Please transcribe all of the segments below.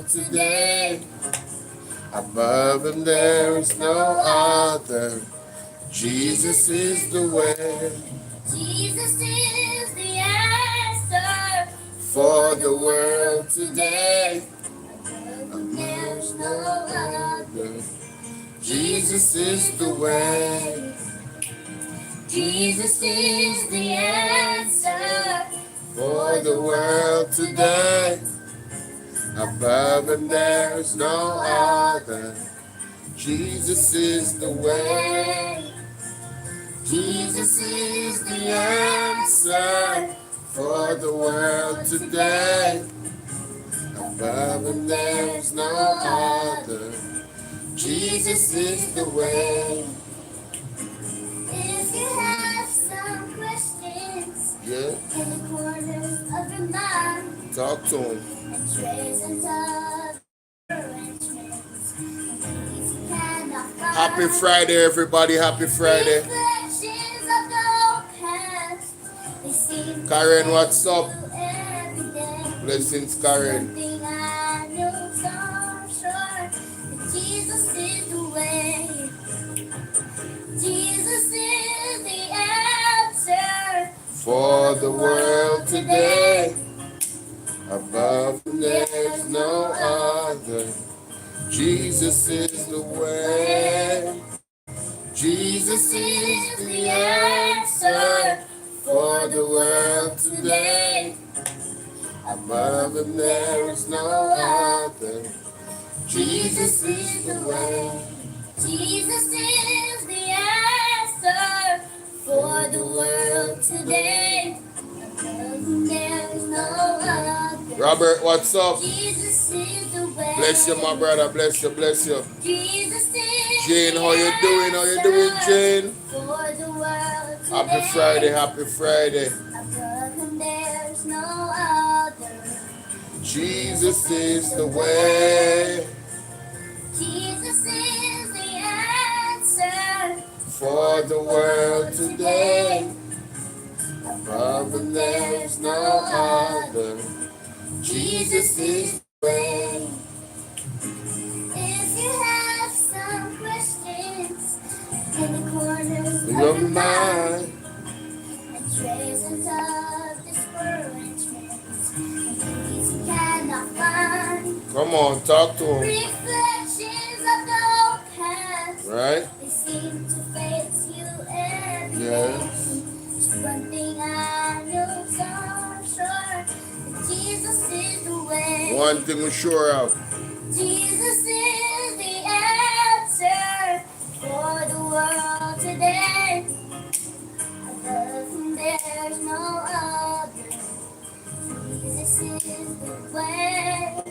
today. Above him there is no other. Jesus is the way. Jesus is the answer For the world today. There's no other. Jesus is the way. Jesus is the answer For the world today. Above him there is no other. Jesus is the way. Jesus is the answer for the world today. Above him there is no other. Jesus is the way. If you have some questions Yeah, in the corners of your mind, talk to him. and trays and tubs, arrangements, and things you cannot find. Happy Friday, everybody. Happy Friday. Reflections of the past, they seem to Karen, what's up? you every day. Blessings, Karen. One thing I know so sure, that Jesus is the way. Jesus is the answer For the world today. Above him there is no other. Jesus is the way. Jesus is the answer for the world today. Above him there is no other. Jesus is the way. Jesus is the answer for the world today. There is no other. Robert, what's up? Jesus is the way. Bless you, my brother. Bless you, bless you. Jesus is Jane, how you doing? How you doing, Jane? for the world today. Happy Friday, happy Friday. Above him there's no other. Jesus is the way. Jesus is the answer For the world today. Above him there is no other. Jesus is the way. If you have some questions in the corners of Your your mind, mind. and trays and tubs, discouragements, and things you cannot find. Come on, talk to him. Reflections of the past, Right? they seem to face you every day. Yes. Just one thing I know so sure, that Jesus is the way. One thing we're sure of. Jesus is the answer for the world today. Above him there's no other. Jesus is the way.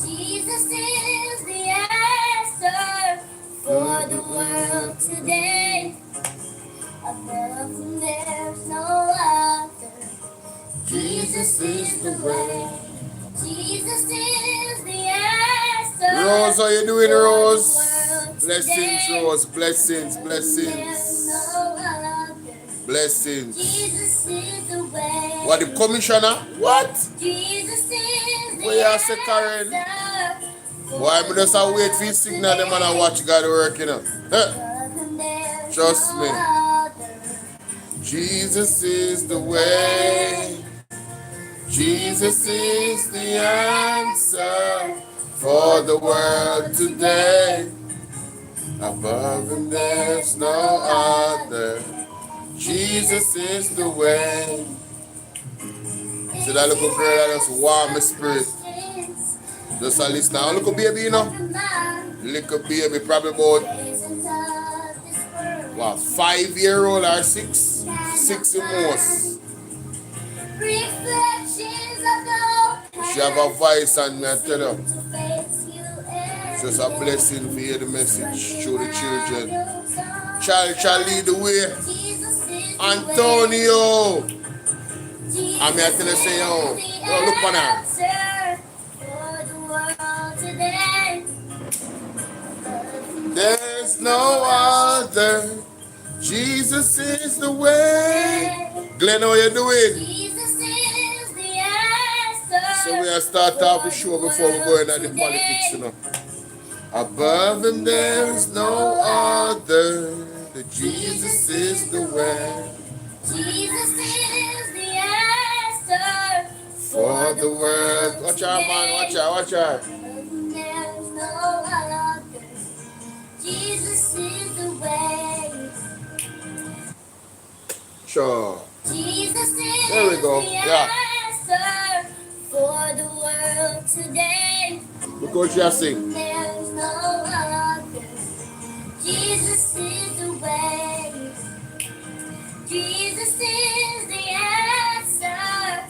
Jesus is the answer for the world today. Above him there's no other. Jesus is the way. Jesus is the answer. Rose, how you doing, Rose? World Blessings, today. Rose. Blessings, There's blessings. no other. Blessings. Jesus is the way. What, the commissioner? What? Jesus is the Where you say, Karen? answer. Why me just a wait for you signal them and I watch God work, you know? Huh? Above him there's Trust no me. other. Jesus is the way. Jesus is the answer for the world today. Above him there's no other. Jesus is the way. See that little girl that just warm my spirit. Just a listen. A little baby, you know? Little baby, probably about, what, 5-year-old or 6? 6 the most. She have a voice and me, I tell you. It's just a blessing to hear the message through the children. Child shall lead the way. Antonio! I mean, I tell you, say, yo, look on her. There's no other. Jesus is the way. Glenn, how you doing? Jesus is the answer. So we'll start off the show before we go into the politics, you know. Above him there is no other. The Jesus is the way. Jesus is the answer For the world. Watch out, man. Watch out, watch out. There's no other. Jesus is the way. Sure. Jesus is There we go. the Yeah. answer for the world today. Look what you sing. There's no other. Jesus is the way. Jesus is the answer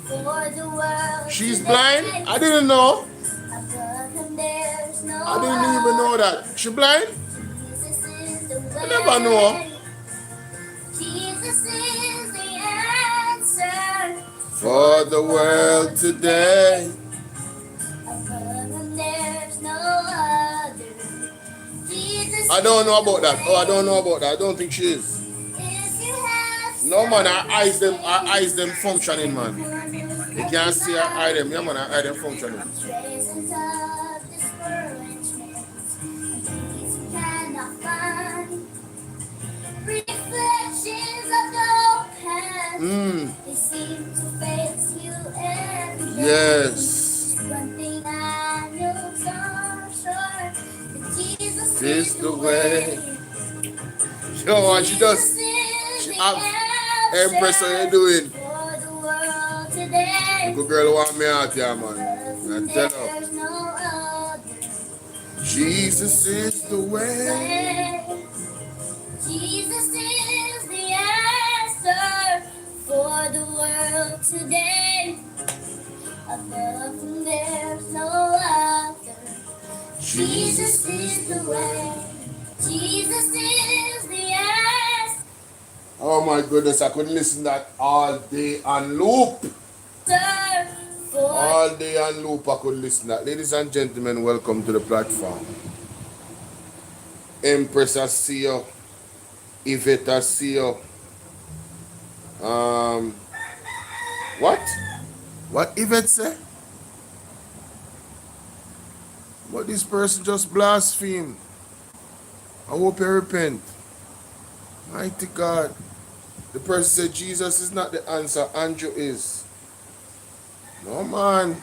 for the world. She's today. blind? I didn't know. Above him there's no I didn't even know that. She blind? Jesus is the way. I never know. Jesus is the answer For the world today. above him there's no other. Jesus I don't know about that. Oh, I don't know about that. I don't think she is. if you have No man, her eyes them functioning, man. You can't see her eye them. Yeah man, her eye them functioning. traces of discouragement things you cannot find. Reflections of the past, they seem to face you every day. Yes. One thing I know for sure, that Jesus This is the way. Yo, and she does. She Empress, how you doing? for the world today. Good girl want me out here, man. I tell her. There's no other Jesus is the way. way. Jesus is the answer for the world today. Above him there's no other. Jesus is the way. Jesus is the answer Oh my goodness, I could listen to that all day on loop. for All day on loop, I could listen to that. Ladies and gentlemen, welcome to the platform. Empress, I see you. Yvette, I see you. What? What Yvette say? What this person just blasphemed. I hope you repent. Mighty God. The person said Jesus is not the answer, Andrew is. No man.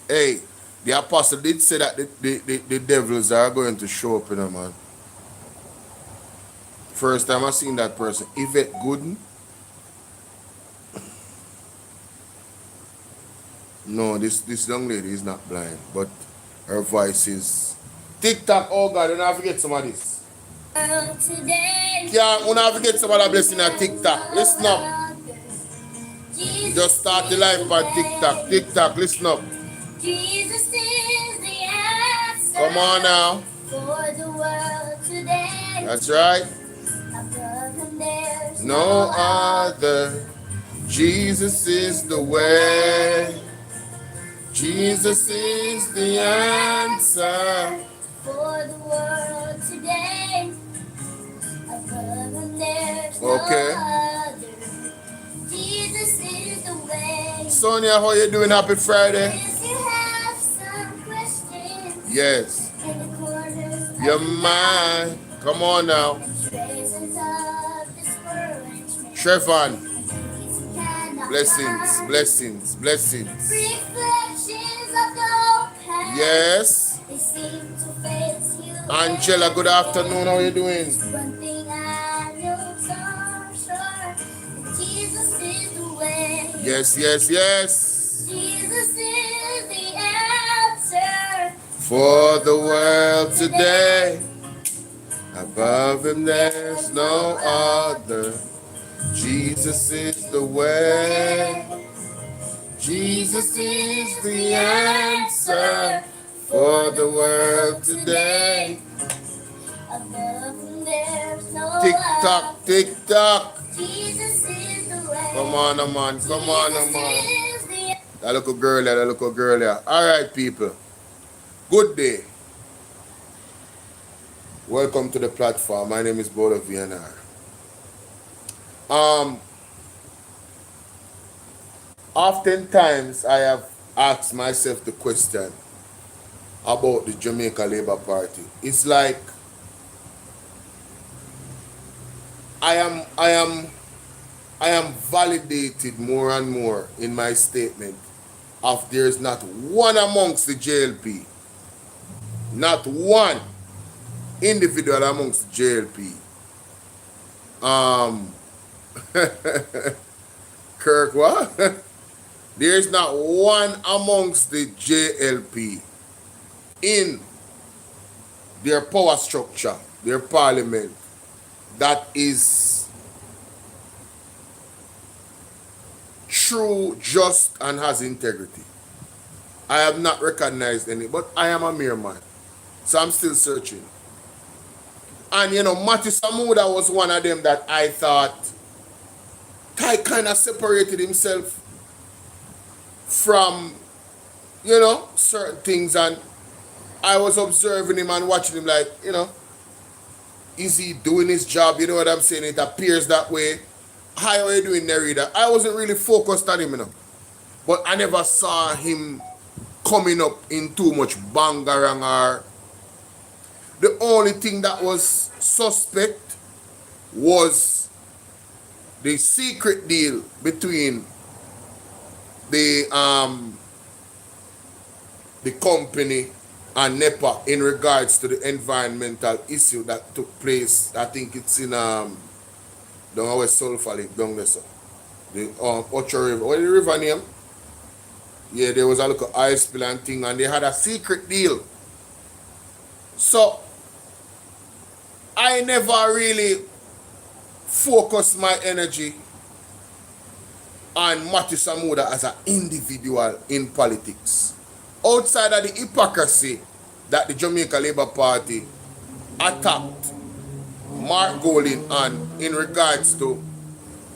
Hey, the apostle did say that the devils are going to show up, you know, man. First time I seen that person. Yvette Gooden. No, this young lady is not blind, but her voice is TikTok. Oh God, you don't forget some of this. world today. Yeah, you don't forget some of that blessing on TikTok. Listen up. Just start the life on TikTok. TikTok, listen up. Jesus is the answer. Come on now. For the world today. That's right. Above him there's No other. Jesus is the way. Jesus is the answer. for the world today. Above him there's Okay. no other. Jesus is the way. Sonia, how you doing? Happy Friday? If you have some questions Yes. in the corners of Your mind. Come on now. traces of discouragement, Trevon. things you cannot Blessings, find. blessings, blessings. Reflections of the past. Yes. They seem to face you. Angela, good afternoon. How you doing? One thing I know for sure, that Jesus is the way. Yes, yes, yes. Jesus is the answer For the world today. Above him there's no other. Jesus is the way. Jesus is the answer for the world today. Above him there's no Tick other. tock, tick tock. Jesus is the way. Come on, man. Come on, man. Jesus is the That little girl there, that little girl there. All right, people. Good day. Welcome to the platform. My name is Bolo VNR. oftentimes I have asked myself the question about the Jamaica Labour Party. It's like I am I am I am validated more and more in my statement of there is not one amongst the JLP, not one individual amongst the JLP. Um Kirk what? There is not one amongst the JLP in their power structure, their parliament, that is true, just, and has integrity. I have not recognized any, but I am a mere man. So I'm still searching. And Matthew Samuda was one of them that I thought Ty kind of separated himself from, certain things. And I was observing him and watching him like, is he doing his job? You know what I'm saying? It appears that way. How are you doing, Nerida? I wasn't really focused on him, But I never saw him coming up in too much bangarang or... The only thing that was suspect was the secret deal between the company and Nepa in regards to the environmental issue that took place. I think it's in down our Sulphur Lake down there, so. The Ocho River. What is the river name? Yeah, there was a little ice spill and thing, and they had a secret deal. So I never really focused my energy on Matthew Samuda as an individual in politics. Outside of the hypocrisy that the Jamaica Labour Party attacked Mark Golding on in regards to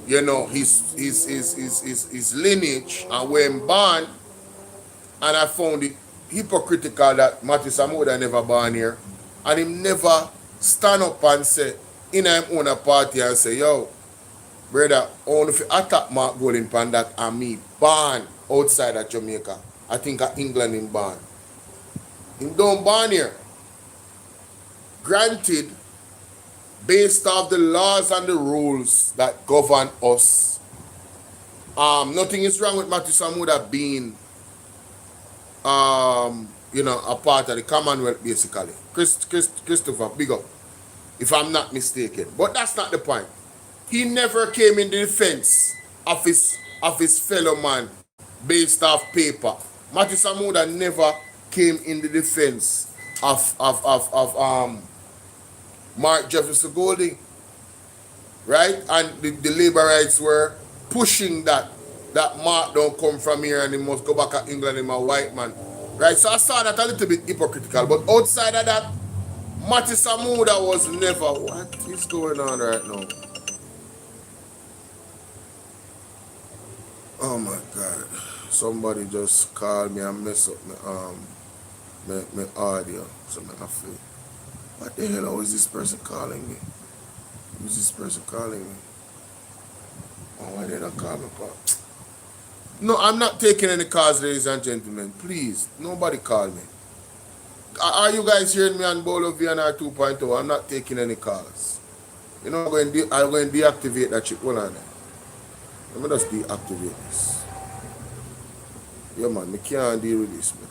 his lineage and where he born, and I found it hypocritical that Matthew Samuda never born here, and him never stand up and say in him own party and say, yo, brother, only if you attack Mark Golding pan that and me born outside of Jamaica. I think of England in born. Him don't born here. Granted, based off the laws and the rules that govern us, nothing is wrong with Matthew Samuda being a part of the Commonwealth, basically. Christopher, big up, if I'm not mistaken. But that's not the point. He never came in the defense of his fellow man based off paper. Matthew Samuda never came in the defense of Mark Jefferson Golding, right? And the labor rights were pushing that Mark don't come from here and he must go back to England and a white man, right? So I saw that a little bit hypocritical, but outside of that, Matthew Samuda was never... What is going on right now? Oh my God. Somebody just called me and mess up my audio. So I feel... What the hell is this person calling me? Who's this person calling me? Oh, why did I call me? No, I'm not taking any calls, ladies and gentlemen. Please, nobody call me. Are you guys hearing me on Bolo VNR 2.0? I'm not taking any calls. I'm going to deactivate that shit. Hold on there. Let me just deactivate this. Yeah, man, I can't deal with this, man.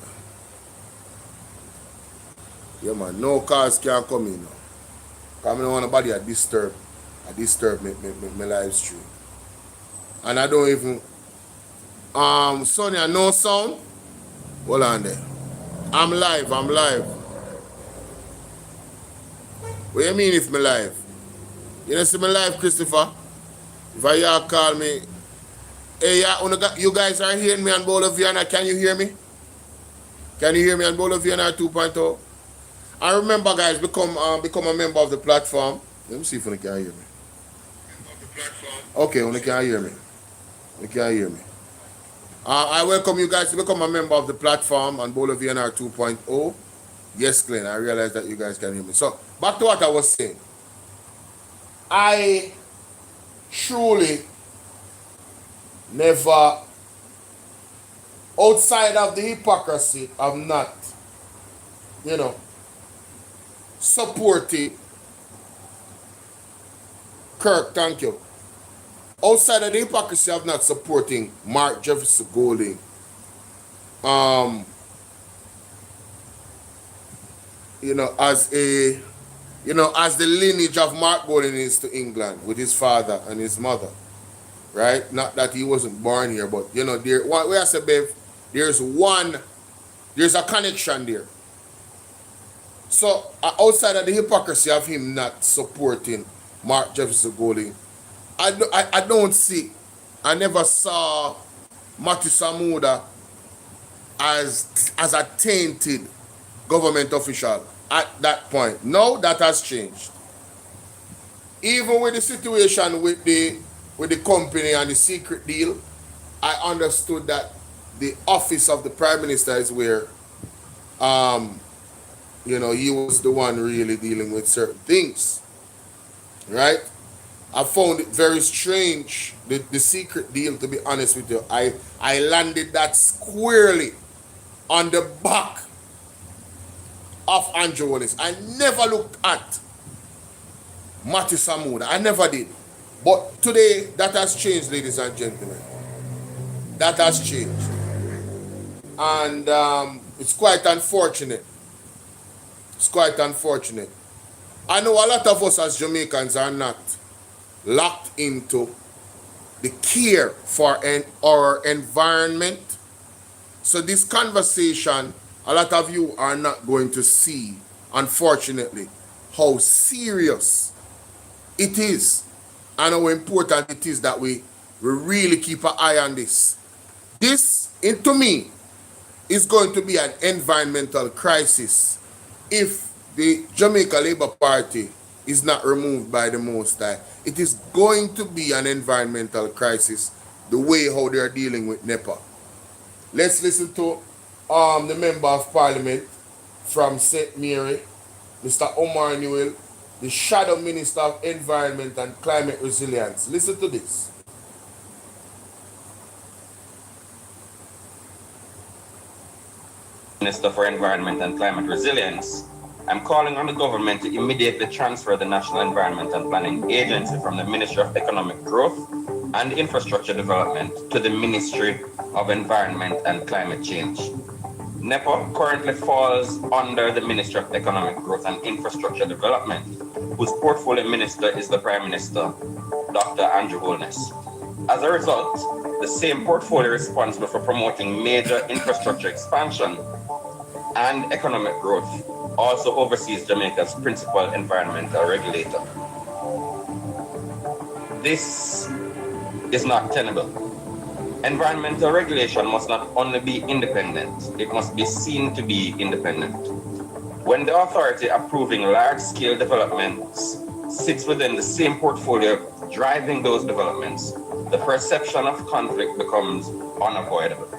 Yeah, man, no calls can come in now. Because I don't want nobody to disturb my live stream. And I don't even... Sonia, no sound? Hold on there. I'm live. What do you mean if me live? You don't see me live, Christopher? If I call me... Hey, you guys are hearing me on Bolo VNR. Can you hear me? Can you hear me on Bolo VNR 2.0? And remember, guys, become a member of the platform. Let me see if you can hear me. Okay, you can hear me. You can hear me. I welcome you guys to become a member of the platform on Bolo VNR 2.0. Yes, Glenn, I realize that you guys can hear me. So, back to what I was saying. I truly never outside of the hypocrisy of not, you know, supporting Kirk, thank you. Outside of the hypocrisy of not supporting Mark Jefferson Golding, um, as a, as the lineage of Mark Golding is to England with his father and his mother, right? Not that he wasn't born here, but there. What we have to be, there's a connection there. So outside of the hypocrisy of him not supporting Mark Jefferson Golding, I don't see, I never saw Matthew Samuda as a tainted government official at that point. Now that has changed. Even with the situation with the company and the secret deal, I understood that the office of the prime minister is where he was the one really dealing with certain things. Right? I found it very strange, the secret deal, to be honest with you. I landed that squarely on the back of Andrew Holness. I never looked at Matthew Samuda. I never did. But today, that has changed, ladies and gentlemen. That has changed. And it's quite unfortunate. It's quite unfortunate. I know a lot of us as Jamaicans are not locked into the care for our environment. So this conversation, a lot of you are not going to see, unfortunately, how serious it is and how important it is that we really keep an eye on this. This, to me, is going to be an environmental crisis if the Jamaica Labour Party is not removed by the Most High. It is going to be an environmental crisis the way how they are dealing with Nepa. Let's listen to the Member of Parliament from St. Mary, Mr. Omar Newell, the Shadow Minister of Environment and Climate Resilience. Listen to this. Minister for Environment and Climate Resilience, I'm calling on the government to immediately transfer the National Environment and Planning Agency from the Ministry of Economic Growth and Infrastructure Development to the Ministry of Environment and Climate Change. Nepa currently falls under the Ministry of Economic Growth and Infrastructure Development, whose portfolio minister is the Prime Minister, Dr. Andrew Holness. As a result, the same portfolio responsible for promoting major infrastructure expansion and economic growth also oversees Jamaica's principal environmental regulator. This is not tenable. Environmental regulation must not only be independent, it must be seen to be independent. When the authority approving large-scale developments sits within the same portfolio driving those developments, the perception of conflict becomes unavoidable.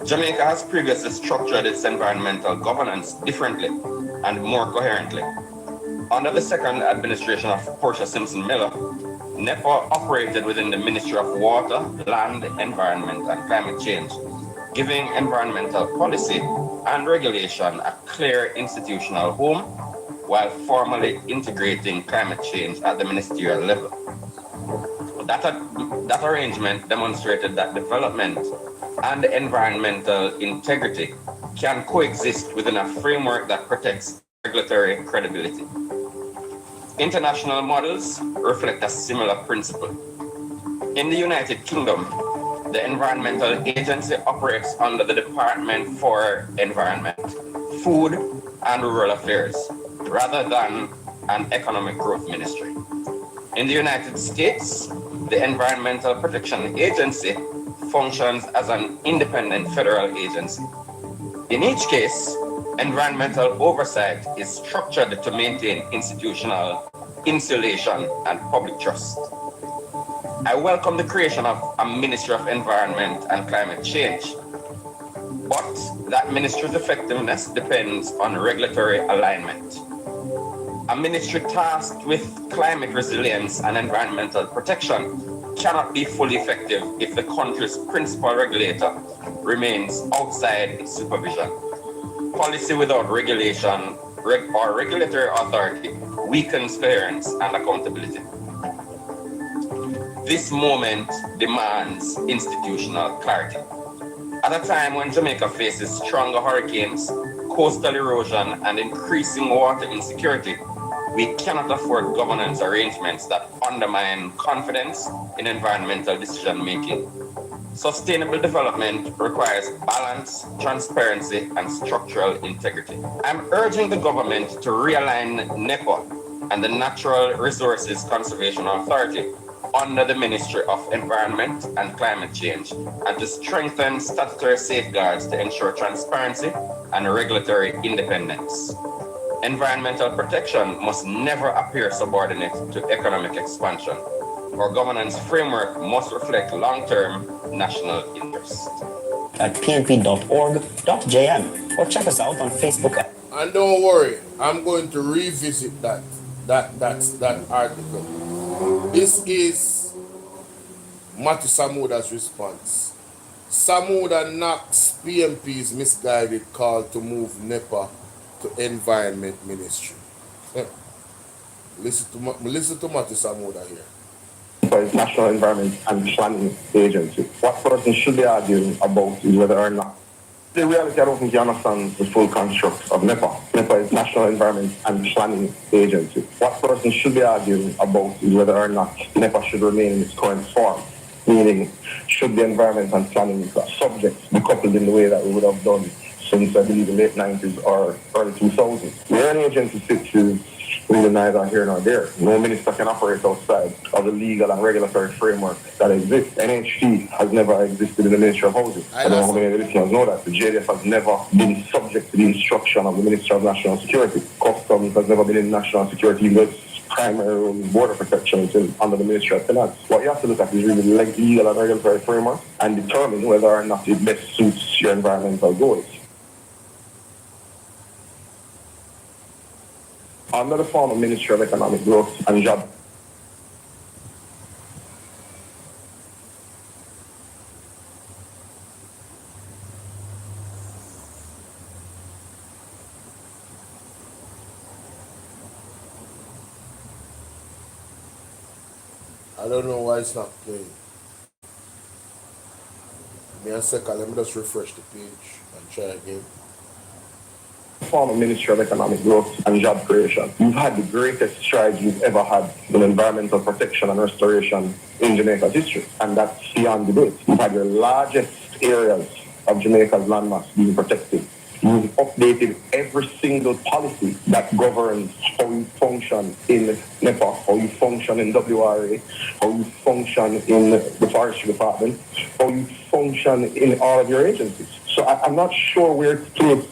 Jamaica has previously structured its environmental governance differently and more coherently. Under the second administration of Portia Simpson Miller, Nepa operated within the Ministry of Water, Land, Environment and Climate Change, giving environmental policy and regulation a clear institutional home while formally integrating climate change at the ministerial level. That arrangement demonstrated that development and environmental integrity can coexist within a framework that protects regulatory credibility. International models reflect a similar principle. In the United Kingdom, the Environmental Agency operates under the Department for Environment, Food and Rural Affairs, rather than an Economic Growth Ministry. In the United States, the Environmental Protection Agency functions as an independent federal agency. In each case, environmental oversight is structured to maintain institutional insulation and public trust. I welcome the creation of a Ministry of Environment and Climate Change, but that ministry's effectiveness depends on regulatory alignment. A ministry tasked with climate resilience and environmental protection cannot be fully effective if the country's principal regulator remains outside its supervision. Policy without regulation or regulatory authority weakens coherence and accountability. This moment demands institutional clarity. At a time when Jamaica faces stronger hurricanes, coastal erosion, and increasing water insecurity, we cannot afford governance arrangements that undermine confidence in environmental decision-making. Sustainable development requires balance, transparency, and structural integrity. I'm urging the government to realign Nepa and the Natural Resources Conservation Authority under the Ministry of Environment and Climate Change, and to strengthen statutory safeguards to ensure transparency and regulatory independence. Environmental protection must never appear subordinate to economic expansion. Our governance framework must reflect long-term national interest. At pnp.org.jm or check us out on Facebook. And don't worry, I'm going to revisit that article. This is Matthew Samuda's response. Samuda knocks PMP's misguided call to move Nepa to Environment Ministry. Listen to Matthew Samuda here. It's National Environment and Planning Agency. What person should be arguing about is whether or not. The reality, I don't think you understand the full construct of Nepa. Nepa is National Environment and Planning Agency. What person should be arguing about is whether or not Nepa should remain in its current form. Meaning, should the environment and planning subjects be coupled in the way that we would have done since, I believe, the late 90s or early 2000s. Where an agency sits is really neither here nor there. No minister can operate outside of the legal and regulatory framework that exists. NHT has never existed in the Ministry of Housing. I don't know how many listeners know that. The JDF has never been subject to the instruction of the Minister of National Security. Customs has never been in national security, even though its primary role is border protection under the Ministry of Finance. What you have to look at is really the legal and regulatory framework and determine whether or not it best suits your environmental goals. Under the former Ministry of Economic Growth and Job. I don't know why it's not playing. Give me a second, let me just refresh the page and try again. Former Ministry of Economic Growth and Job Creation. You've had the greatest strides you've ever had in environmental protection and restoration in Jamaica's history, and that's beyond debate. You've had your largest areas of Jamaica's landmass being protected. You've updated every single policy that governs how you function in Nepa, how you function in WRA, how you function in the Forestry Department, how you function in all of your agencies. So I'm not sure where its place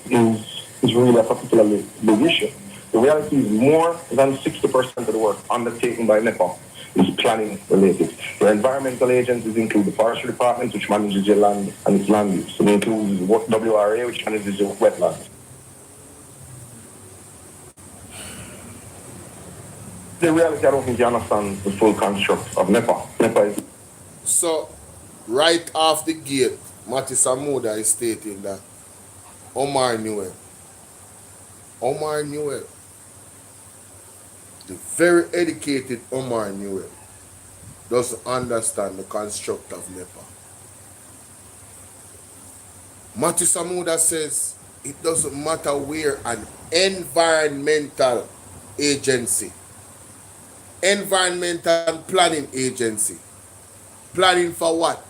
is really a particularly big issue. The reality is more than 60% of the work undertaken by Nepa is planning related. Your environmental agencies include the Forestry Department, which manages your land and its land use. It includes WRA, which manages your wetlands. The reality, I don't think you understand the full construct of Nepa. Nepa is... So, right off the gate, Matthew Samuda is stating that Omar Newell, the very educated Omar Newell, doesn't understand the construct of Nepa. Matthew Samuda says it doesn't matter where an environmental agency, environmental planning agency, planning for what?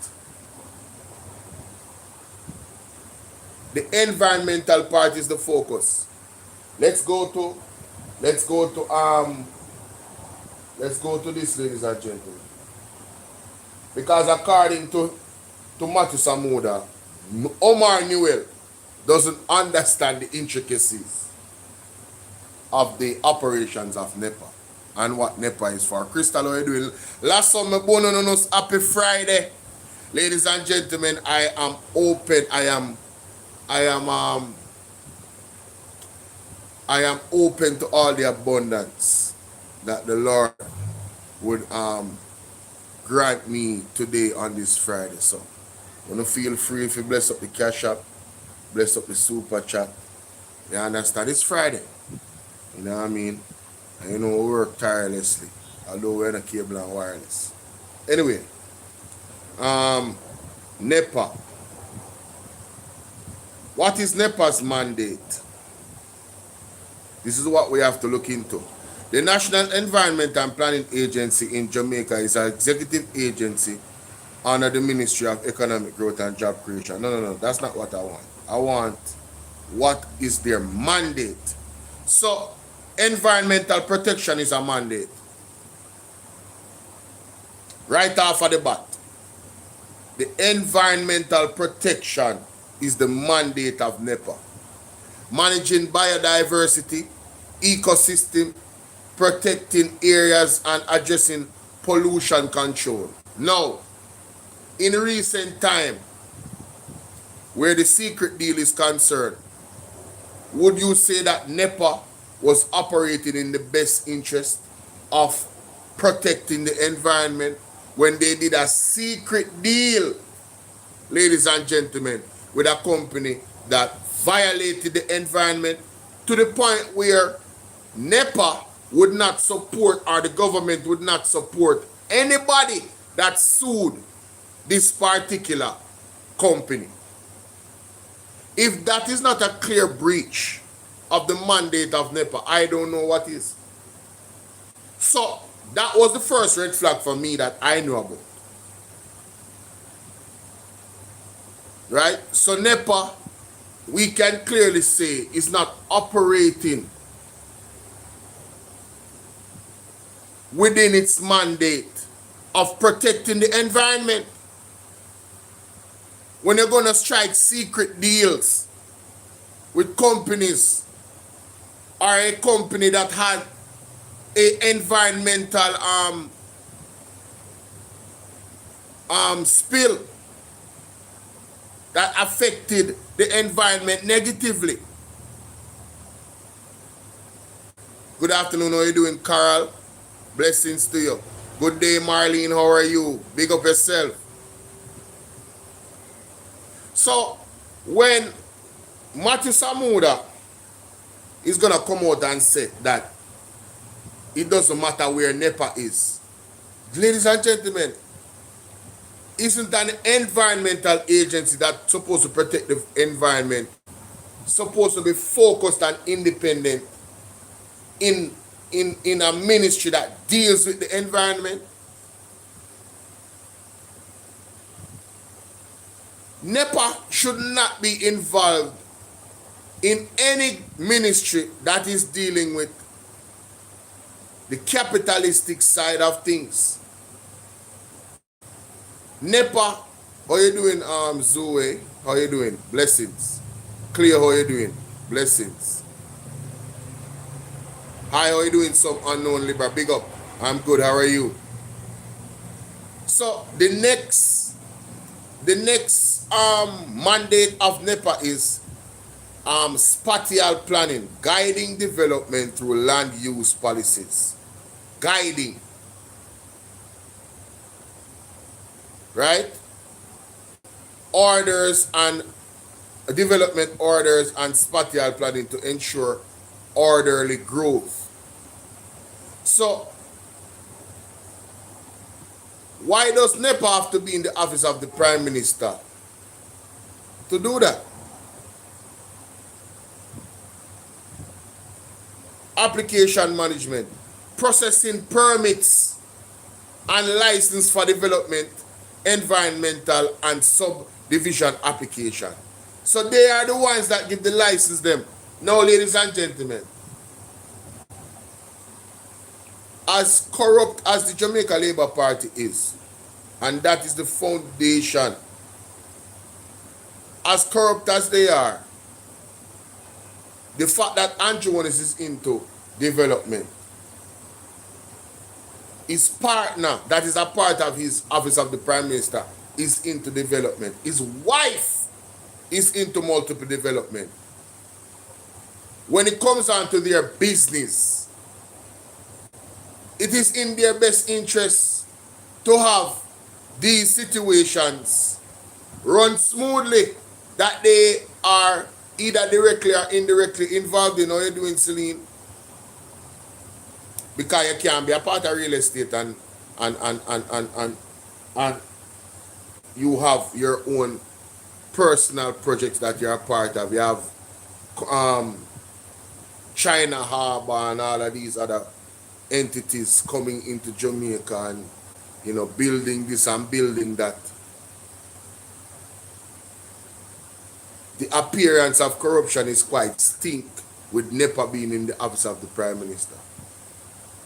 The environmental part is the focus. Let's go to this, ladies and gentlemen. Because according to Matthew Samuda, Omar Newell doesn't understand the intricacies of the operations of Nepa and what Nepa is for. Crystal, how are you doing? Last summer, bonus, happy Friday. Ladies and gentlemen, I am open. I am open to all the abundance that the Lord would grant me today on this Friday. So, wanna feel free if you bless up the cash app, bless up the super chat. You understand? It's Friday. You know what I mean? And you know we work tirelessly, although we're in a cable and wireless. Anyway, Nepa. What is Nepa's mandate? This is what we have to look into. The National Environment and Planning Agency in Jamaica is an executive agency under the Ministry of Economic Growth and Job Creation. No, that's not what I want. I want what is their mandate. So, environmental protection is a mandate. Right off of the bat. The environmental protection is the mandate of NEPA. Managing biodiversity, ecosystem, protecting areas and addressing pollution control. Now, in recent time, where the secret deal is concerned, would you say that NEPA was operating in the best interest of protecting the environment when they did a secret deal, ladies and gentlemen, with a company that violated the environment to the point where NEPA would not support, or the government would not support anybody that sued this particular company? If that is not a clear breach of the mandate of NEPA, I don't know what is. So that was the first red flag for me that I knew about. Right? So NEPA, we can clearly say, is not operating within its mandate of protecting the environment. When you're going to strike secret deals with companies, or a company that had a environmental spill that affected the environment negatively. Good afternoon, how are you doing, Carl? Blessings to you. Good day, Marlene, how are you? Big up yourself. So, when Matthew Samuda is going to come out and say that it doesn't matter where NEPA is, ladies and gentlemen, isn't an environmental agency that's supposed to protect the environment supposed to be focused and independent in a ministry that deals with the environment? NEPA should not be involved in any ministry that is dealing with the capitalistic side of things. NEPA, how you doing, Zoe? How you doing? Blessings. Clear, how you doing? Blessings. Hi, how you doing, some unknown Libra? Big up. I'm good, how are you? So, the next mandate of NEPA is spatial planning, guiding development through land use policies. Guiding. Right? Orders and development orders and spatial planning to ensure orderly growth. So, why does NEPA have to be in the office of the Prime Minister to do that? Application management, processing permits and license for development, environmental and subdivision application. So they are the ones that give the license them. Now, ladies and gentlemen, as corrupt as the Jamaica Labour Party is, and that is the foundation, as corrupt as they are, the fact that Andrew Holness is into development, his partner, that is a part of his office of the Prime Minister, is into development. His wife is into multiple development. When it comes on to their business, it is in their best interest to have these situations run smoothly, that they are either directly or indirectly involved in how you're doing, Celine? Because you can't be a part of real estate and you have your own personal projects that you're a part of. You have China Harbor and all of these other entities coming into Jamaica and, you know, building this and building that. The appearance of corruption is quite stink with Nepa being in the office of the Prime Minister,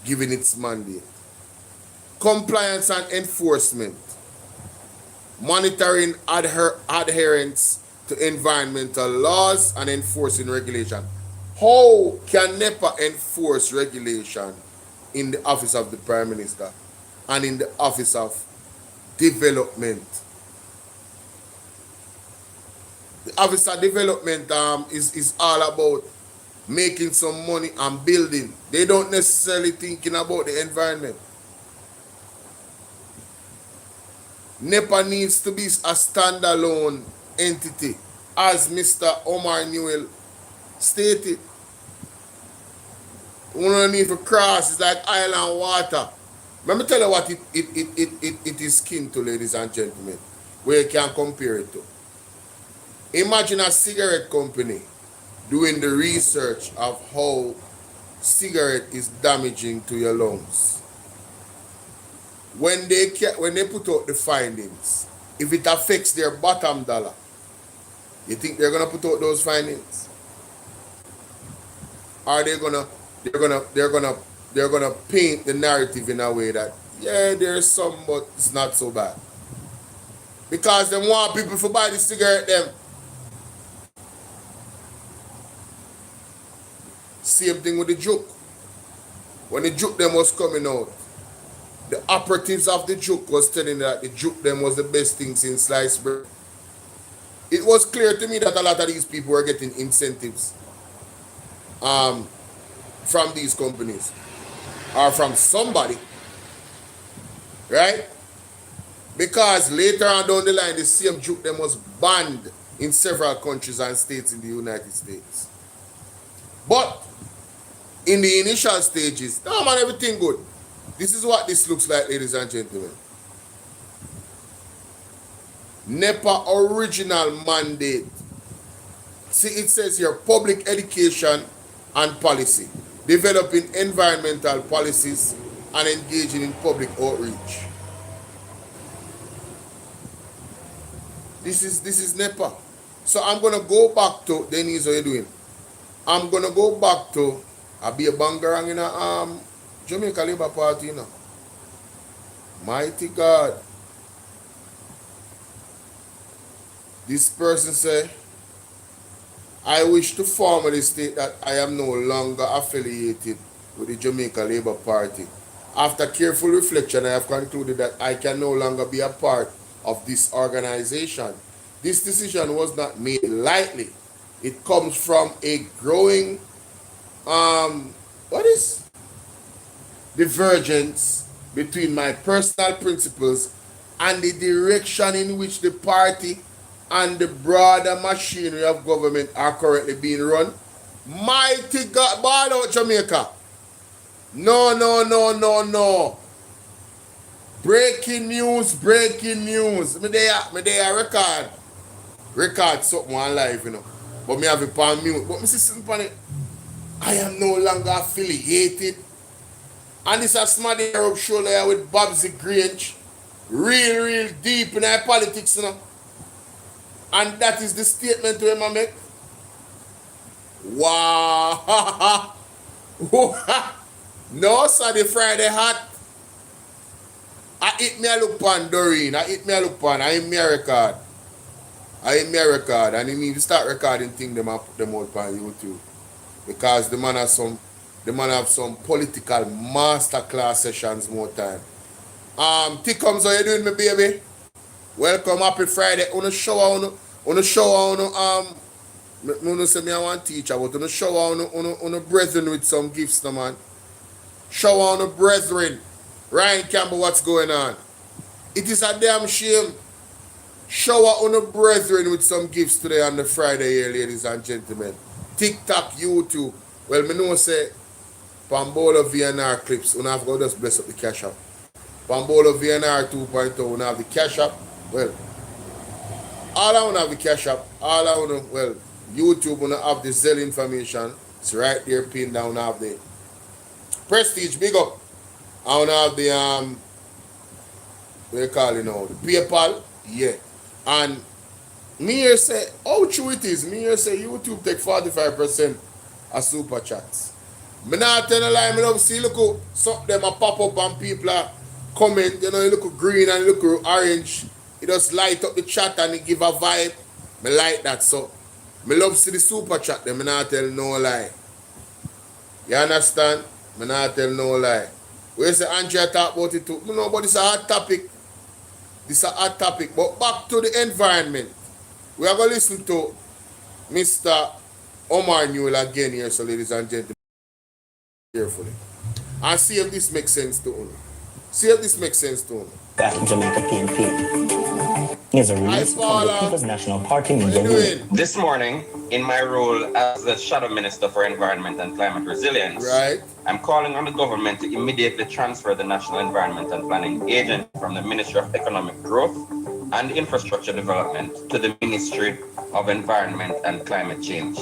given its mandate. Compliance and enforcement, monitoring adherence to environmental laws and enforcing regulation. How can Nepa enforce regulation in the office of the Prime Minister and in the office of development? The office of development is all about making some money and building. They don't necessarily thinking about the environment. Nepa needs to be a standalone entity, as Mr. Omar Newell stated. We don't need to cross, it's like island water. Let me tell you what it is kin to, ladies and gentlemen, where you can compare it to. Imagine a cigarette company doing the research of how cigarette is damaging to your lungs. When they put out the findings, if it affects their bottom dollar, you think they're gonna put out those findings? Or they're gonna paint the narrative in a way that, yeah, there's some, but it's not so bad. Because they want people to buy the cigarette them. Same thing with the juke. When the juke them was coming out, the operatives of the juke was telling that the juke them was the best thing since sliced bread. It was clear to me that a lot of these people were getting incentives from these companies or from somebody, right? Because later on down the line, the same juke them was banned in several countries and states in the United States. But in the initial stages, no man, everything good. This is what this looks like, ladies and gentlemen. Nepa original mandate. See, it says here, public education and policy, developing environmental policies and engaging in public outreach. This is Nepa. So I'm gonna go back to Denise. How you doing? I'm gonna go back to be a bangarang in a Jamaica Labour Party, you know. Mighty God. This person say, I wish to formally state that I am no longer affiliated with the Jamaica Labour Party. After careful reflection, I have concluded that I can no longer be a part of this organization. This decision was not made lightly. It comes from a growing divergence between my personal principles and the direction in which the party and the broader machinery of government are currently being run. Mighty God, ball out Jamaica. No. Breaking news. Me there record something on live, you know. But me have it on mute. But me see something on it. I am no longer affiliated. And this a smarty Arab shoulder with Babsy Grange. Real deep in our politics, you know. And that is the statement we I make. Wow. No, sir, the Friday hot. I hit me a look on Doreen. I hit me a record. And he need to start recording things them and put them out on YouTube. Because the man have some political masterclass sessions more time. Tickums, how you doing, my baby? Welcome, happy Friday. Wanna show say me I want teacher, but wanna show on brethren with some gifts, no man. Show on the brethren. Ryan Campbell, what's going on? It is a damn shame. Shower on the brethren with some gifts today on the Friday here, ladies and gentlemen. TikTok, YouTube. Well, me know say Bolo VNR clips. We have to go just bless up the cash app. Bolo VNR 2.0. We have the cash app. Well, all I want to have the cash app. All I want to, well, YouTube want to have the Zelle information. It's right there pinned down. I have the Prestige, big up. I want to have the what you call it now, the PayPal, yeah. And me here say, how true it is, me here say YouTube take 45% of super chats. Me not tell a lie, me love see, look how some them a pop up and people are comment, you know, you look green and you look orange. It just light up the chat and it give a vibe. Me like that, so me love see the super chat, them me not tell no lie. You understand? Me not tell no lie. Where say Andrea talk about it too? No, but it's a hot topic. This is a hot topic. But back to the environment. We are going to listen to Mr. Omar Newell again here, so ladies and gentlemen, carefully. And see if this makes sense to you. See if this makes sense to you. Jamaica PNP. Here's a release from the People's National Party media room. This morning, in my role as the Shadow Minister for Environment and Climate Resilience, right, I'm calling on the government to immediately transfer the National Environment and Planning Agent from the Ministry of Economic Growth and Infrastructure Development to the Ministry of Environment and Climate Change.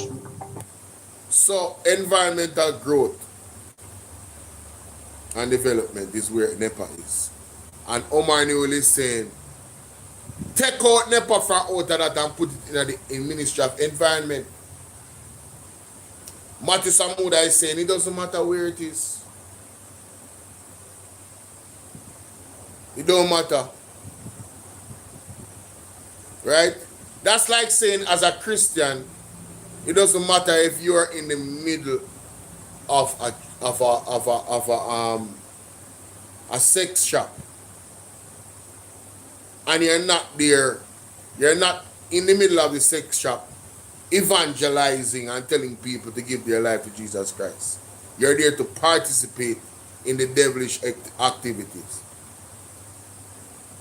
So, environmental growth and development is where Nepa is. And Omar Newell is saying, take out Nepa from out of that and put it in the Ministry of Environment. Samuda is saying it doesn't matter where it is. It don't matter. Right? That's like saying as a Christian, it doesn't matter if you are in the middle of a sex shop. And you're not there, you're not in the middle of the sex shop evangelizing and telling people to give their life to Jesus Christ. You're there to participate in the devilish activities.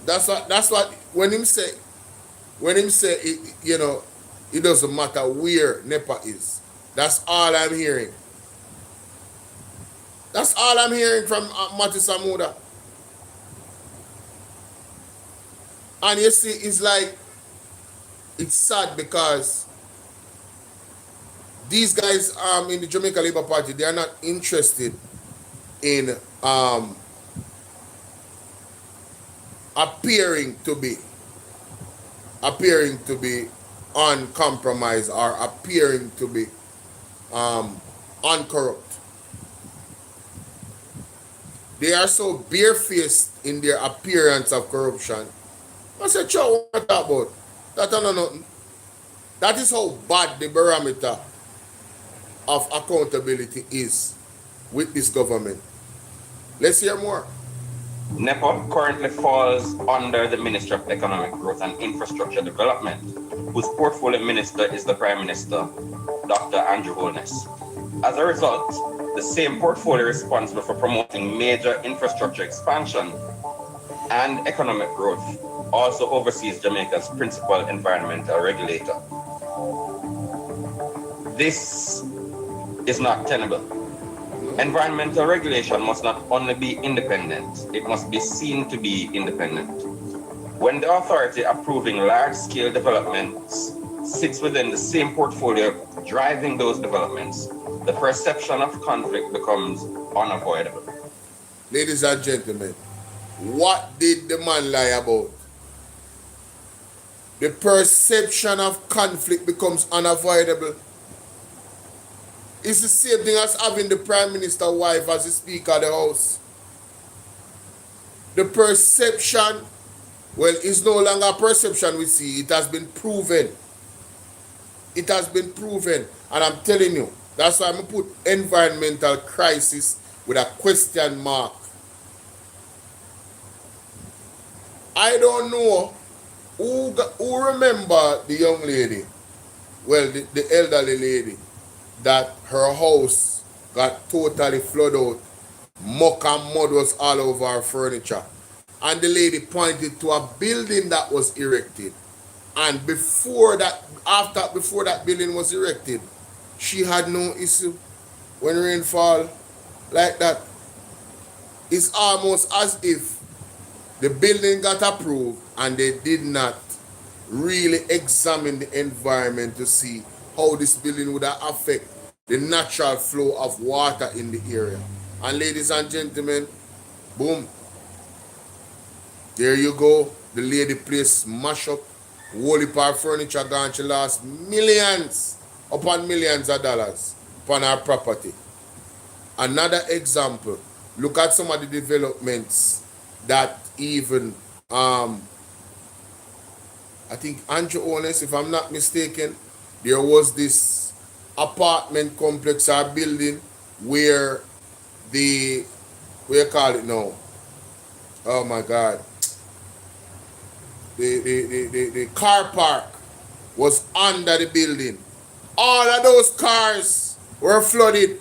That's what when him say it, you know, it doesn't matter where Nepa is. That's all I'm hearing. That's all I'm hearing from Samuda. And you see, it's like, it's sad because these guys in the Jamaica Labour Party, they are not interested in appearing to be uncompromised or appearing to be uncorrupt. They are so barefaced in their appearance of corruption. I said, Chow, what about? That I don't know nothing. That is how bad the barometer of accountability is with this government. Let's hear more. Nepa currently falls under the Ministry of Economic Growth and Infrastructure Development, whose portfolio minister is the Prime Minister, Dr. Andrew Holness. As a result, the same portfolio responsible for promoting major infrastructure expansion and economic growth also oversees Jamaica's principal environmental regulator. This is not tenable. Environmental regulation must not only be independent, it must be seen to be independent. When the authority approving large-scale developments sits within the same portfolio driving those developments, the perception of conflict becomes unavoidable. Ladies and gentlemen, what did the man lie about? The perception of conflict becomes unavoidable. It's the same thing as having the Prime Minister wife as the Speaker of the House. The perception, well, it's no longer a perception we see. It has been proven. It has been proven. And I'm telling you, that's why I'm going to put environmental crisis with a question mark. I don't know who remember the young lady, well, the elderly lady, that her house got totally flooded out. Muck and mud was all over her furniture. and the lady pointed to a building that was erected. And before that building was erected, she had no issue. When rainfall like that, it's almost as if the building got approved and they did not really examine the environment to see how this building would affect the natural flow of water in the area. And ladies and gentlemen, boom, there you go. The lady place smash up. Whole heap of furniture gone. She lost millions upon millions of dollars upon her property. Another example, look at some of the developments that even I think Andrew Holness, if I'm not mistaken, there was this apartment complex or building where the, what you call it now? Oh my God. The car park was under the building. All of those cars were flooded.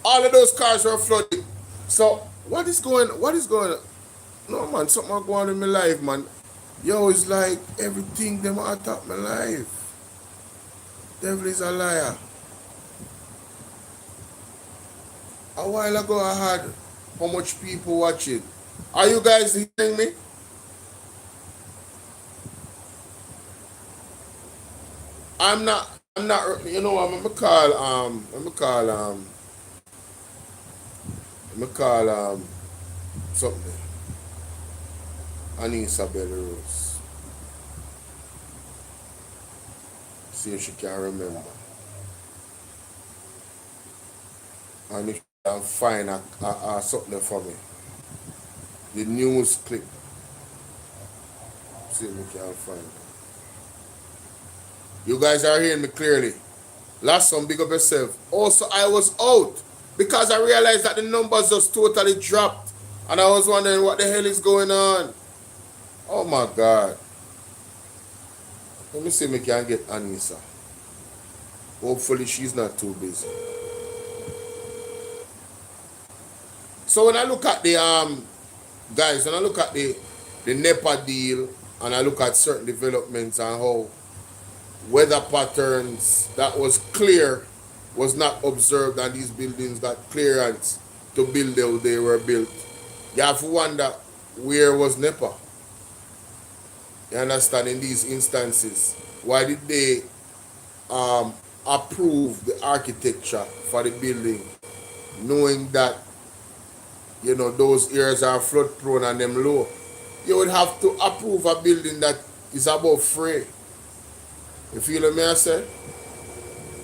All of those cars were flooded. So what is going on? No man, something going on in my life, man. Yo, it's like everything them attack my life. Devil is a liar. A while ago I had how much people watching. Are you guys hearing me? I'm not, you know, I'm gonna call something. Anissa Belarus. See if she can remember. And if she can find something for me. The news clip. See if we can find it. You guys are hearing me clearly. Last one, big up yourself. Also, I was out because I realized that the numbers just totally dropped. And I was wondering what the hell is going on. Oh my God. Let me see if I can get Anissa. Hopefully she's not too busy. So when I look at the guys, when I look at the Nepa deal and I look at certain developments and how weather patterns that was clear was not observed and these buildings got clearance to build how they were built, you have to wonder, where was Nepa? You understand, in these instances, why did they approve the architecture for the building knowing that, you know, those areas are flood prone and them low? You would have to approve a building that is above free. You feel what I say?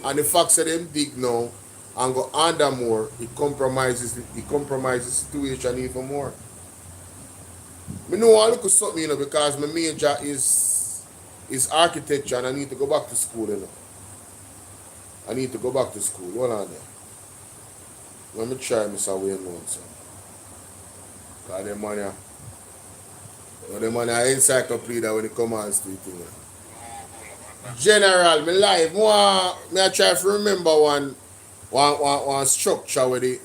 And the fact that them dig now and go under more, it compromises the situation even more. I know I look at something, you know, because my major is architecture and I need to go back to school, you know. I need to go back to school. Hold on there. Let me try Mr. Wayne one, son. Because the money are encyclopedia when it comes on street, you know. General, my life, I try to remember one structure where the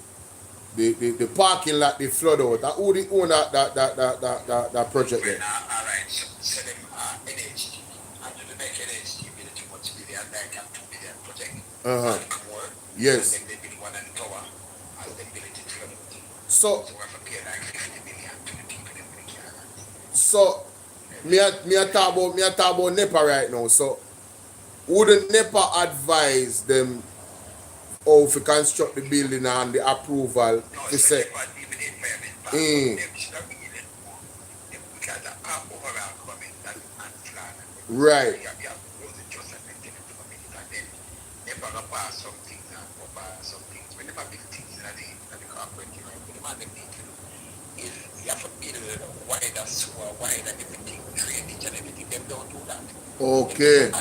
parking lot they flood out. Who the own that project there? Alright, so them NHG, and to make NHG be the 2 billion, like a 2 billion project. More, yes. And then they build one in the tower, and they build it in flood out. So we have to pay like 50 million to the people in the car. So me a talk about Nepa right now. So wouldn't Nepa advise them how to construct the building and the approval to say? Right. Okay.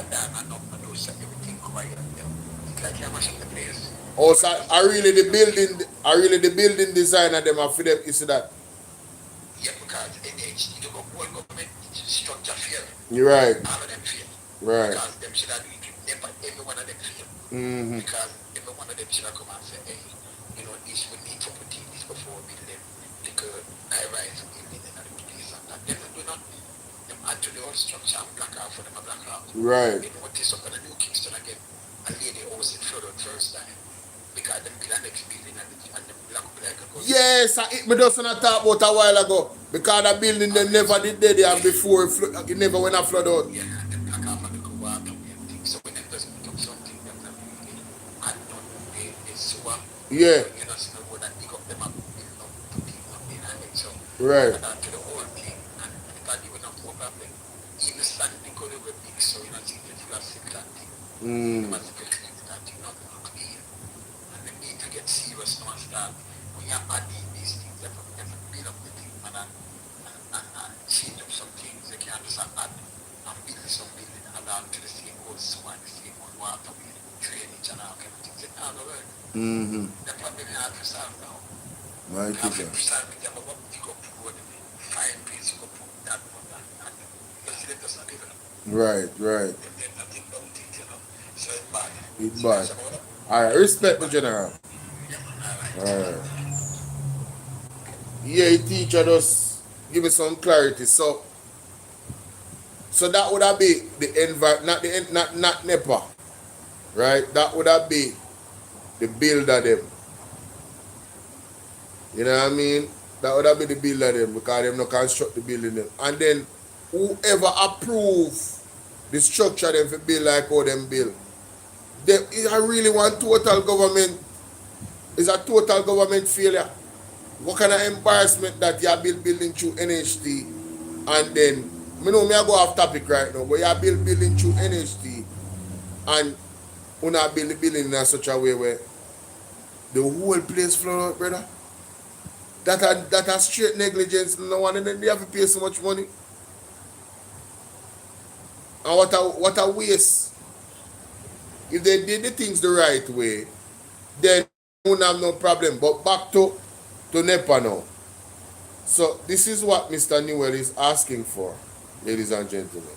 Also, are really the building designer them are for them, is that? Yeah, because NH, the government structure fail. You're right. All of them fail. Right. Because them should have every one of them fail. Mm-hmm. Because every one of them should have come and say, hey, you know, this we need to put in, this years before building the good high-rise building in the place and that. Them do not, them add to the old structure and black out for them a black out. Right. They notice up in the New Kingston again, a lady house in flooded first time. Because them build an next building and the black people like yes, me just want to talk about a while ago. Because the building they never did there before it never went a flood out. yeah, and them black out and the water and things. So when them just put up something, them not really and not the sewer. Yeah. You know, so no that pick up them up, build up to people up in and it. So right. and to the whole thing and because you will not go problem. Even standing could be big, so you know, see the glass that thing. You must be clean that thing, not clean. And they need to get serious now and start. When you're adding these things, you have to build up the thing and change up some things. You can't just add and build some building and add to the same old sewer, the same old water, drainage and all kind of things. It's not going to work. That's what we have to solve now. My We have teacher. to solve it. You have to pick up the road, find place to go put that one and just let us not develop. Right, right. Then nothing don't think, you know. So it's bad. It's So bad. that's about it. Alright, respect the general. Yeah, man, all right. Alright. Yeah, teacher just give me some clarity. So that would have be the not Nepa. Right? That would have be the builder them. You know what I mean? That would have be the builder them because them no construct the building them. And then whoever approve the structure them for build like how them build. Them is a really one total government. Is a total government failure. What kind of embarrassment that you build building through NHT and then me know me I go off topic right now, but you build building through NHT and you not build the building in such a way where the whole place flood out, brother. That are straight negligence, no one, and then they have to pay so much money. And what a waste. If they did the things the right way, then you wouldn't have no problem. But back to Nepa now. So this is what Mr. Newell is asking for, ladies and gentlemen.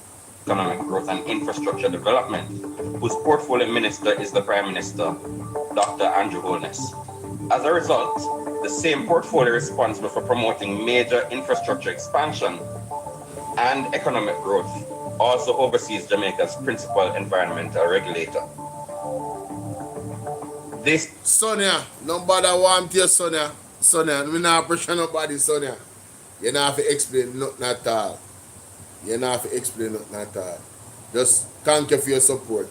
Economic growth and infrastructure development, whose portfolio minister is the Prime Minister, Dr. Andrew Holness. As a result, the same portfolio responsible for promoting major infrastructure expansion and economic growth also oversees Jamaica's principal environmental regulator. This Sonia, nobody want you, Sonia. Sonia, me not pressure nobody, Sonia. You don't have to explain nothing at all. You don't have to explain nothing at all. Just thank you for your support.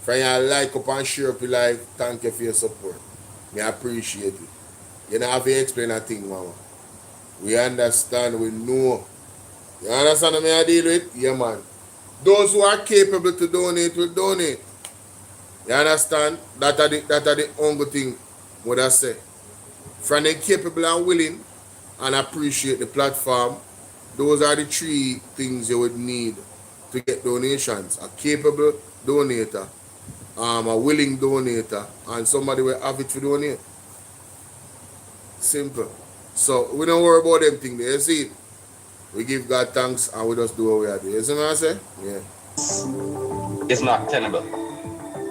From your like up and share up your life, thank you for your support. Me appreciate it. You don't have to explain a thing, mama. We understand, we know. You understand what I deal with? Yeah, man. Those who are capable to donate will donate. You understand? That are the only thing what I say. From the capable and willing and appreciate the platform, those are the three things you would need to get donations. A capable donator, a willing donator, and somebody will have it to donate. Simple. So we don't worry about them things there. You see it? We give God thanks and we just do what we are doing. You see what I say? Yeah. is not tenable.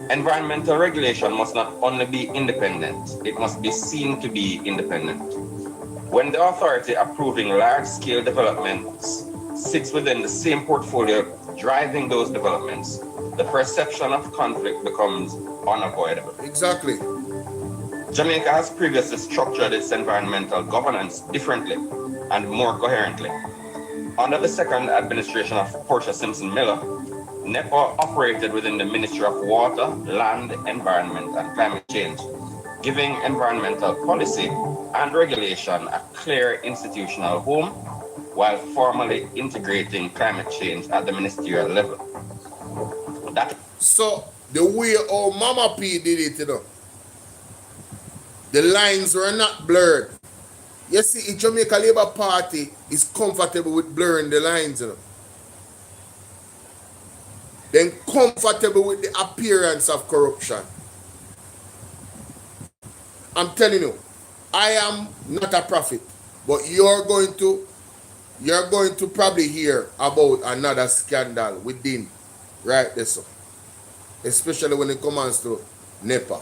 Environmental regulation must not only be independent, it must be seen to be independent. When the authority approving large-scale developments sits within the same portfolio driving those developments, the perception of conflict becomes unavoidable. Exactly. Jamaica has previously structured its environmental governance differently and more coherently. Under the second administration of Portia Simpson Miller, Nepa operated within the Ministry of Water, Land, Environment and Climate Change, giving environmental policy and regulation a clear institutional home while formally integrating climate change at the ministerial level. So the way our Mama P did it, you know, the lines were not blurred. You see, the Jamaica Labour Party is comfortable with blurring the lines, you know. Then comfortable with the appearance of corruption. I'm telling you, I am not a prophet, but you're going to probably hear about another scandal within right there, so. Especially when it comes to Nepa.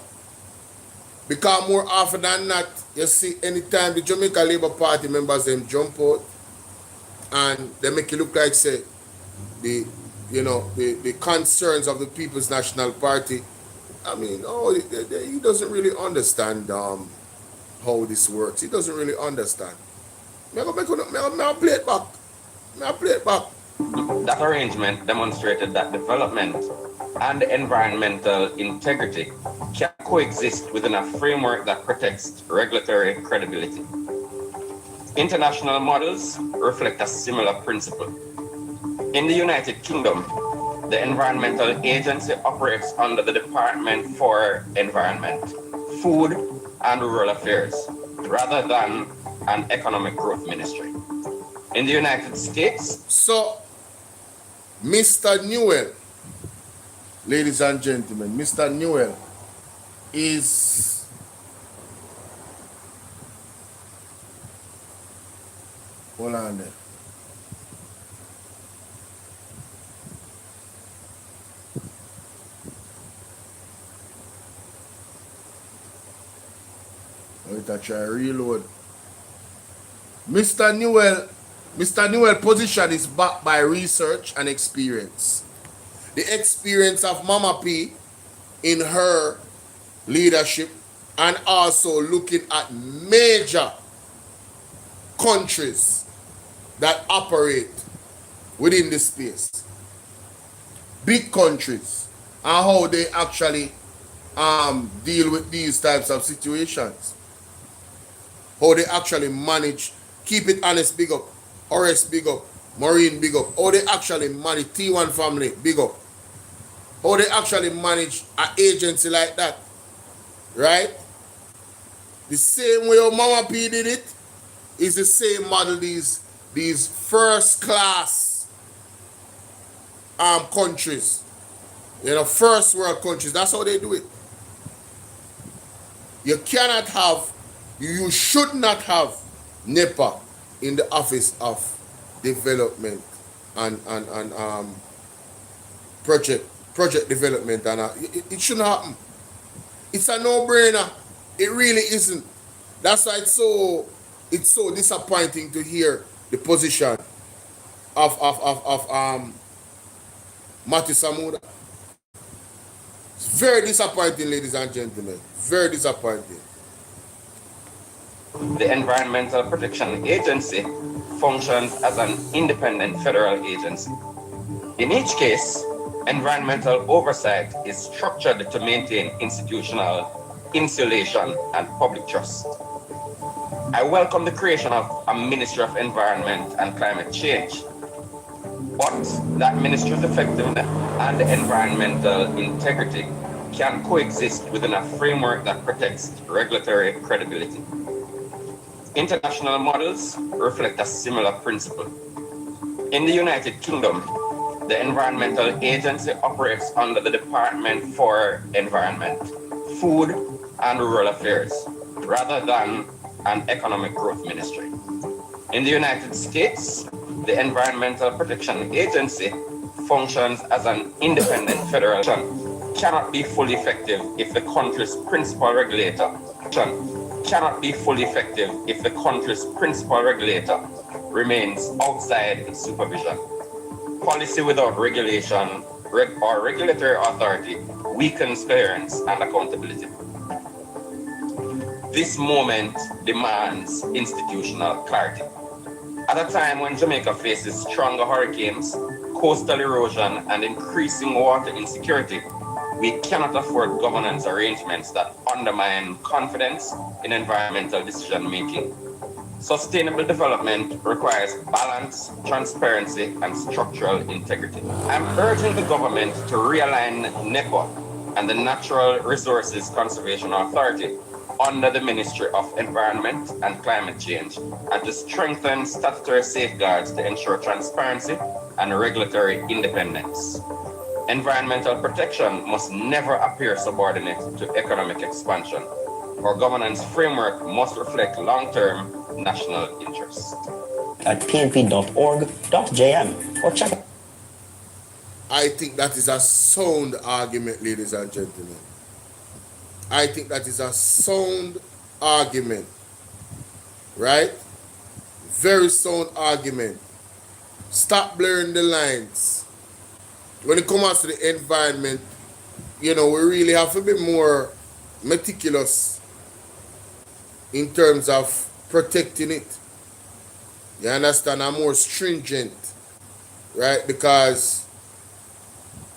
Because more often than not, you see, anytime the Jamaica Labour Party members them jump out and they make it look like say the the concerns of the People's National Party. I mean, he doesn't really understand how this works. He doesn't really understand. May I play it back. May I play it back. That arrangement demonstrated that development and environmental integrity can coexist within a framework that protects regulatory credibility. International models reflect a similar principle. In the United Kingdom, the Environmental Agency operates under the Department for Environment, Food and Rural Affairs, rather than an Economic Growth Ministry. In the United States... So, Mr. Newell, ladies and gentlemen, Mr. Newell is hold on there. Wait, I try reload. Mr. Newell position is backed by research and experience. The experience of Mama P in her leadership and also looking at major countries that operate within the space. Big countries and how they actually deal with these types of situations. How they actually manage, keep it honest, big up. Horace, big up. Maureen, big up. How they actually manage T1 family, big up. How they actually manage an agency like that. Right? The same way how Mama P did it is the same model these first class countries. First world countries. That's how they do it. You should not have Nepa in the Office of Development and project development, and it shouldn't happen. It's a no-brainer. It really isn't. That's why it's so disappointing to hear the position of Matthew Samuda. It's very disappointing, ladies and gentlemen. Very disappointing. The Environmental Protection Agency functions as an independent federal agency. In each case, environmental oversight is structured to maintain institutional insulation and public trust. I welcome the creation of a Ministry of Environment and Climate Change, but that ministry's effectiveness and environmental integrity can coexist within a framework that protects regulatory credibility. International models reflect a similar principle. In the United Kingdom, the Environmental Agency operates under the Department for Environment, Food and Rural Affairs, rather than an Economic Growth Ministry. In the United States, the Environmental Protection Agency functions as an independent federal agency. Cannot be fully effective if the country's principal regulator remains outside supervision. Policy without regulation or regulatory authority weakens coherence and accountability. This moment demands institutional clarity. At a time when Jamaica faces stronger hurricanes, coastal erosion, and increasing water insecurity, we cannot afford governance arrangements that undermine confidence in environmental decision-making. Sustainable development requires balance, transparency, and structural integrity. I'm urging the government to realign NEPA and the Natural Resources Conservation Authority under the Ministry of Environment and Climate Change, and to strengthen statutory safeguards to ensure transparency and regulatory independence. Environmental protection must never appear subordinate to economic expansion. Our governance framework must reflect long-term national interests. At pnp.org.jm or check it. I think that is a sound argument, ladies and gentlemen. I think that is a sound argument, right? Very sound argument. Stop blurring the lines. When it comes to the environment, we really have to be more meticulous in terms of protecting it. You understand? I'm more stringent, right? Because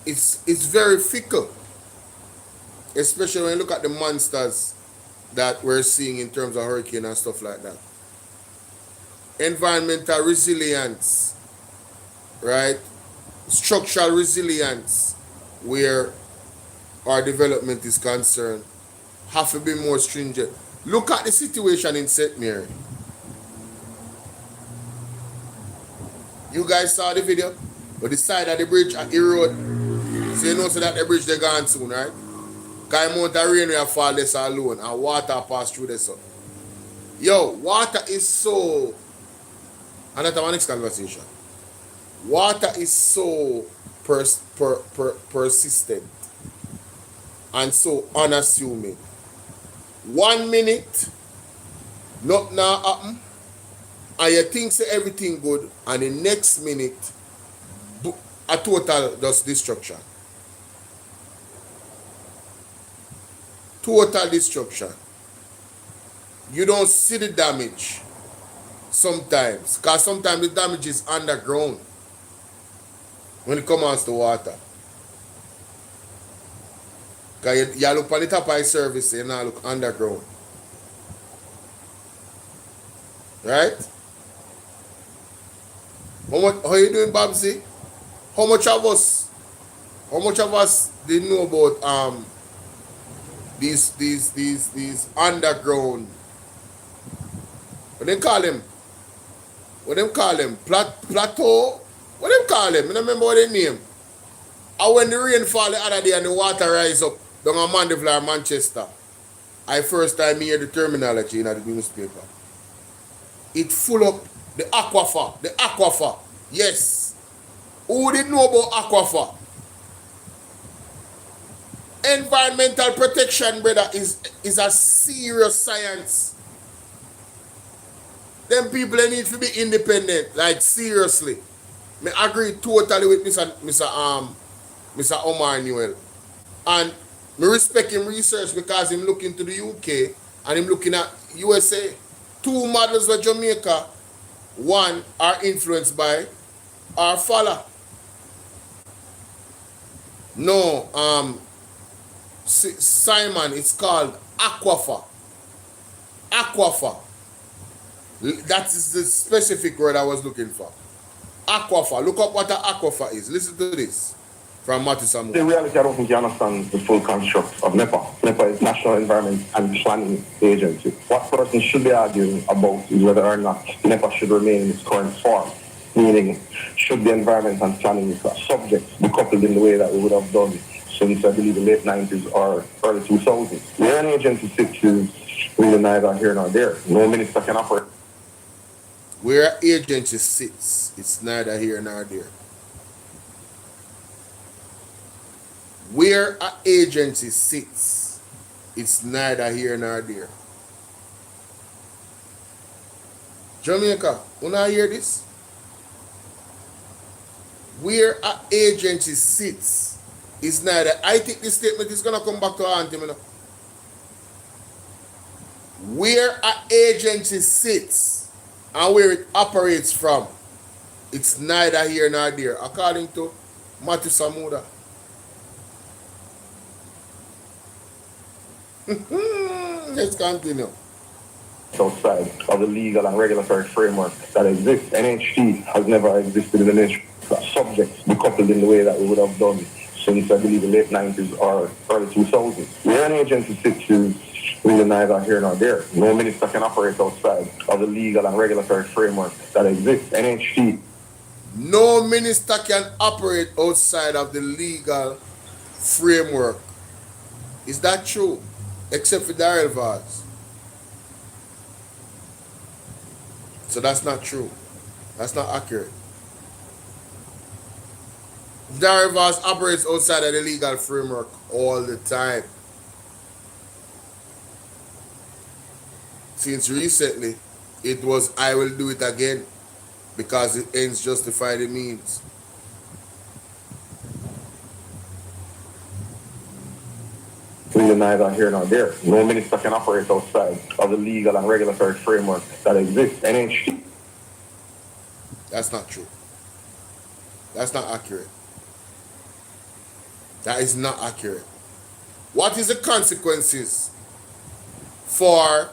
it's very fickle, especially when you look at the monsters that we're seeing in terms of hurricane and stuff like that. Environmental resilience, right? Structural resilience, where our development is concerned, have to be more stringent. Look at the situation in St. Mary. You guys saw the video? But the side of the bridge at the road, so you know so that the bridge they gone soon, right? Because amount of rain will fall this alone and water pass through this. Yo, water is so, and that's our next conversation. Water is so persistent and so unassuming. 1 minute, nothing happen, and you think say everything good, and the next minute, a total destruction. Total destruction. You don't see the damage sometimes, because sometimes the damage is underground when it comes to water. Because you look on the top of the surface, you now look underground. Right? How you doing, Babsy? How much of us didn't know about these underground, what them call them? Plateau? What them call them? I don't remember what they name. And when the rain fall the other day and the water rise up down on Mandeville or Manchester, I first time hear the terminology in the newspaper. It full up the aquifer. Yes. Who didn't know about aquifer? Environmental protection, brother, is a serious science. Them people they need to be independent, like seriously. I agree totally with Mr. Omar Newell. And I respect him research because him looking to the UK and him looking at USA. 2 models of Jamaica, one are influenced by our father. No, Simon, it's called aquifer. Aquifer. That is the specific word I was looking for. Aquifer. Look up what an aquifer is. Listen to this from Matthew Samuda. In reality, I don't think you understand the full construct of Nepa. Nepa is National Environment and Planning Agency. What person should be arguing about is whether or not Nepa should remain in its current form. Meaning, should the environment and planning subjects be coupled in the way that we would have done since, I believe, the late 90s or early 2000s. Where an agency sits is really neither here nor there. No minister can operate. Where an agency sits, it's neither here nor there. Where an agency sits, it's neither here nor there. Jamaica, you not hear this? Where an agency sits, is neither. I think this statement is going to come back to our auntie. Where an agency sits and where it operates from, it's neither here nor there, according to Matthew Samuda. Let's continue. Outside of the legal and regulatory framework that exists, NHT has never existed in the nation. Subjects be coupled in the way that we would have done since, I believe, the late 90s or early 2000s. Where an agency sits is really neither here nor there. No minister can operate outside of the legal and regulatory framework that exists. NHT. No minister can operate outside of the legal framework. Is that true? Except for Daryl Vaz. So that's not true. That's not accurate. Daryl Vaz operates outside of the legal framework all the time. since recently, it was I will do it again because the ends justify the means. Really neither here nor there. No minister can operate outside of the legal and regulatory framework that exists. NHT. That's not true. That's not accurate. That is not accurate. What is the consequences for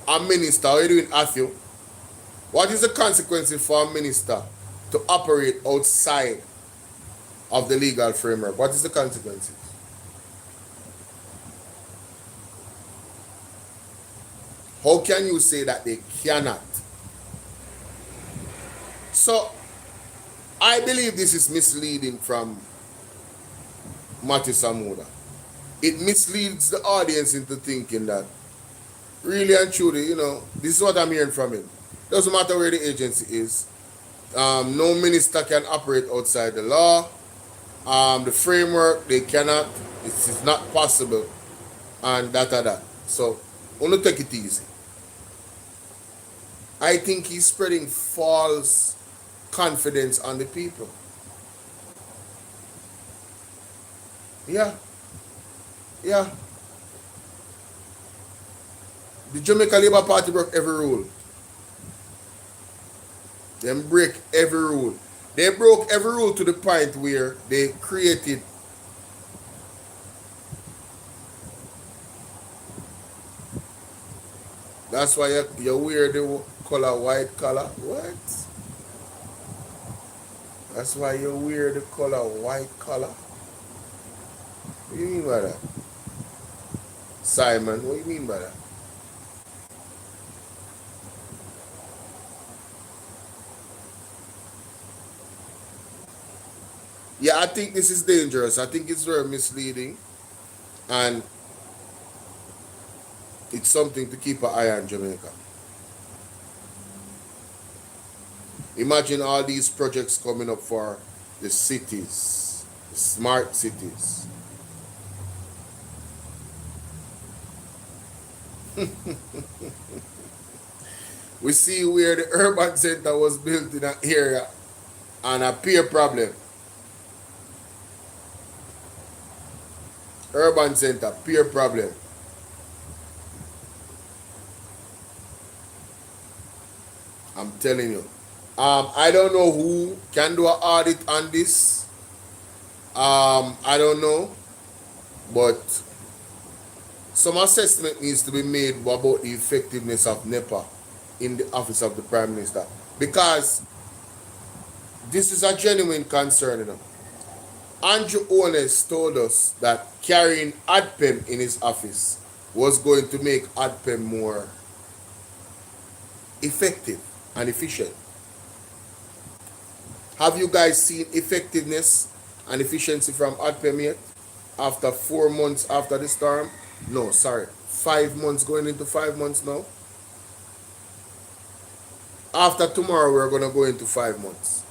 a minister? How are you doing, Matthew? What is the consequences for a minister to operate outside of the legal framework? What is the consequences? How can you say that they cannot? So, I believe this is misleading from Matthew Samuda. It misleads the audience into thinking that really and truly, this is what I'm hearing from him. Doesn't matter where the agency is. No minister can operate outside the law. The framework, they cannot. It's not possible. And that. So, I want to take it easy. I think he's spreading false confidence on the people. Yeah. The Jamaica Labour Party broke every rule. They break every rule. They broke every rule to the point where they created that's why you wear the color white color. What? That's why you wear the color white color. What do you mean by that? Simon, what do you mean by that? Yeah, I think this is dangerous. I think it's very misleading. And it's something to keep an eye on Jamaica. Imagine all these projects coming up for the cities, the smart cities. We see where the urban center was built in an area and a peer problem. Urban center, peer problem. I'm telling you. I don't know who can do an audit on this. I don't know. But some assessment needs to be made about the effectiveness of Nepa in the office of the Prime Minister. Because this is a genuine concern. Andrew Holness told us that carrying ADPEM in his office was going to make ADPEM more effective and efficient. Have you guys seen effectiveness and efficiency from ADPEM yet? After 4 months after the storm? No, sorry. 5 months, going into 5 months now. After tomorrow, we're going to go into 5 months.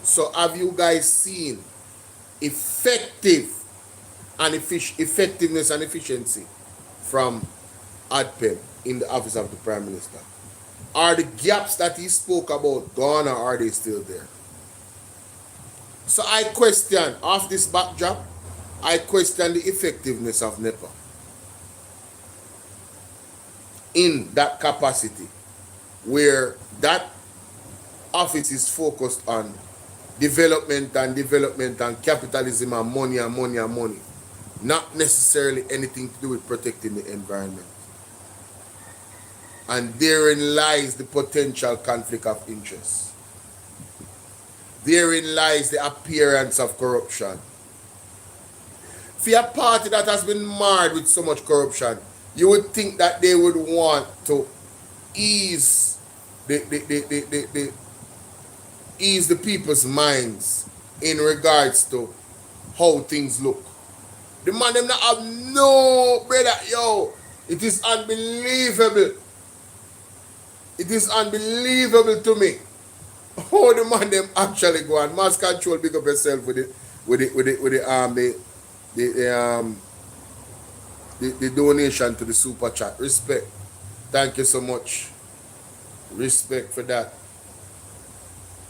So have you guys seen effectiveness and efficiency from ADPEM in the office of the Prime Minister? Are the gaps that he spoke about gone, or are they still there? So I question, off this backdrop, I question the effectiveness of Nepa in that capacity where that office is focused on development and capitalism and money, not necessarily anything to do with protecting the environment. And therein lies the potential conflict of interest. Therein lies the appearance of corruption. For a party that has been marred with so much corruption, you would think that they would want to ease the people's minds in regards to how things look. The man them not have no brother, yo. It is unbelievable. It is unbelievable to me how the man them actually go on. Mass control, big up yourself with the donation to the super chat. Respect. Thank you so much. Respect for that.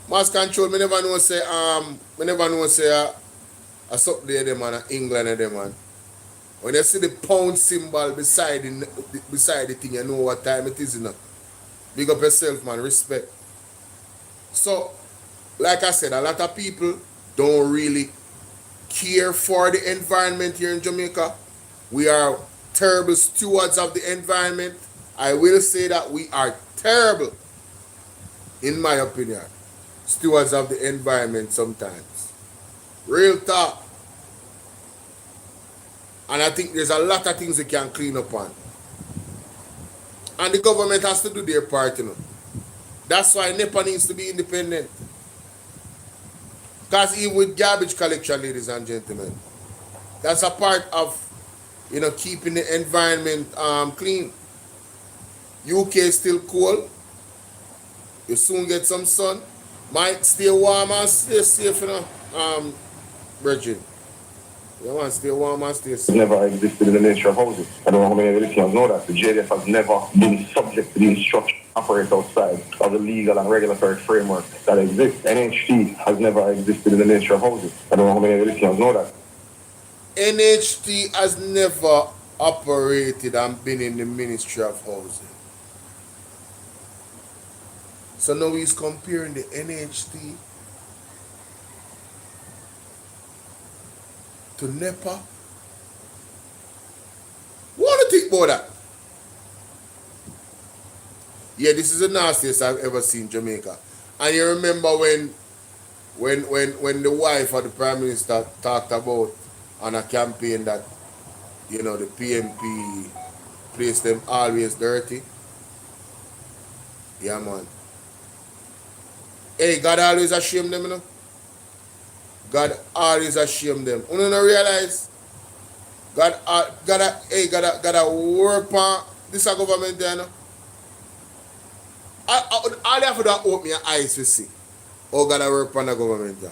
Mass control, me never know say a something there them man, England and them man. When you see the pound symbol beside the thing, you know what time it is, you know. Big up yourself, man. Respect. So, like I said, a lot of people don't really care for the environment here in Jamaica. We are terrible stewards of the environment. I will say that we are terrible, in my opinion, stewards of the environment sometimes. Real talk. And I think there's a lot of things we can clean up on. And the government has to do their part, you know. That's why Nepa needs to be independent. Because even with garbage collection, ladies and gentlemen, that's a part of, you know, keeping the environment clean. UK is still cold. You soon get some sun. Might stay warm and stay safe, you know, Virgin. You want to stay warm and stay safe. Never existed in the nature of housing. I don't know how many listeners know that. The JDF has never been subject to the instruction operate outside of the legal and regulatory framework that exists. NHT has never existed in the nature of housing. I don't know how many listeners know that. NHT has never operated and been in the Ministry of Housing. So now he's comparing the NHT to Nepa. What do you think about that? Yeah, this is the nastiest I've ever seen Jamaica. And you remember when the wife of the Prime Minister talked about on a campaign that, you know, the PMP place them always dirty? Yeah, man. Hey, God always ashamed them, you know? God always ashamed them. You don't realize? God gotta work on this government there, you know? All you have to do is open your eyes to see. Oh, God, I work on the government there.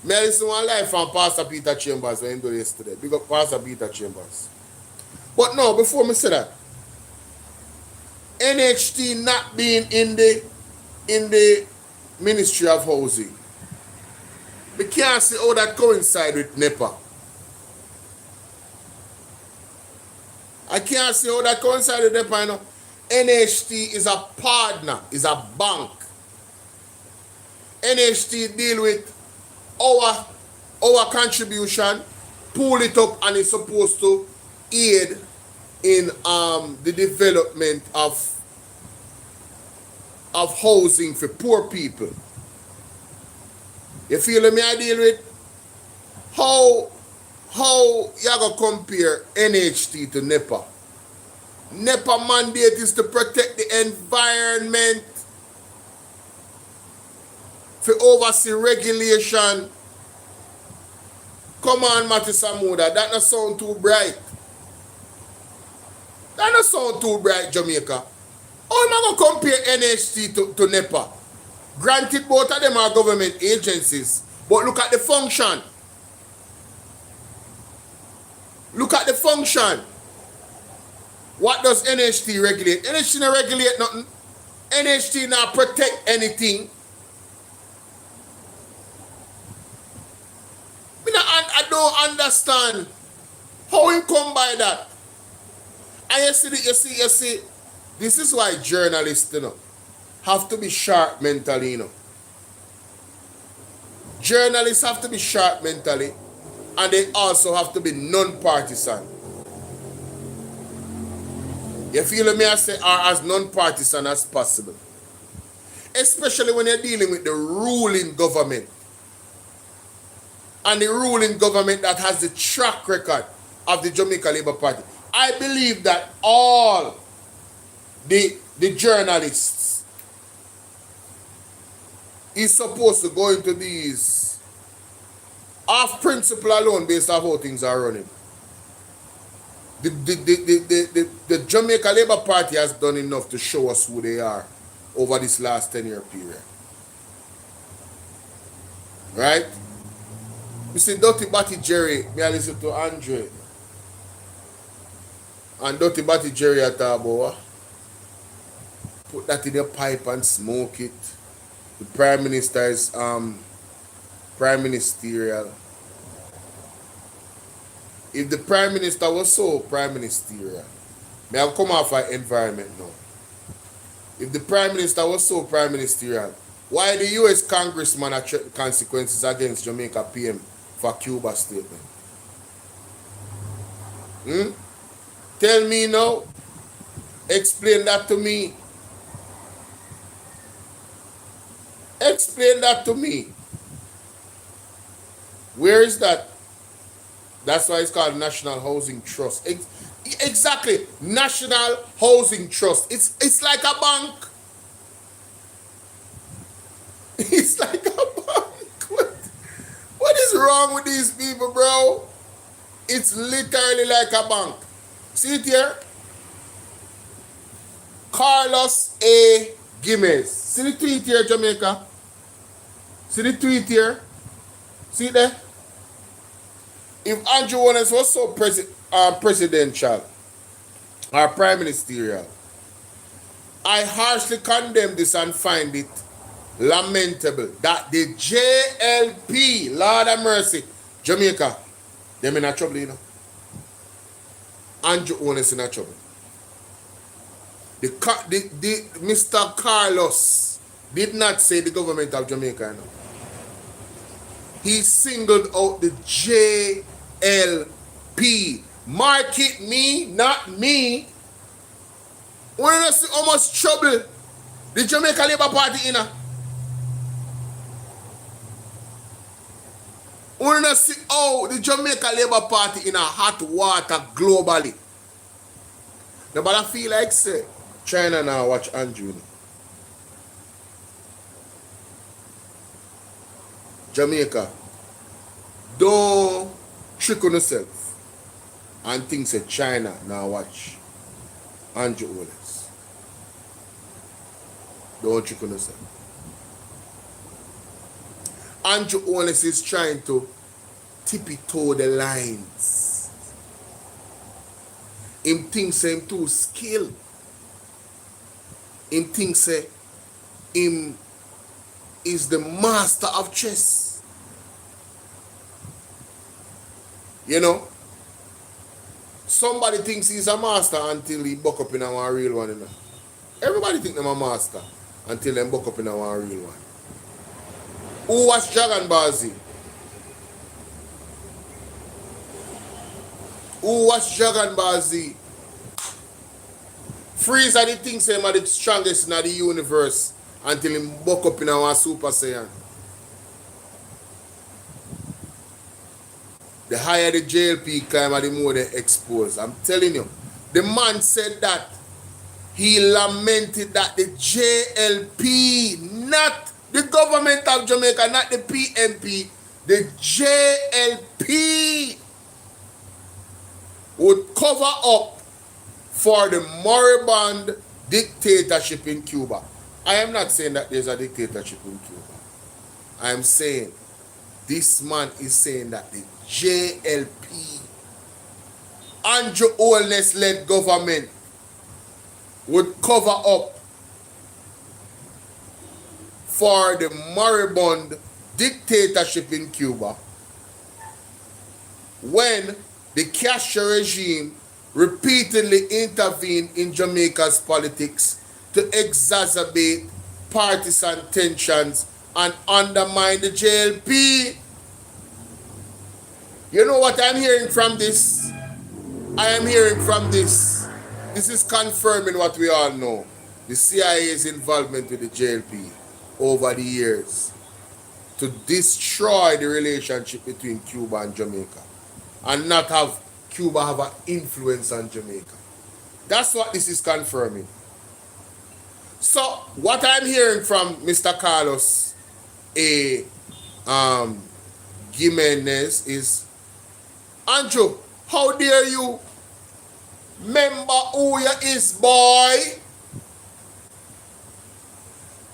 Me listen one live from Pastor Peter Chambers when he did yesterday. Big up Pastor Peter Chambers. But no, before me say that, NHT not being in the Ministry of Housing, we can't see how that coincide with Nepa. I can't see how that coincide with Nepa, you know. NHT is a partner, is a bank. NHT deal with our contribution, pull it up, and is supposed to aid in the development of housing for poor people. You feel me? I deal with how you gonna compare NHT to Nepa? Nepa mandate is to protect the environment, for oversee regulation. Come on, Matty Samuda, that not sound too bright. That not sound too bright, Jamaica. How am I going to compare NHT to Nepa? Granted, both of them are government agencies, but look at the function. Look at the function. What does NHT regulate? NHT not regulate nothing. NHT not protect anything. I don't understand how he come by that. And you see, this is why journalists, you know, have to be sharp mentally, you know. Journalists have to be sharp mentally, and they also have to be non-partisan. You feel me? I say are as non-partisan as possible. Especially when you're dealing with the ruling government. And the ruling government that has the track record of the Jamaica Labour Party. I believe that all the journalists is supposed to go into these off principle alone based on how things are running. The Jamaica Labour Party has done enough to show us who they are over this last 10-year period. Right? You see, Dirty Batty Jerry, me I listen to Andre. And dirty body Jerry at boy. Put that in your pipe and smoke it. The Prime Minister is Prime Ministerial. If the Prime Minister was so Prime Ministerial, may have come off our environment now. If the Prime Minister was so Prime Ministerial, why the US Congressman are threatening consequences against Jamaica PM for Cuba statement? Tell me now. Explain that to me. Explain that to me. Where is that? That's why it's called National Housing Trust. Exactly. National Housing Trust. It's like a bank. It's like a bank. What is wrong with these people, bro? It's literally like a bank. See it here? Carlos A. Gimes. See the tweet here, Jamaica? See the tweet here? See there? If Andrew Holness was so presidential or prime ministerial, I harshly condemn this and find it lamentable that the JLP, Lord have mercy, Jamaica, them in a trouble, you know. Andrew Holness in a trouble. The Mr. Carlos did not say the government of Jamaica, you know. He singled out the JLP. Market me, not me. We don't see how much trouble the Jamaica Labour Party in. We don't see how the Jamaica Labour Party in a hot water globally. Nobody feel like say China now watch Andrew. Jamaica, don't trick on yourself and think say China now watch Andrew Holness. Don't trick on yourself. Andrew Holness is trying to tippy-toe the lines. Him thinks him too skilled. Him thinks him is the master of chess. You know? Somebody thinks he's a master until he buck up in a real one, you know. Everybody think they're a master until they buck up in a real one. Who was Dragon Ball Z? Who was Dragon Ball Z? Frieza the things him are the strongest in the universe until him buck up in our Super Saiyan. The higher the JLP climb, the more they expose. I'm telling you. The man said that he lamented that the JLP, not the government of Jamaica, not the PMP, the JLP would cover up for the moribund dictatorship in Cuba. I am not saying that there's a dictatorship in Cuba. I am saying this man is saying that the JLP, Andrew Holness-led government would cover up for the moribund dictatorship in Cuba when the Castro regime repeatedly intervened in Jamaica's politics to exacerbate partisan tensions and undermine the JLP. You know what I'm hearing from this? I am hearing from this. This is confirming what we all know. The CIA's involvement with the JLP over the years to destroy the relationship between Cuba and Jamaica and not have Cuba have an influence on Jamaica. That's what this is confirming. So what I'm hearing from Mr. Carlos A. Gimenez is, Andrew, how dare you? Remember who you is, boy.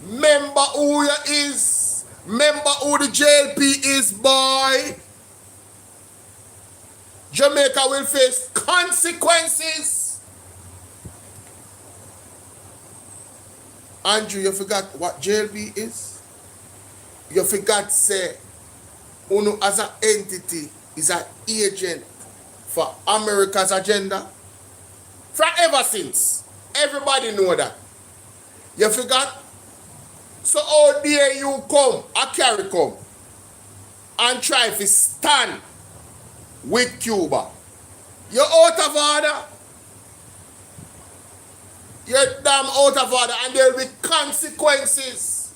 Remember who you is. Remember who the JLP is, boy. Jamaica will face consequences. Andrew, you forgot what JLP is? You forgot say, UNO as an entity is an agent for America's agenda? From ever since. Everybody know that. You forgot? So how dare you come, a carry come, and try to stand with Cuba? You're out of order. You're damn out of order, and there will be consequences.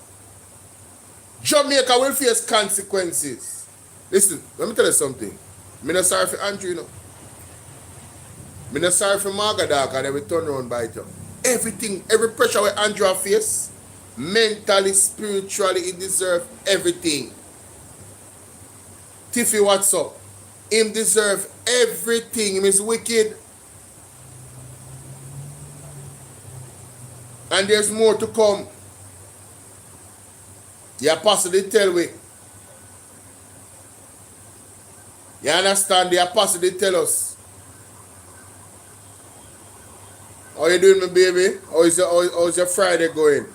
Jamaica will face consequences. Listen, let me tell you something. I'm not sorry for Andrew, you know. I'm not sorry for Margadak, and they will turn around by it. Everything, every pressure where Andrew face, mentally, spiritually, he deserves everything. Tiffy, what's up? Him deserve everything. Him is wicked. And there's more to come. The apostle did tell we. You understand? The apostle did tell us. How you doing, my baby? How's your Friday going?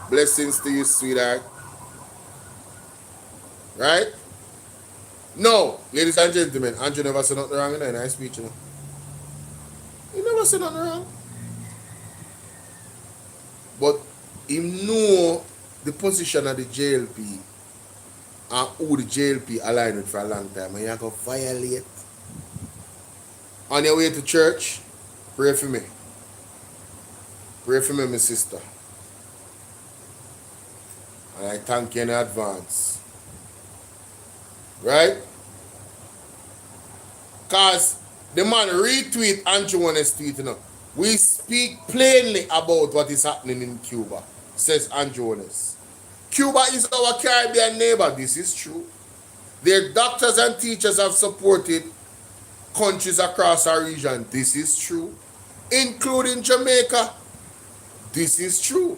Blessings to you, sweetheart. Right? No, ladies and gentlemen, Andrew never said nothing wrong in that nice speech, you know. He never said nothing wrong. But he know the position of the JLP and who the JLP aligned with for a long time, and you have to violate. On your way to church, pray for me. Pray for me, my sister. And I thank you in advance. Right? Because the man retweet Andrew Holness tweet, you know. We speak plainly about what is happening in Cuba, says Andrew Holness. Cuba is our Caribbean neighbor. This is true. Their doctors and teachers have supported countries across our region. This is true. Including Jamaica. This is true.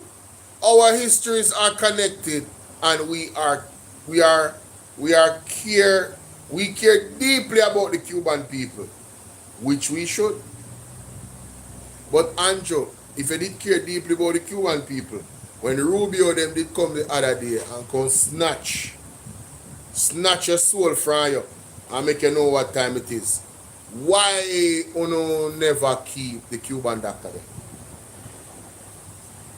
Our histories are connected, and we care deeply about the Cuban people, which we should. But Andrew, if you did care deeply about the Cuban people, when Rubio them did come the other day and come snatch your soul from you and make you know what time it is, why you never keep the Cuban doctor there?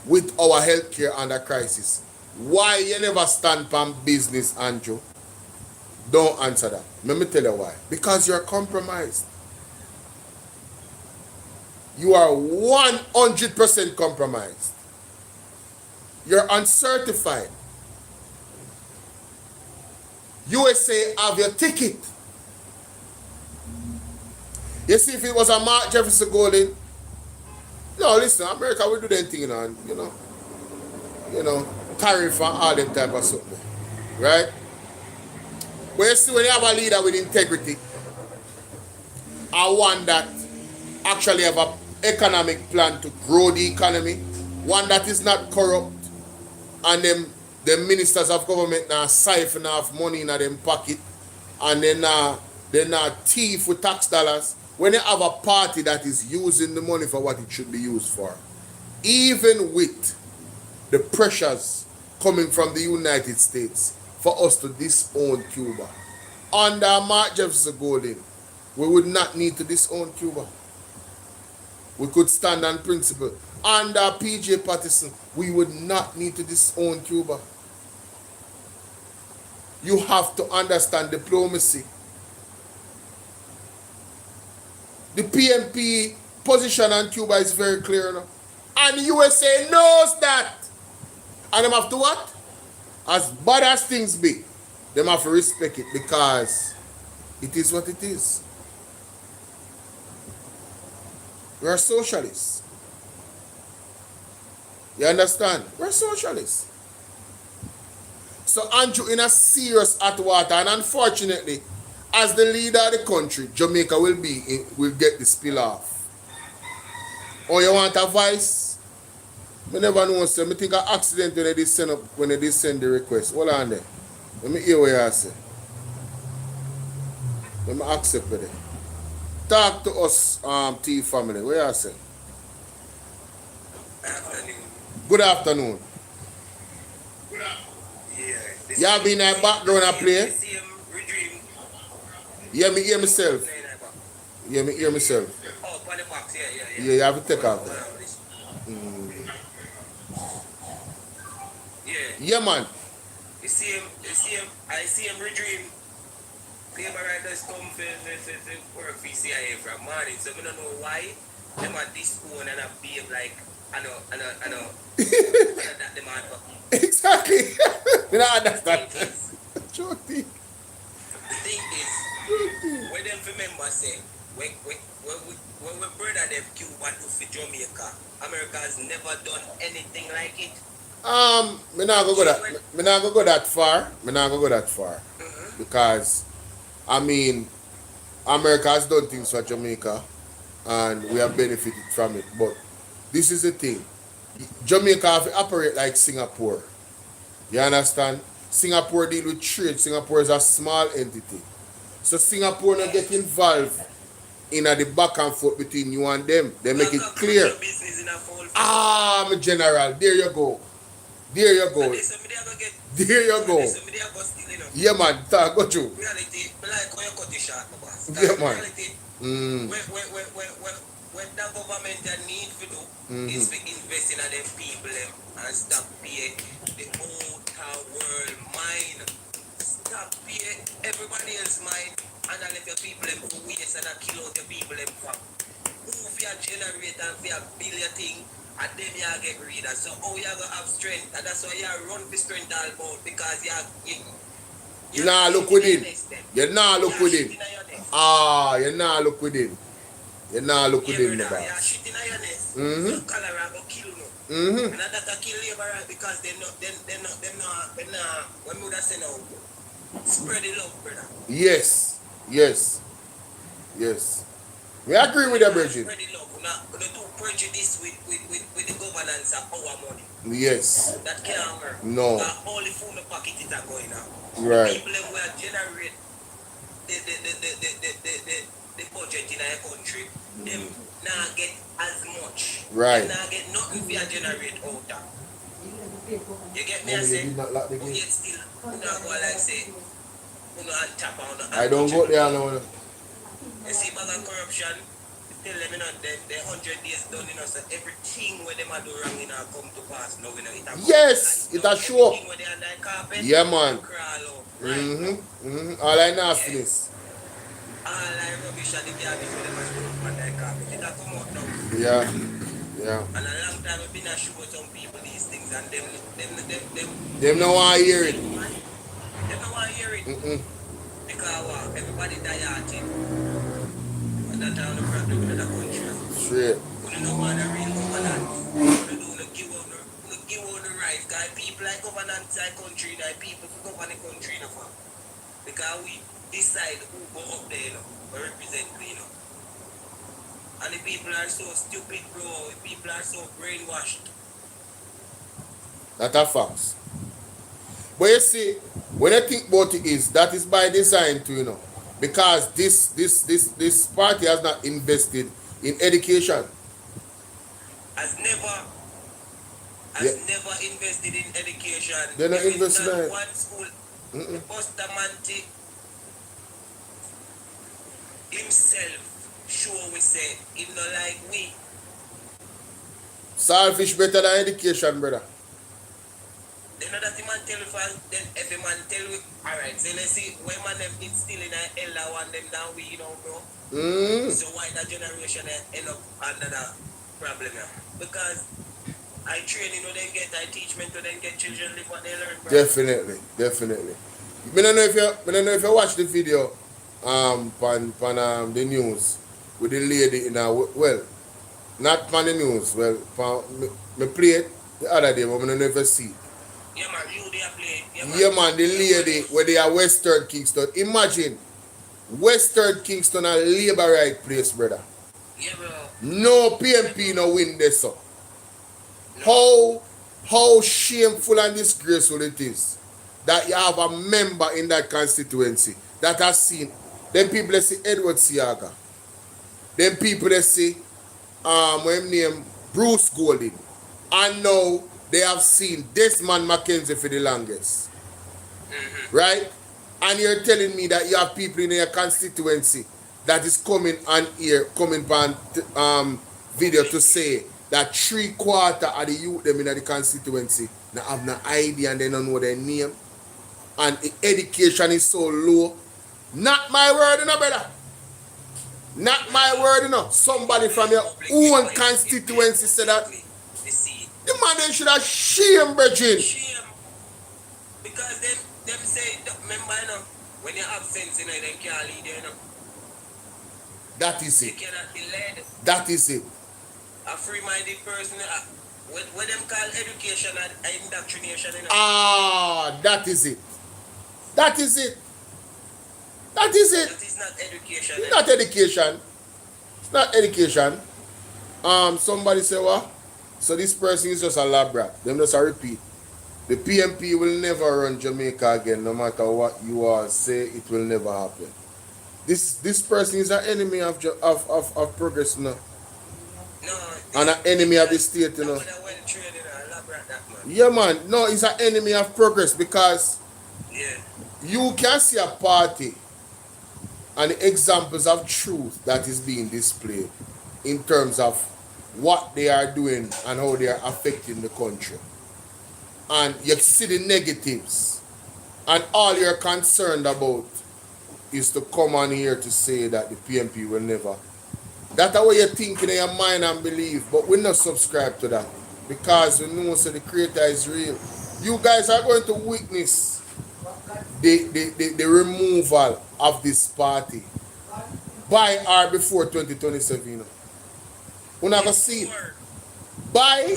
With our healthcare under crisis, why you never stand on business, Andrew? Don't answer that. Let me tell you why. Because you're compromised. You are 100% compromised. You're uncertified. USA have your ticket. You see, if it was a Mark Jefferson Golden, no, listen, America will do their thing, you know, tariff and all them type of something, right? But you see, when you have a leader with integrity, and one that actually have an economic plan to grow the economy, one that is not corrupt, and them ministers of government now siphon off money in them pocket, and they're not thief with tax dollars. When you have a party that is using the money for what it should be used for, even with the pressures coming from the United States for us to disown Cuba, under Mark Jefferson Golden, we would not need to disown Cuba. We could stand on principle. Under P.J. Patterson, we would not need to disown Cuba. You have to understand diplomacy. The PMP position on Cuba is very clear now. And the USA knows that. And they have to what? As bad as things be, they have to respect it because it is what it is. We are socialists. You understand? We're socialists. So Andrew in a serious hot water, and unfortunately, as the leader of the country, Jamaica will get the spill off. Or you want a vice? I never know, sir. I think an accident when they send the request. Hold on there. Let me hear what you say. Let me accept it. Talk to us, T family. What you say? Good afternoon. Yeah. You have been in the background and play? Yeah, me hear myself. Yeah, me hear myself. Oh, on the box, yeah. Yeah, you have to take off there. Yeah. Yeah, man. I see him redream. Paper writers come for work for CIA from morning, so I don't know why them at this phone and I behave like I know that them are Exactly. Me not understand. The thing is, when them remember say, when we brother them Cuba to for Jamaica, America has never done anything like it. Me not go that far. Because I mean, America has done things for Jamaica and we have benefited from it. But this is the thing. Jamaica have to operate like Singapore. You understand? Singapore deal with trade. Singapore is a small entity. So Singapore not get involved in the back and forth between you and them. They make it clear. My general. There you go. Yeah, man. Go through. Reality, like when you cut the short, my boss. Yeah, man. Reality, when the government need to do is to invest in them people and stop pay the whole world mine. Stop pay everybody else mine and let your people them to waste and kill out your people them from. Who if you generate and if you build your thing and then you get rid of. So how you gonna have strength, and that's why you run for strength all about, because you nah look with him. You nah look with him. You nah look with him. You nah look with him, my boss. You're shitting on your nest. Your cholera go kill you. And that kill labor because they not, when we would say now, spread the love, brother. Yes. We agree with the Bridget. Spread the love. We're not do prejudice with the governance of our money. Yes. That can't work. No. All the food in the pocket is going out. Right. People who will generate the budget in our country, them not get as much. Right. They not get nothing for generate out of. You get me? I say, but yet still, you not go like say, you know, and tap on. I don't go there no. You see, bag of corruption. Tell them, you know, the 100 days done, you know, so everything where them are do wrong, you know, come to pass. No, you know, Yes, it has show up. Everything where they under the carpet, Yeah, man. crawl out. Right. All I nastiness. All I rubbish and the garbage where them are show up under the carpet. It has come out now. Yeah. And a long time I've been a show some people these things and them no want to hear it. Them no want to hear it. Because everybody die at it. And that's how the problem in the country. Straight. We don't want to real governance. We don't give out the right. Because people like governance in country, like people who govern the country, you know, because we decide who go up there, you know, we represent, you know. And the people are so stupid, bro. The people are so brainwashed. That's a fact. But you see, when I think about it that is by design too, you know. Because this party has not invested in education. Has never invested in education. They're not investing in one school. Bustamante himself sure we say him not like we. Saltfish better than education, brother. Then that the man tell you, then every man tell you, alright, so let's see, when man them it's still in a elder one them down we, you know, bro. So why that generation end up under the problem here? Because I train, you know, they get, I teach men to then get children live what they learn, bro. Definitely. I don't know if you watch the video on the news with the lady in a, well, not on the news, well, me play it the other day, but I don't know if you see it. Yeah, man, you they are playing. Yeah, man, the lady where they are Western Kingston. Imagine Western Kingston a labor right place, brother. Yeah, bro. No PMP no win this up. How shameful and disgraceful it is that you have a member in that constituency that has seen them people that see Edward Siaga. Them people that see what name Bruce Golding. And now they have seen Desmond Mackenzie for the longest. Right? And you're telling me that you have people in your constituency that is coming on video to say that 3/4 of the youth them in the constituency now have no idea and they don't know their name. And the education is so low. Not my word, brother. Not my word, Somebody from your own constituency said that. The man they should have shame, Bridget. Shame. Because them say, remember, when you have sense, they can't lead you, That is it. They cannot be led. That is it. A free-minded person, what them call education and indoctrination, That is it. That is it. That is it. That is not education. It's not education. It's not education. Somebody say what? So this person is just a lab rat. Them just a repeat. The PMP will never run Jamaica again, no matter what you all say. It will never happen. This person is an enemy of progress, No, and an enemy of the state, Yeah, man. No, he's an enemy of progress because you can see a party and the examples of truth that is being displayed in terms of what they are doing and how they are affecting the country. And you see the negatives. And all you're concerned about is to come on here to say that the PMP will never. That's what you're thinking in your mind and believe. But we're not subscribed to that. Because we know so the creator is real. You guys are going to witness the removal of this party by or before 2027. We're not going to see it. By,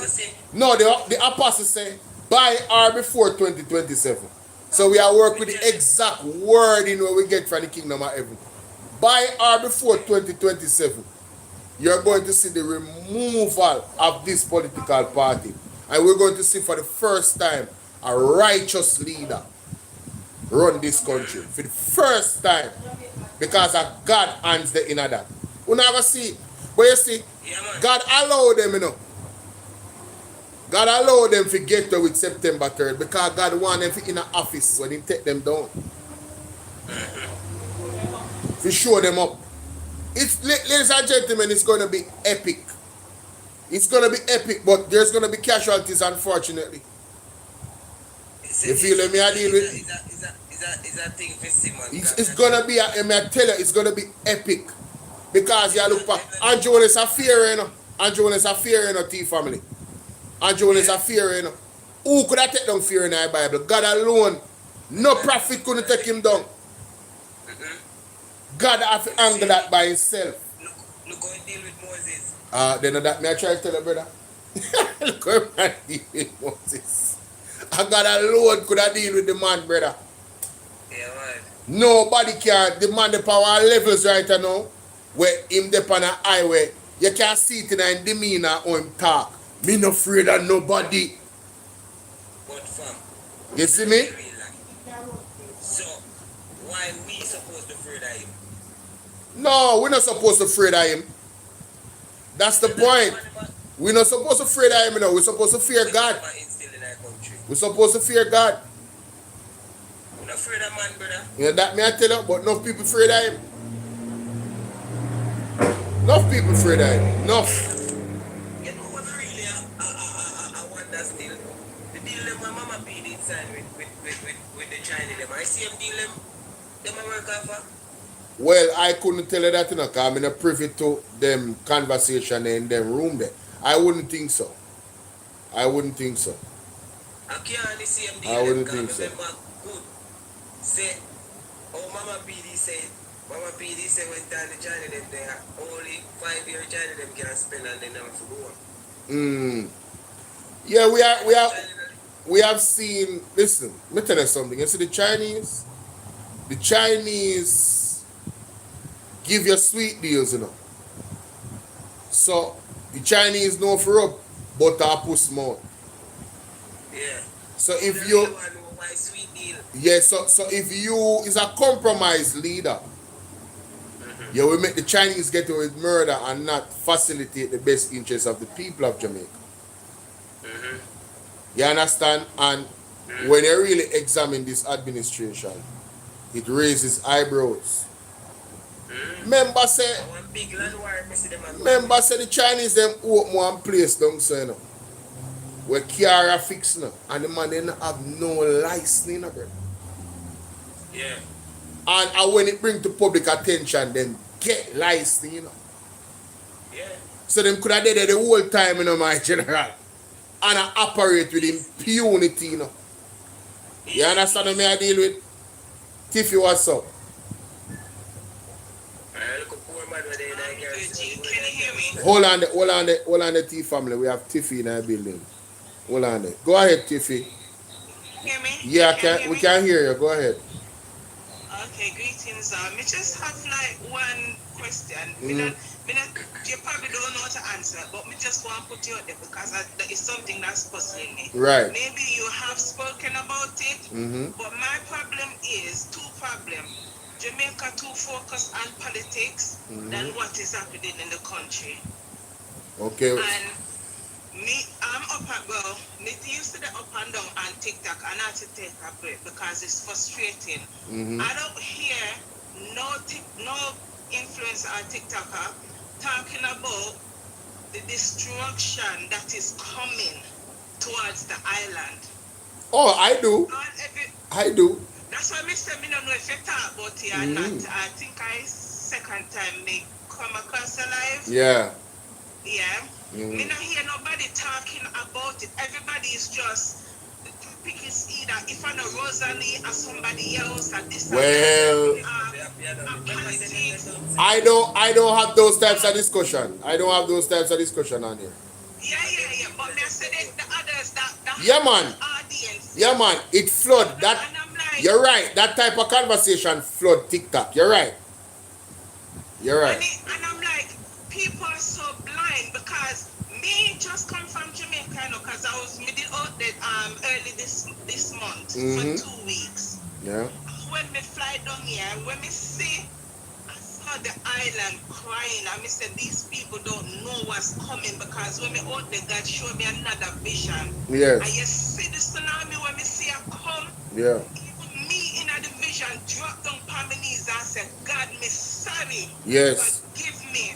no, the apostle say by or before 2027. So we are working with the exact wording where we get from the kingdom of heaven. By or before 2027, you're going to see the removal of this political party. And we're going to see for the first time a righteous leader run this country. For the first time. Because of God hands the inner that. We're not going to see it. But you see, God allowed them, God allowed them to get there with September 3rd because God wanted them in the office when He take them down. To show them up. Ladies and gentlemen, it's going to be epic. It's going to be epic, but there's going to be casualties, unfortunately. You feel me? I deal with. Is that thing for Simon? It's going to be, I tell you, it's going to be epic. Because you look back, Andrew is a fear, Andrew is a fear, T family. Andrew is a fear, Who could have taken down fear in the Bible? God alone. No prophet couldn't take him down. God have to handle that by himself. Look how he deal with Moses. Then that me I try to tell you, brother. Look how he deal with Moses. And God alone could have deal with the man, brother. Yeah, man. Nobody can. The man, the power levels right now. Where him dep on a highway, you can see it in his demeanor or him talk. Me no afraid of nobody. But fam, you see me? So why we supposed to afraid of him? No, we're not supposed to afraid of him. That's the point. We're not supposed to afraid of him, We're supposed to fear God. We're supposed to fear God. We're not afraid of man, brother. Yeah, that me I tell you, but enough people afraid of him. Enough people afraid of him. Enough. You know what really I wonder still? The deal them when Mama P did sign with the Chinese them. I see them deal them work off. Well, I couldn't tell you that, because I'm not privy to them conversation in them room there. I wouldn't think so. I wouldn't think so. I can't see them deal I wouldn't think so. Good. Say, Mama PD said, when time the China them there, only 5-year China them can spend and then have to go. Yeah, we have seen, listen, let me tell you something. You see the Chinese give you sweet deals, So the Chinese know for rub butter puss mouth. Yeah. So if you so if you is a compromised leader, you will make the Chinese get away with murder and not facilitate the best interests of the people of Jamaica. You understand? And when you really examine this administration, it raises eyebrows. Member say the Chinese them open one place down so you know, where Kiara fix now, and the man they not have no license, bro. Yeah. And when it bring to public attention, then get license, you know. Yeah. So them could have did it the whole time, you know, my general. And I operate with impunity, you know. You understand what I deal with? Tiffy, what's up? Hold on the T family. We have Tiffy in our building. Hold on there. Go ahead, Tiffy. Hear me? Yeah, we can hear you. Go ahead. Okay, greetings. I just have like one question. You probably don't know how to answer, but me just want to put you out there because that is something that's puzzling me. Right. Maybe you have spoken about it, but my problem is two problems. Jamaica too focused on politics than what is happening in the country. Okay. And I'm up and me used to the up and down on TikTok and I had to take a break because it's frustrating. I don't hear no influencer or TikToker talking about the destruction that is coming towards the island. Oh, I do. I do. That's why I said I don't know if you talk about it or not. I think second time me come across a live. Yeah. Yeah. Me not hear nobody talking about it. Everybody is just the topic is either if I know Rosalie or somebody else or this. Well, I don't have those types of discussion. I don't have those types of discussion on here. Yeah. But me said the others that yeah, man. Audience. Yeah, man. It flood that. Like, you're right. That type of conversation flood TikTok. You're right. You're right. And I'm like, people are so blind because me just come from Jamaica, you know, because I was out there early this month for 2 weeks. Yeah. When me fly down here, when me see, I saw the island crying. I said, these people don't know what's coming because when me out there, God showed me another vision. Yes. And you see the tsunami when me see it come. Yeah. Me in a division dropped down on my knees and said, God, me sorry. Yes. Forgive me.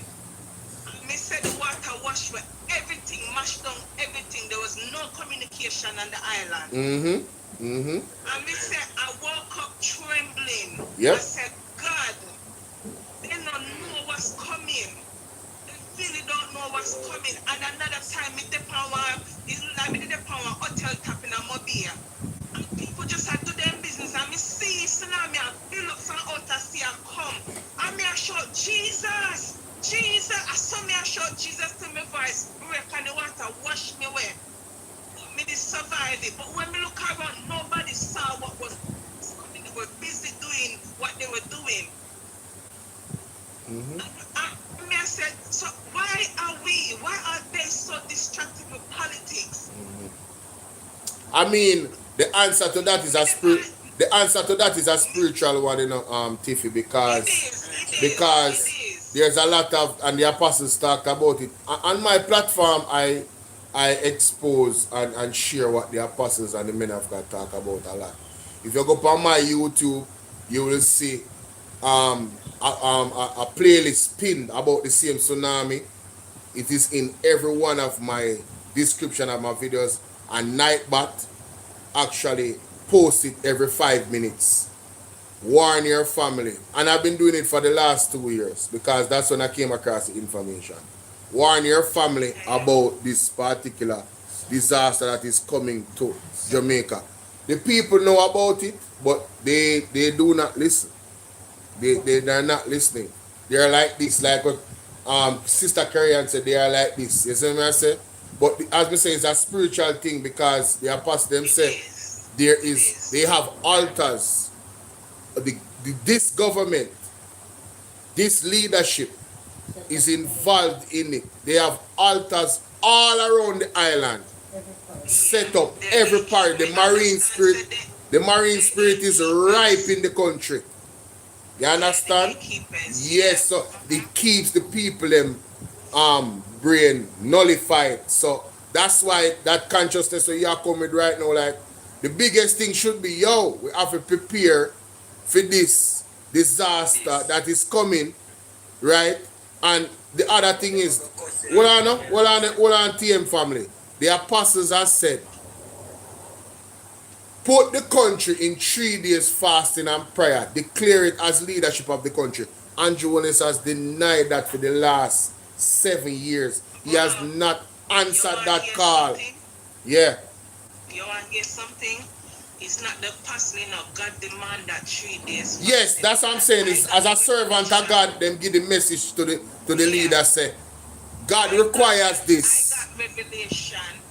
And me said the water washed with everything, mashed down everything. There was no communication on the island. And me said, I woke up trembling. Yep. I said, God, they don't know what's coming. They really don't know what's coming. And another time, me the power, it's like me the power hotel tap in a mobile. And people just had to do their business. And me see tsunami and fill up from outer sea and come. And me I shout, Jesus! Jesus! I saw me I shout Jesus till my voice break and the water wash me away. But me did survive it. But when me look around, nobody saw what was coming. They were busy doing what they were doing. And me I said, so why are they so distracted with politics? I mean, the answer to that is a spiritual one, you know, Tiffy, because there's a lot of, and the apostles talked about it. On my platform, I expose and share what the apostles and the men of God talk about a lot. If you go on my YouTube, you will see a playlist pinned about the same tsunami. It is in every one of my description of my videos, and Nightbot actually post it every 5 minutes. Warn your family. And I've been doing it for the last 2 years because that's when I came across the information. Warn your family about this particular disaster that is coming to Jamaica. The people know about it, but they do not listen. They're not listening. They're like this, like what Sister Carrie said, they are like this. You see what I say? But as we say, it's a spiritual thing because the apostles them say they have altars. This government, this leadership is involved in it. They have altars all around the island, set up every part. The marine spirit is ripe in the country. You understand? Yes, so it keeps the people them brain nullified. So That's why that consciousness that you're coming right now, like the biggest thing should be, yo, we have to prepare for this disaster that is coming, right? And the other thing is, hold on, TM family. The apostles have said, put the country in 3 days fasting and prayer. Declare it as leadership of the country. Andrew Holness has denied that for the last 7 years. He has not answered that call. Yeah. You want to hear something? It's not the apostle, God demand that 3 days. Yes, that's what I'm saying. Is as a servant of God, them give the message to the leader, say, God requires this.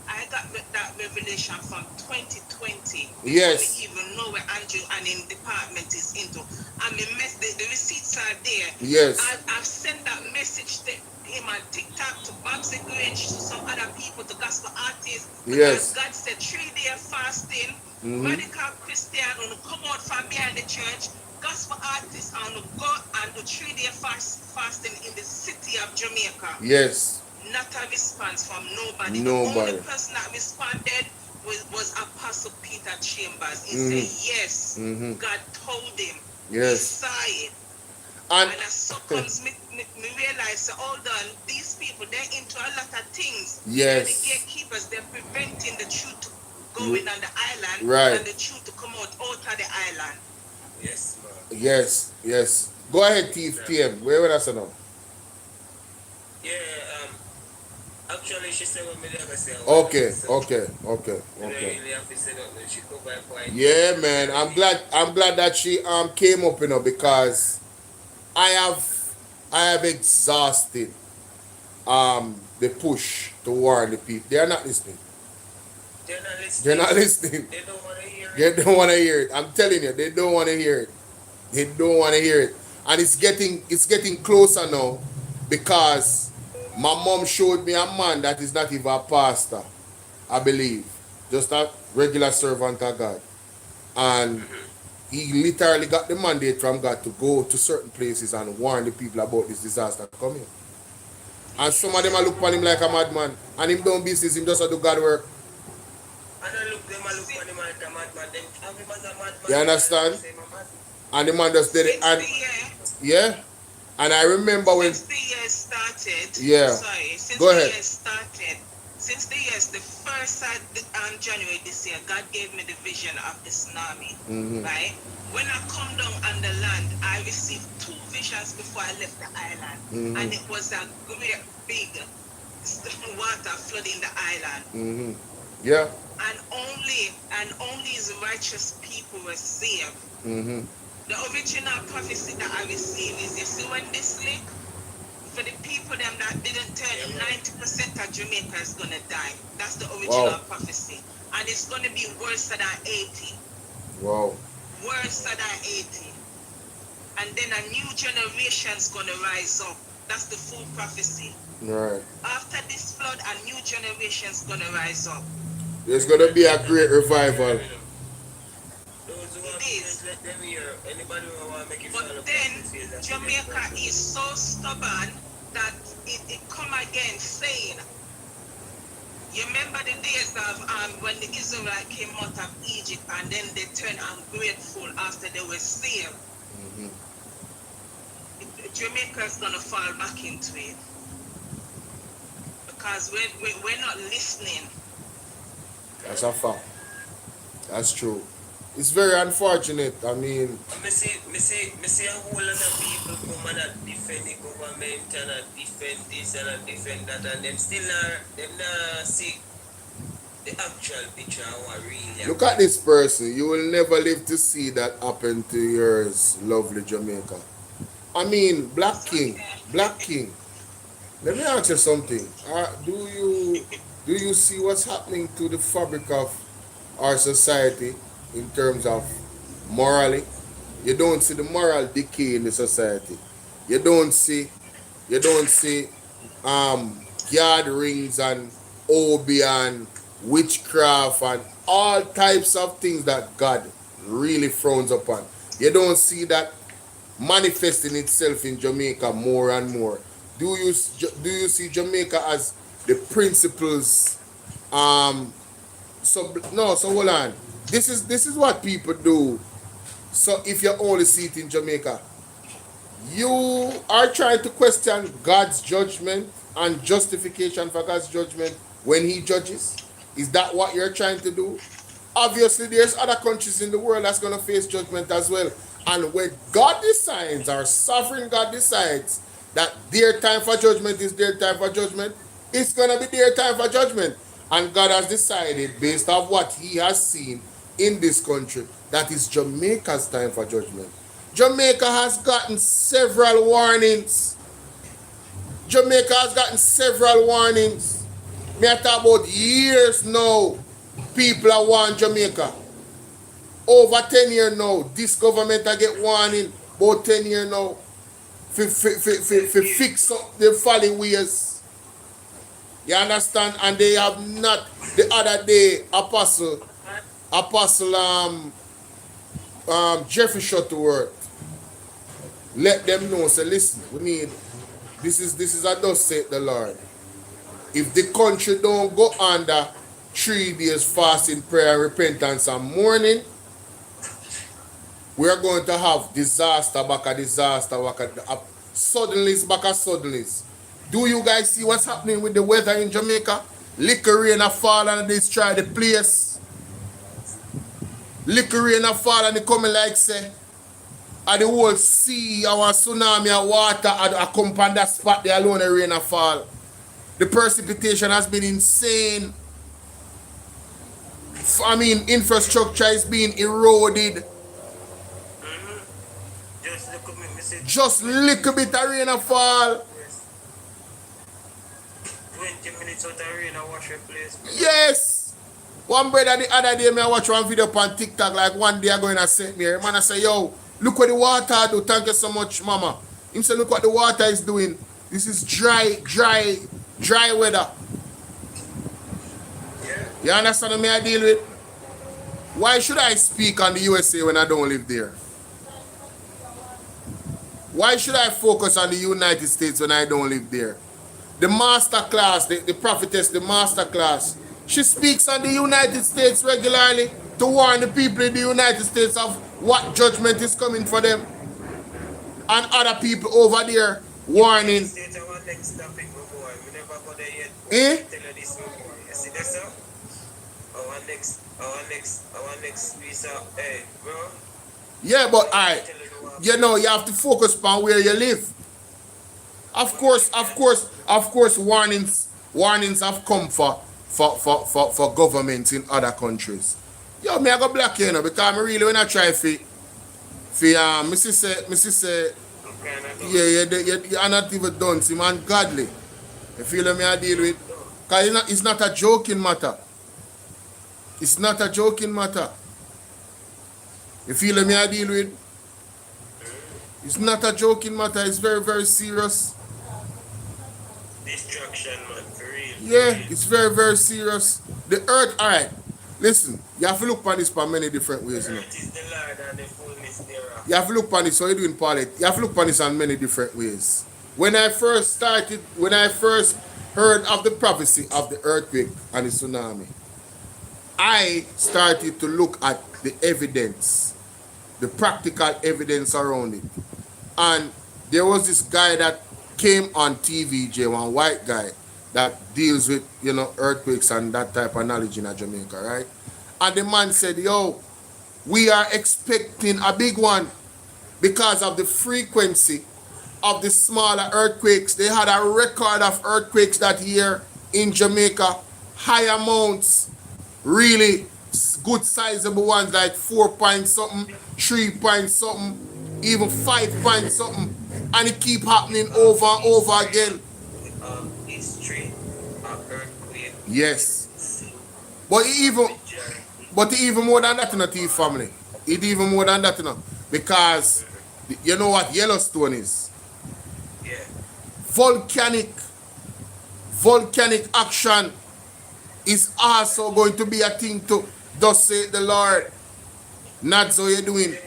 I got that revelation from 2020. Yes. We even know where Andrew and his department is into. And the receipts are there. Yes. I've sent that message to him on TikTok, to Babsy Grange, to some other people, to gospel artists. Yes. God said 3-day fasting, radical Christian, who come out from behind the church, gospel artists, and go and do 3-day fasting in the city of Jamaica. Yes. Not a response from nobody. The only person that responded was Apostle Peter Chambers. He said yes. God told him. Yes. He saw it. And as so comes me realize, hold on, these people, they're into a lot of things. Yes. The gatekeepers, they're preventing the truth going on the island, right, and the truth to come out of the island. Yes, man. Yes, yes. Go ahead, TM. Where would I say now? Yeah, actually, she said what me never say. Okay. Yeah, man. I'm glad that she came up, because I have exhausted the push to warn the people. They are not listening. They're not listening. They don't want to hear it. They don't want to hear it. I'm telling you, they don't want to hear it. They don't want to hear it. And it's getting closer now, because my mom showed me a man that is not even a pastor, I believe. Just a regular servant of God. And he literally got the mandate from God to go to certain places and warn the people about this disaster coming. And some of them look upon him like a madman. And him don't business, him just do God work. And I look upon him like a madman. Them have him as a madman. You understand? And the man just did it. And yeah. And I remember when since the year started, since the years, the first January this year, God gave me the vision of the tsunami, right? When I come down on the land, I received 2 visions before I left the island, and it was a great big water flooding the island. Yeah. And only his righteous people were saved. The original prophecy that I received is, you see, when this leak, for the people them that didn't turn, 90% of Jamaica is going to die. That's the original prophecy. And it's going to be worse than 80. Wow. Worse than 80. And then a new generation is going to rise up. That's the full prophecy. Right. After this flood, a new generation is going to rise up. There's going to be a great revival. But then Jamaica is so stubborn that it come again saying, you remember the days of when the Israelites came out of Egypt and then they turned ungrateful after they were saved. Jamaica is going to fall back into it. Because we're not listening. That's a fact. That's true. It's very unfortunate. I mean, I see a whole lot of people come and defend the government and defend this and defend that, and them still not see the actual picture of what really. Look at this person. You will never live to see that happen to yours, lovely Jamaica. I mean, Black King. Let me ask you something. Do you see what's happening to the fabric of our society in terms of morally? You don't see the moral decay in the society. You don't see gatherings and obi and witchcraft and all types of things that God really frowns upon. You don't see that manifesting itself in Jamaica more and more. Do you see Jamaica as the principles So hold on. This is what people do. So if you only see it in Jamaica, you are trying to question God's judgment and justification for God's judgment when he judges. Is that what you're trying to do? Obviously, there's other countries in the world that's going to face judgment as well. And when God decides, our sovereign God decides that their time for judgment is their time for judgment, it's going to be their time for judgment. And God has decided, based on what he has seen in this country, that is Jamaica's time for judgment. Jamaica has gotten several warnings. Jamaica has gotten several warnings. Me I talk about years now. People are warning Jamaica. Over 10 years now. This government I get warning about 10 years now. For fix up the folly ways. You understand? And they have not. The other day, Apostle Jeffrey Shuttleworth let them know, say, listen, we need, this is a thus saith the Lord. If the country don't go under 3 days fasting, prayer, repentance, and mourning, we are going to have disaster back a disaster, suddenlies back a suddenlies. Do you guys see what's happening with the weather in Jamaica? Liquor rain a fall and destroy the place. Liquor rain a fall and they coming like say, and the whole sea, our tsunami, our water, I come on that spot there alone, the rain a fall. The precipitation has been insane. I mean, infrastructure is being eroded. Just little bit of rain a fall. 20 minutes out of rain and wash your place. Yes! One brother the other day, I watch one video on TikTok, like one day I going to send me. Man, I say, yo, look what the water do. Thank you so much, mama. Him say, look what the water is doing. This is dry weather. Yeah. You understand what I deal with? Why should I speak on the USA when I don't live there? Why should I focus on the United States when I don't live there? The master class, the prophetess, the master class, she speaks on the United States regularly to warn the people in the United States of what judgment is coming for them. And other people over there warning. Eh? Our next visa, hey, bro. Yeah, but you know, you have to focus on where you live. Of course, warnings have come for governments in other countries. Yo, me I go black here, you know, because I really when I try Mrs. say, you're not even done, see man, godly. You feel me I deal with? Because it's not a joking matter. It's not a joking matter. You feel me I deal with? It's not a joking matter, it's very, very serious. Destruction, man, for real. Yeah, it's very, very serious. The earth, alright, listen, you have to look on this in many different ways. The earth is the Lord and the fullness thereof. You have to look on this, so you're doing politics. You have to look on this in many different ways. When I first heard of the prophecy of the earthquake and the tsunami, I started to look at the evidence, the practical evidence around it. And there was this guy that came on TVJ, one white guy that deals with, you know, earthquakes and that type of knowledge in Jamaica, right? And the man said, yo, we are expecting a big one because of the frequency of the smaller earthquakes. They had a record of earthquakes that year in Jamaica, high amounts, really good sizable ones like 4 point something, 3 point something, even 5 point something, and it keep happening over and over again. History of earthquake. Yes. But even more than that, you know, to your family. It even more than that, you know, because you know what Yellowstone is? Yeah. Volcanic action is also going to be a thing to thus say the Lord. Not so you're doing.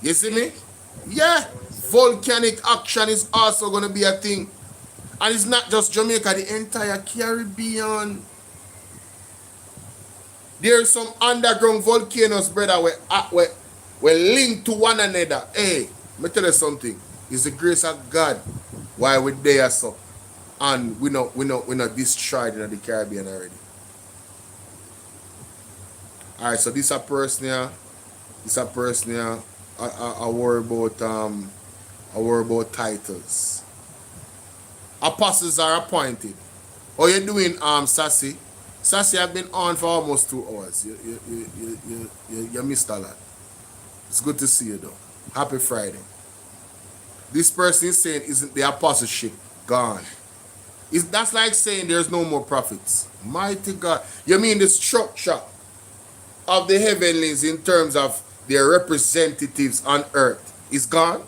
You see me? Yeah. Volcanic action is also going to be a thing. And it's not just Jamaica, the entire Caribbean. There's some underground volcanoes, brother, we're linked to one another. Hey, let me tell you something. It's the grace of God why we're there, so. And we're not destroyed in the Caribbean already. Alright, so this a person here. I worry about titles. Apostles are appointed. How you doing, Sassy? Sassy, I've been on for almost 2 hours. You missed a lot. It's good to see you though. Happy Friday. This person is saying, isn't the apostleship gone? That's like saying there's no more prophets. Mighty God. You mean the structure of the heavenlies in terms of their representatives on earth is gone?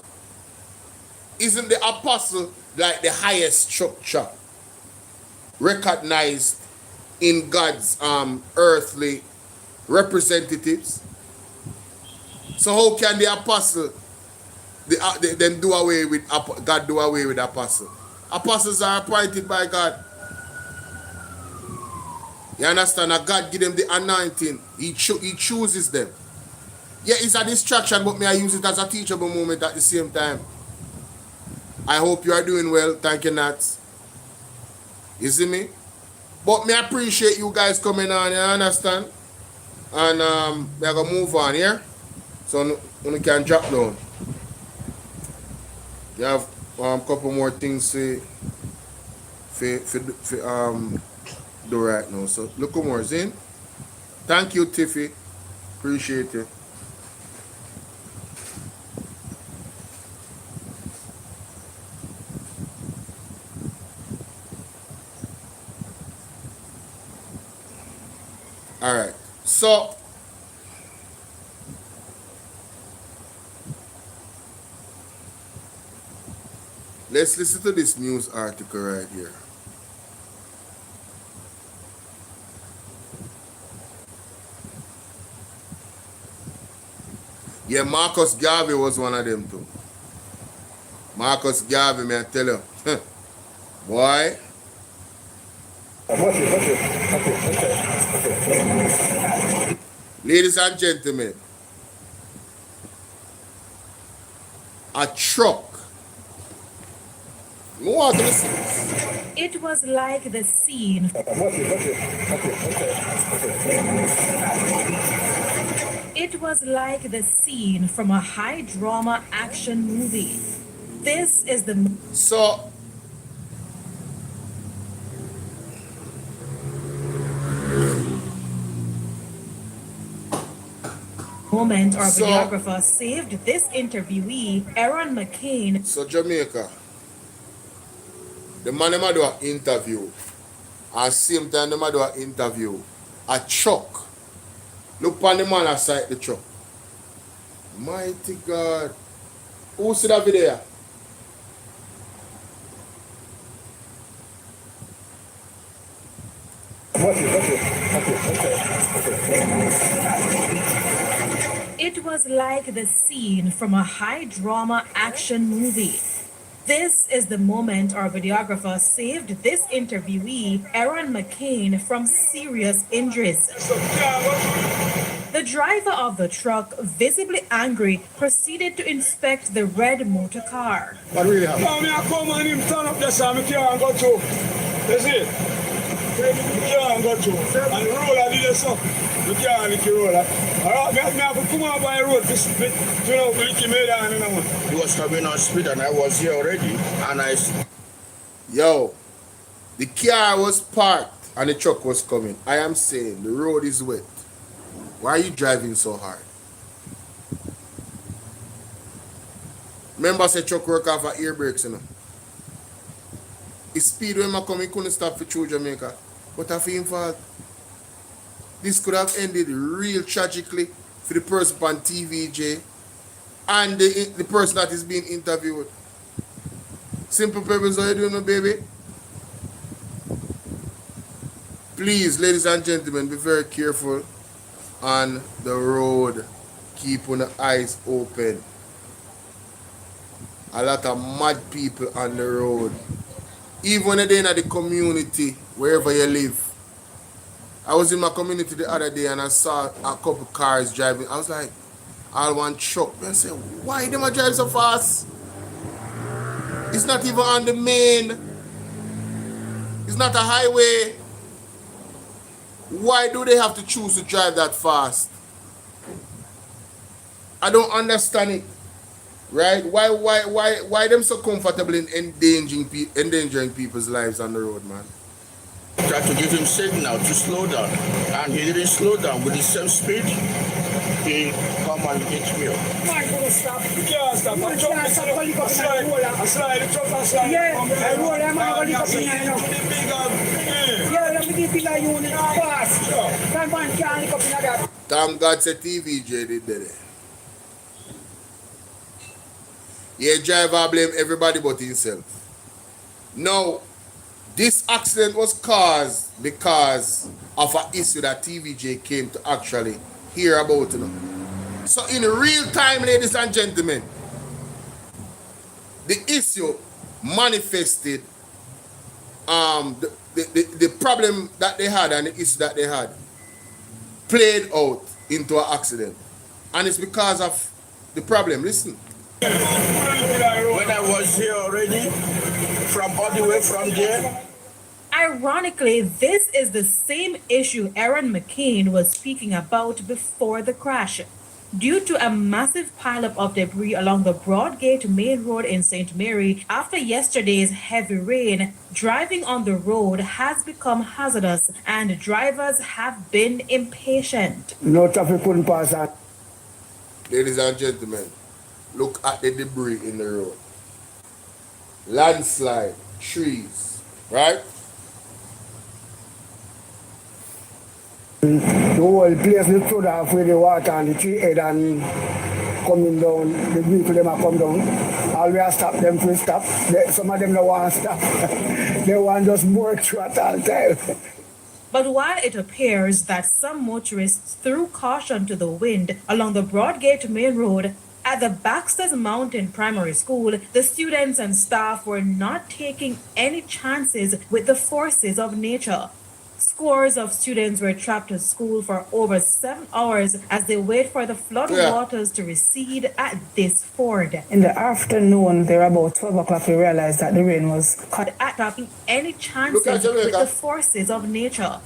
Isn't the apostle like the highest structure recognized in God's earthly representatives? So how can the apostle them do away with God do away with apostle? Apostles are appointed by God. You understand? That God give them the anointing. He chooses them. Yeah, it's a distraction, but may I use it as a teachable moment at the same time. I hope you are doing well. Thank you, Nats. You see me? But me appreciate you guys coming on, you understand? And we're going to move on here. So we can drop down. You have a couple more things to do right now. So look who more is in. Thank you, Tiffy. Appreciate it. All right. So let's listen to this news article right here. Yeah, Marcus Garvey was one of them too. Marcus Garvey, may I tell you. Boy. Ladies and gentlemen, a truck. It was like the scene. It was like the scene from a high drama action movie. This is the moment our videographer saved this interviewee, Aaron McCain. So Jamaica, the man do an interview, and same time the man do an interview, a truck. Look on the man outside the truck. Mighty God. Who see that video? It was like the scene from a high drama action movie. This is the moment our videographer saved this interviewee, Aaron McCain, from serious injuries. The driver of the truck, visibly angry, proceeded to inspect the red motor car. What really happened? I come and him turn up the side, I can't go through. That's it. I can't go through. And the roller did this up. You can't lick the roller. Alright, I have to come out by the road to split. You know, lick him down, you know. He was coming on speed and I was here already. And I... Yo, the car was parked and the truck was coming. I am saying the road is wet. Why are you driving so hard? Remember, say truck work off of air brakes, you know. His speed when I come, he couldn't stop for through Jamaica. But I feel fault. This could have ended real tragically for the person on TVJ and the person that is being interviewed. Simple purpose, how you doing, my baby? Please, ladies and gentlemen, be very careful on the road. Keep your eyes open. A lot of mad people on the road. Even when you're in the community, wherever you live. I was in my community the other day and I saw a couple cars driving. I was like, all one truck. I said, why them a drive so fast? It's not even on the main. It's not a highway. Why do they have to choose to drive that fast? I don't understand it. Right? Why them so comfortable in endangering people's lives on the road, man? Tried to give him signal to slow down, and he didn't slow down with the same speed. He come and hit me up. Man, gonna stop. You can't stop. I slide. The truck and slide. Yeah, I roll. I'm gonna lick up in here now. Yeah, let me give you a unit fast. That man can't lick up in that. Thank God say TVJ did that. Yeah, driver blame everybody but himself. Now, this accident was caused because of an issue that TVJ came to actually hear about. So in real time, ladies and gentlemen, the issue manifested the problem that they had and the issue that they had played out into an accident. And it's because of the problem. Listen. When I was here already, from all the way from there. Ironically, this is the same issue Aaron McCain was speaking about before the crash. Due to a massive pileup of debris along the Broadgate Main Road in St. Mary after yesterday's heavy rain, driving on the road has become hazardous and drivers have been impatient. No traffic couldn't pass that. Ladies and gentlemen, look at the debris in the road. Landslide, trees, right? The whole place is flooded off with the water and the tree head and coming down. The vehicle them come down. All we have stop them to stop. Some of them don't want to stop. They want just work through at all time. But while it appears that some motorists threw caution to the wind along the Broadgate Main Road, at the Baxter's Mountain Primary School, the students and staff were not taking any chances with the forces of nature. Scores of students were trapped at school for over 7 hours as they wait for the flood waters to recede at this ford. In the afternoon, there about 12 o'clock, we realized that the rain was cut. At taking any chances with the forces of nature.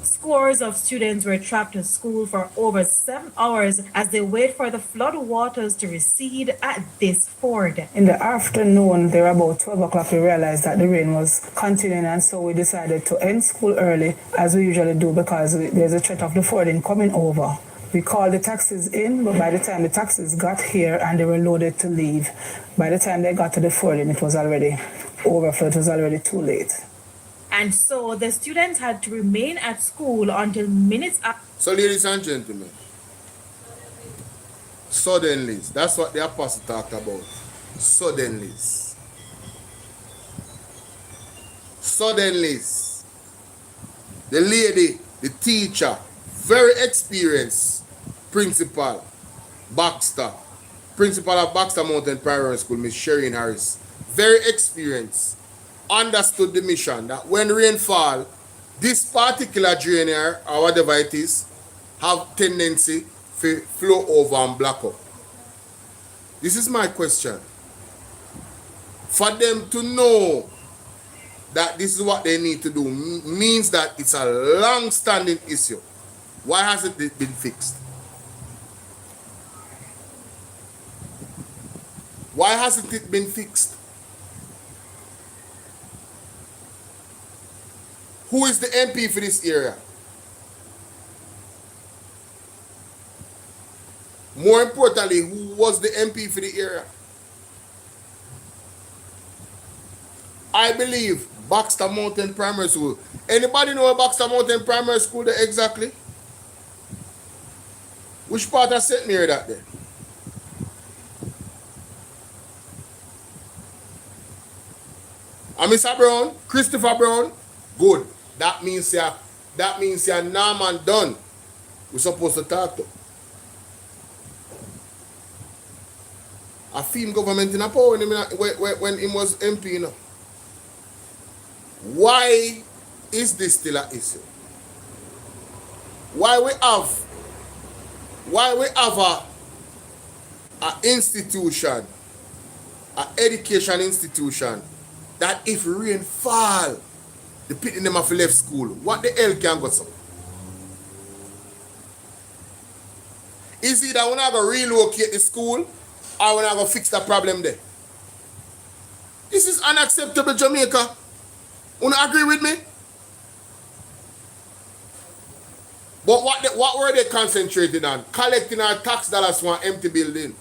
Scores of students were trapped at school for over 7 hours as they wait for the flood waters to recede at this ford. In the afternoon, there about 12 o'clock, we realized that the rain was continuing, and so we decided to end school early, as we usually do, because there's a threat of the flooding coming over. We called the taxis in, but by the time the taxis got here and they were loaded to leave, by the time they got to the fording, it was already overflowed. It was already too late. And so the students had to remain at school until minutes after. So, ladies and gentlemen, suddenly, that's what the apostle talked about. Suddenly. Suddenly. The lady, the teacher, very experienced principal, Baxter, principal of Baxter Mountain Primary School, Miss Shereen Harris, very experienced, understood the mission that when rain fall, this particular drain here, or whatever it is, have tendency to flow over and block up. This is my question. For them to know that this is what they need to do means that it's a long-standing issue. Why hasn't it been fixed? Why hasn't it been fixed? Who is the MP for this area? More importantly, who was the MP for the area? I believe Baxter Mountain Primary School. Anybody know Baxter Mountain Primary School there exactly? Which part of St. Mary that there? And Mr. Brown, Christopher Brown, good. That means you're Norman Dunn. We're supposed to talk to. A film government in a power when he was MP, you know. why is this still an issue? Why we have a institution, an education institution, that if rain fall, the people them have left school. What the hell can go so? Is it that we're not going to relocate the school or we're not going to fix the problem there? This is unacceptable, Jamaica. You not agree with me? But what were they concentrating on? Collecting our tax dollars from an empty building.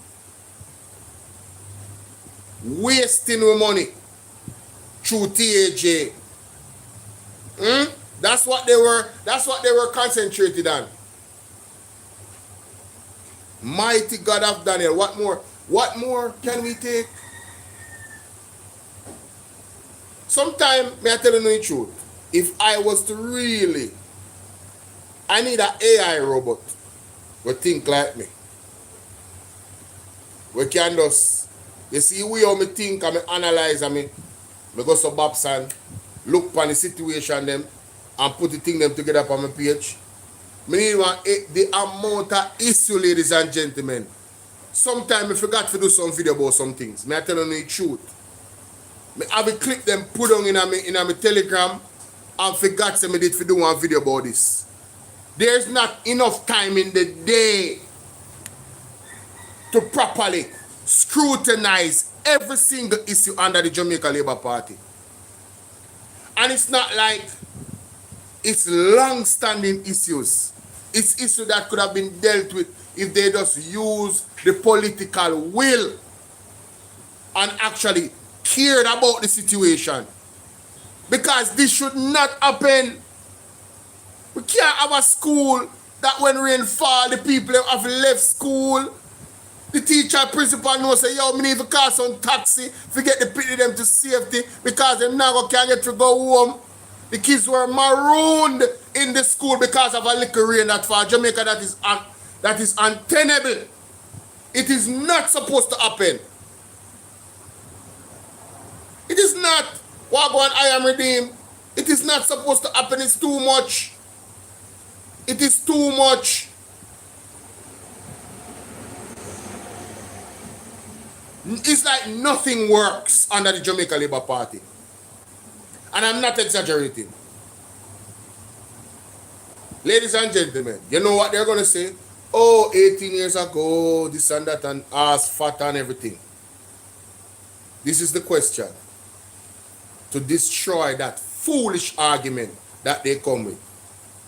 Wasting our money through TAJ. That's what they were concentrated on. Mighty God of Daniel, what more can we take? Sometimes, may I tell you the truth, if I was to really, I need an AI robot will think like me. We can just, you see we how me think and me analyze and me go to Babs and look upon the situation them and put the thing them together on my page. Me need the amount of issue, ladies and gentlemen. Sometimes I forgot to do some video about some things. May I tell you the truth. Me have a clip them put on in my Telegram and forgot to me did to do one video about this. There's not enough time in the day to properly scrutinize every single issue under the Jamaica Labour Party. And it's not like it's long-standing issues. It's issues that could have been dealt with if they just use the political will and actually cared about the situation. Because this should not happen. We can't have a school that when rain fall, the people have left school. The teacher, principal knows say, yo, me need to call some taxi to get the people them to safety because them now can't get to go home. The kids were marooned in the school because of a little rain that for Jamaica that is untenable. It is not supposed to happen. It is not. Wagwan, I am redeemed. It is not supposed to happen. It's too much. It is too much. It's like nothing works under the Jamaica Labour Party. And I'm not exaggerating. Ladies and gentlemen, you know what they're going to say? Oh, 18 years ago, this and that, and ass, fat, and everything. This is the question. To destroy that foolish argument that they come with.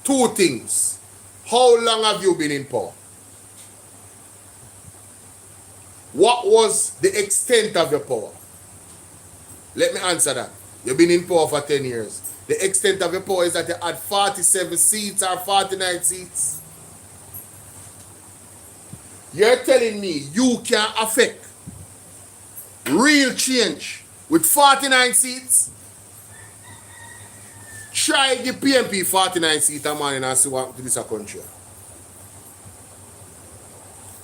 Two things. How long have you been in power? What was the extent of your power? Let me answer that. You've been in power for 10 years. The extent of your power is that you had 47 seats or 49 seats. You're telling me you can affect real change with 49 seats? Try the PMP 49 seats a man and see what to this country.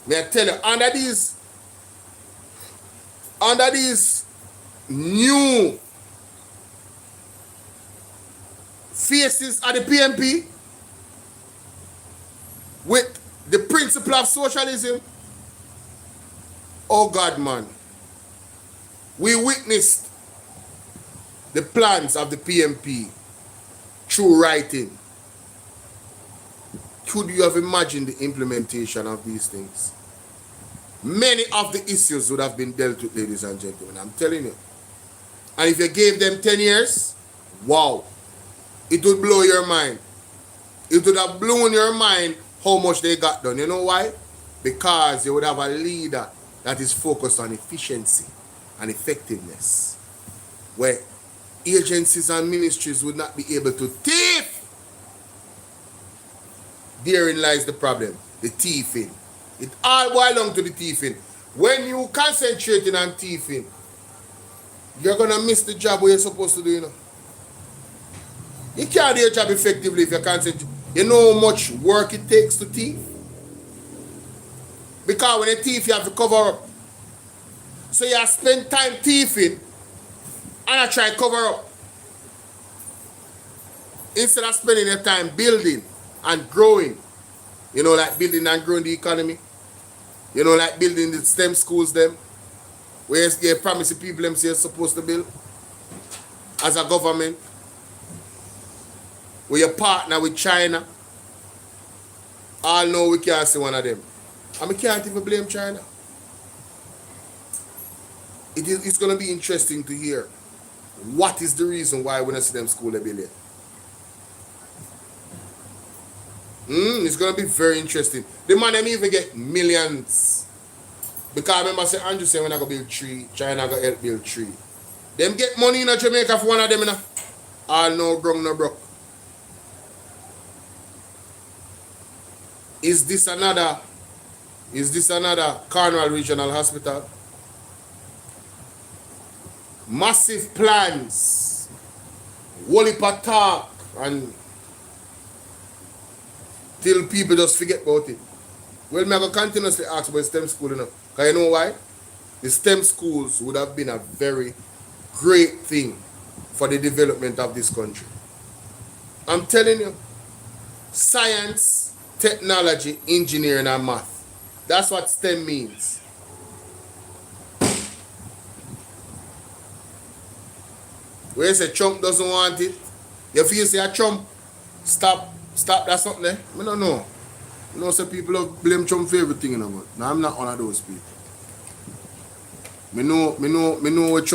May I tell you, under these new faces at the PMP with the principle of socialism, oh God, man, we witnessed the plans of the PMP through writing. Could you have imagined the implementation of these things? Many of the issues would have been dealt with, ladies and gentlemen. I'm telling you. And if you gave them 10 years, wow, it would blow your mind. It would have blown your mind how much they got done. You know why? Because you would have a leader that is focused on efficiency and effectiveness, where agencies and ministries would not be able to thief. Therein lies the problem, the thieving. It all boils down to the thieving. When you concentrating on thieving, you're going to miss the job what you're supposed to do, you know. You can't do your job effectively if you concentrate. You know how much work it takes to thief? Because when you thief, you have to cover up. So you spend time thieving and I try to cover up. Instead of spending your time building and growing, like building and growing the economy, like building the STEM schools them, where you promise the people them say you're supposed to build as a government, where you partner with China. All know we can't see one of them. And we can't even blame China. It's going to be interesting to hear what is the reason why we don't see them school they build it. It's going to be very interesting. The man them even get millions. Because I remember say Andrew say when I go build 3, China go help build 3. Them get money in Jamaica for one of them. All no grung, no broke. Is this another Cornwall Regional Hospital? Massive plans. Wally talk and till people just forget about it. Well, I'm going to continuously ask about STEM school, Because you know why? The STEM schools would have been a very great thing for the development of this country. I'm telling you, science, technology, engineering, and math. That's what STEM means. Where you say Trump doesn't want it, you feel say a Trump stop that something there? I don't know. Some people blame Trump for everything, but no, I'm not one of those people. Me know what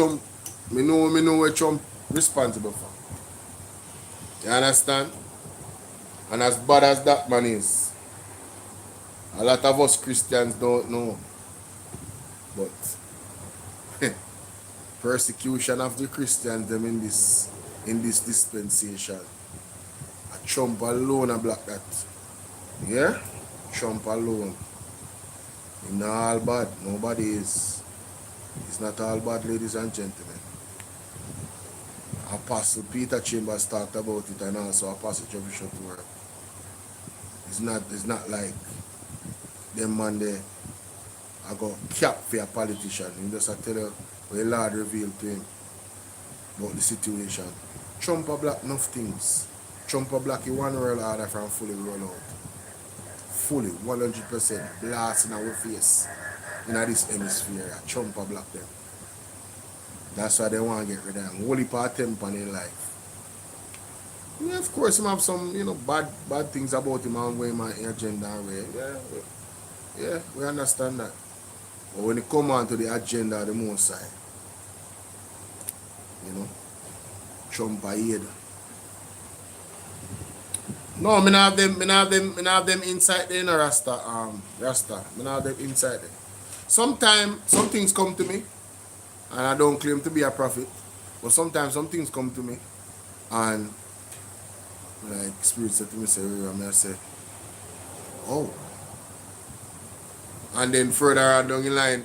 Trump responsible for. You understand? And as bad as that man is, a lot of us Christians don't know. But persecution of the Christians them in this dispensation. A Trump alone a block that. Yeah? Trump alone. He's not all bad. Nobody is. It's not all bad, ladies and gentlemen. Apostle Peter Chambers talked about it, and also Apostle Jeffrey Shutworth. It's not like them man there I go cap for a politician. He just tell you what the Lord revealed to him about the situation. Trump a block enough things. Trump a block one world order from fully roll out. Fully, 100% blasting our face in this hemisphere. Trump a block them. That's why they want to get rid of him. Whole heap of temper in life. Yeah, of course, he have some, bad things about him and where my agenda away. Yeah, we understand that. But when it come on to the agenda of the most side, Trump a aid. No, I have them inside there, Rasta. I have them inside there. Sometimes some things come to me, and I don't claim to be a prophet, but sometimes some things come to me, and like Spirit said to me, I say, oh. And then further on down the line,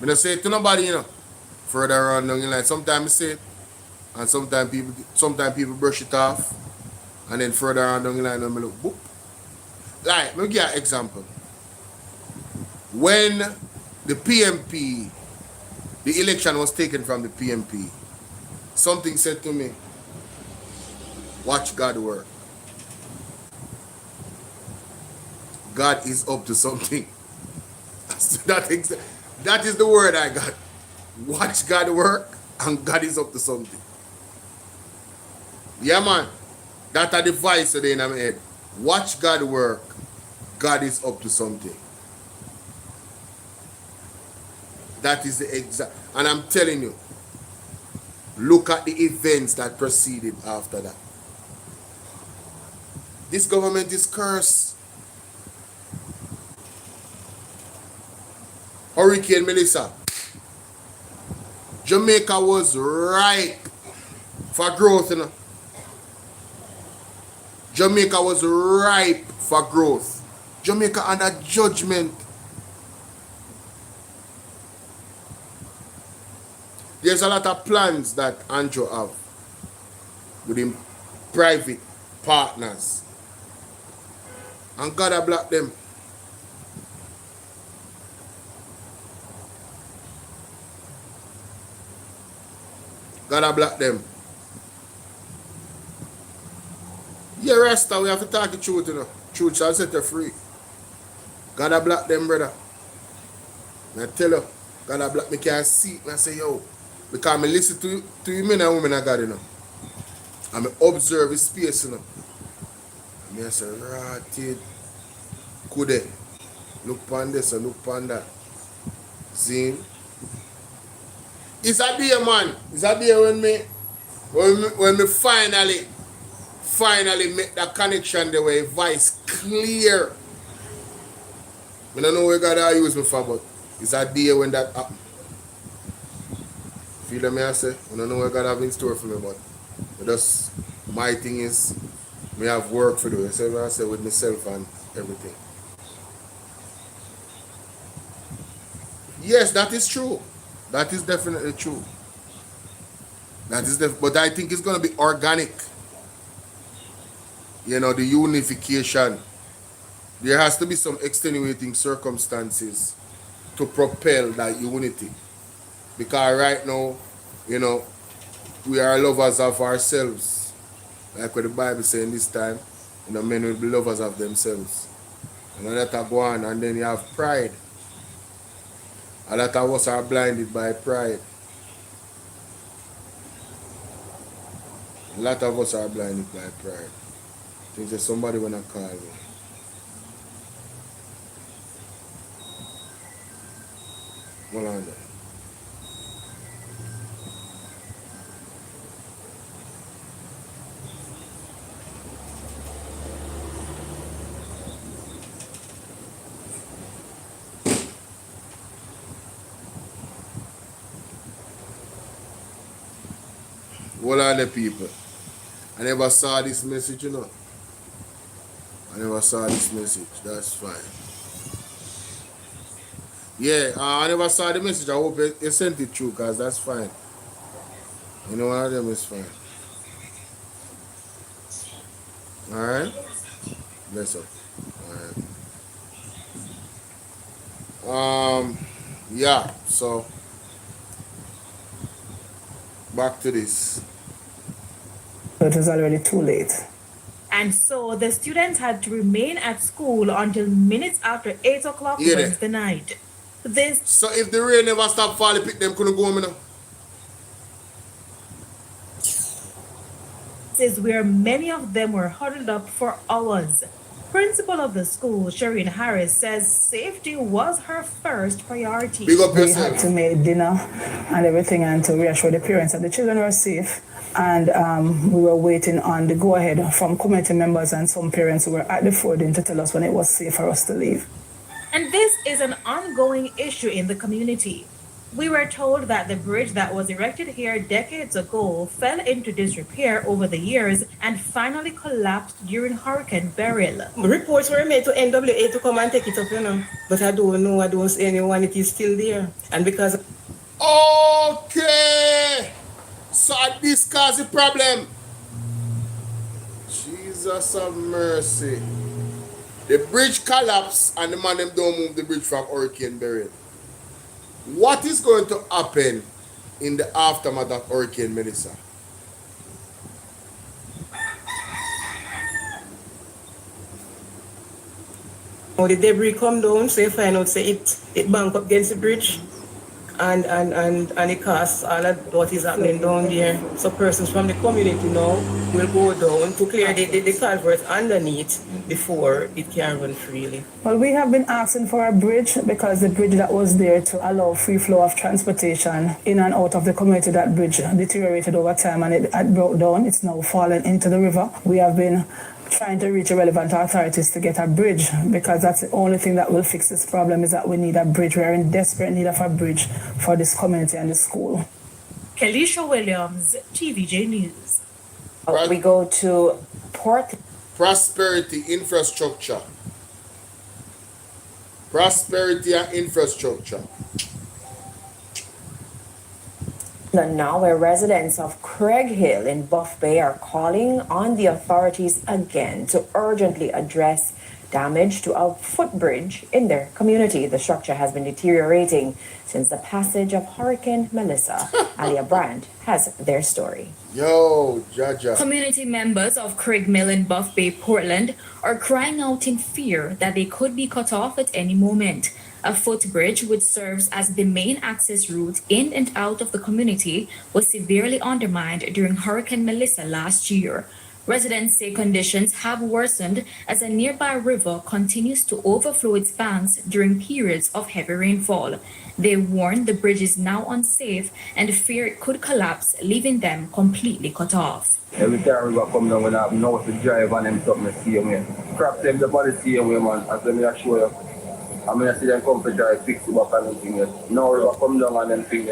I don't say it to nobody, Further on down the line, sometimes I say it, and sometimes people brush it off. And then further on down the line, I look, boop. Like, let me give you an example. When the PMP, the election was taken from the PMP, something said to me, watch God work. God is up to something. That is the word I got. Watch God work, and God is up to something. Yeah, man. That's a device today in my head. Watch God work. God is up to something. That is the exact. And I'm telling you, look at the events that preceded after that. This government is cursed. Hurricane Melissa. Jamaica was ripe for growth, Jamaica was ripe for growth. Jamaica under judgment. There's a lot of plans that Andrew have with him private partners. And God a block them. God a block them. Yeah, Rasta, we have to talk the truth, you know. Truth shall set you free. God a black them, brother. I tell you, God a black me can't see it. I say, yo, because I listen to you men and women of God, you know. And I observe his space, you know. And I say, right, could they? Look upon this and look upon that. See? It's a day, man. It's a day when me finally make that connection the way voice clear. I don't know where God use me for, but it's a day when that happen. Feel me I say? I don't know where God have in store for me, but just my thing is me have work for do. So I say with myself and everything. Yes, that is true. That is definitely true. But I think it's going to be organic. You know, the unification. There has to be some extenuating circumstances to propel that unity. Because right now, you know, we are lovers of ourselves. Like what the Bible says in this time, you know, men will be lovers of themselves. And let that go on, and then you have pride. A lot of us are blinded by pride. A lot of us are blinded by pride. I think there's somebody wanna call me. Hold on there. Hold on there, people. I never saw this message, you know. I never saw this message. That's fine. Yeah, I never saw the message. I hope you sent it through, because that's fine. You know, one of them is fine. Alright? Bless up. Alright. Yeah, so back to this. It was already too late. And so the students had to remain at school until minutes after 8 o'clock Wednesday night. So if the rain never stopped falling, pick them couldn't go home, you know? This is where many of them were huddled up for hours. Principal of the school, Shereen Harris, says safety was her first priority. We had to make dinner and everything and to reassure the parents that the children were safe. And we were waiting on the go-ahead from community members and some parents who were at the fording to tell us when it was safe for us to leave. And this is an ongoing issue in the community. We were told that the bridge that was erected here decades ago fell into disrepair over the years and finally collapsed during Hurricane Beryl. Reports were made to NWA to come and take it up, you know. But I don't know, I don't see anyone, it is still there. And because... Okay! So this causes a problem. Jesus have mercy. The bridge collapsed and the man them don't move the bridge from Hurricane Beryl. What is going to happen in the aftermath of Hurricane Melissa? When the debris come down, so you find out say it bank up against the bridge and it costs all of what is happening down there. So persons from the community now will go down to clear the culvert underneath before it can run freely. Well, we have been asking for a bridge because the bridge that was there to allow free flow of transportation in and out of the community, that bridge deteriorated over time and it broke down. It's now fallen into the river. We have been trying to reach relevant authorities to get a bridge because that's the only thing that will fix this problem is that we need a bridge. We are in desperate need of a bridge for this community and the school. Kelisha Williams, TVJ News. We go to Port. Prosperity infrastructure. Prosperity and infrastructure. Now, where residents of Craig Hill in Buff Bay are calling on the authorities again to urgently address damage to a footbridge in their community. The structure has been deteriorating since the passage of Hurricane Melissa. Alia Brand has their story. Yo, Jaja. Community members of Craig Mill in Buff Bay, Portland, are crying out in fear that they could be cut off at any moment. A footbridge, which serves as the main access route in and out of the community, was severely undermined during Hurricane Melissa last year. Residents say conditions have worsened as a nearby river continues to overflow its banks during periods of heavy rainfall. They warn the bridge is now unsafe and fear it could collapse, leaving them completely cut off. Every time we come down, we have no to drive and them something the same way. Crap them the body same way, man. As them I show you. I mean, I see them come to drive, fix it up and everything. Now we come down and them thing,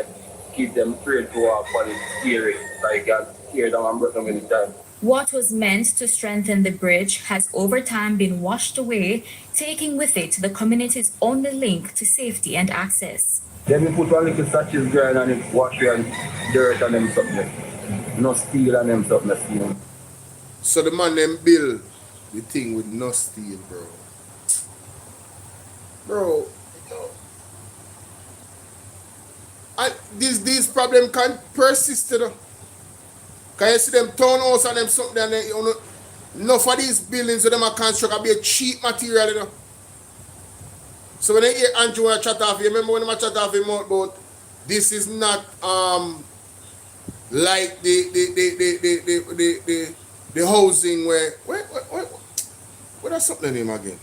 keep them straight to our body, scary. Like, you can tear down and break them any time. What was meant to strengthen the bridge has over time been washed away, taking with it the community's only link to safety and access. Then we put one little sachets ground and it wash and dirt and them something. No steel and them something. So the man them build the thing with no steel, bro. Bro, and these problems can persist, you know. Can you see them townhouse and them something and they, you know, enough of these buildings with them are construct be a cheap material, you know. So when I hear Andrew want to chat off, you remember when I chat off him about this is not like the housing where that's something name again.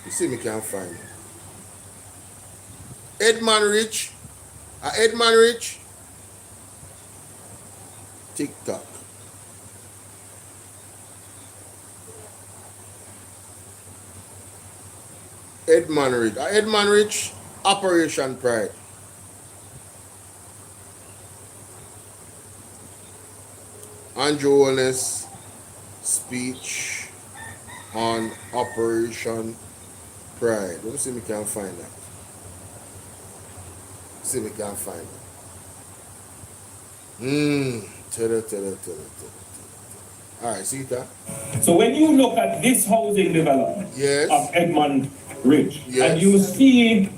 You see me can't find it. Edmund Rich. TikTok. Edmund Rich, Operation Pride. Andrew Holness speech on Operation Pride. Let me see if we can find that. See if we can find it. Alright, see that? So when you look at this housing development of Edmund Ridge, and you see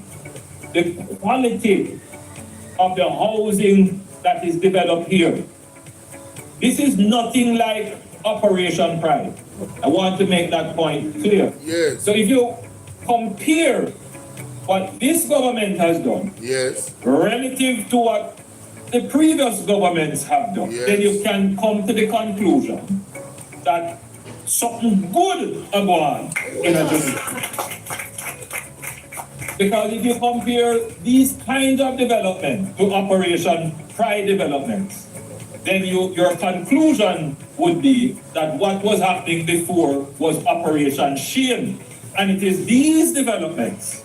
the quality of the housing that is developed here, this is nothing like Operation Pride. I want to make that point clear. Yes. So if you compare what this government has done relative to what the previous governments have done, then you can come to the conclusion that something good is going on in a Jamaica. Because if you compare these kinds of development to Operation Pride developments, then your conclusion would be that what was happening before was Operation Shame. And it is these developments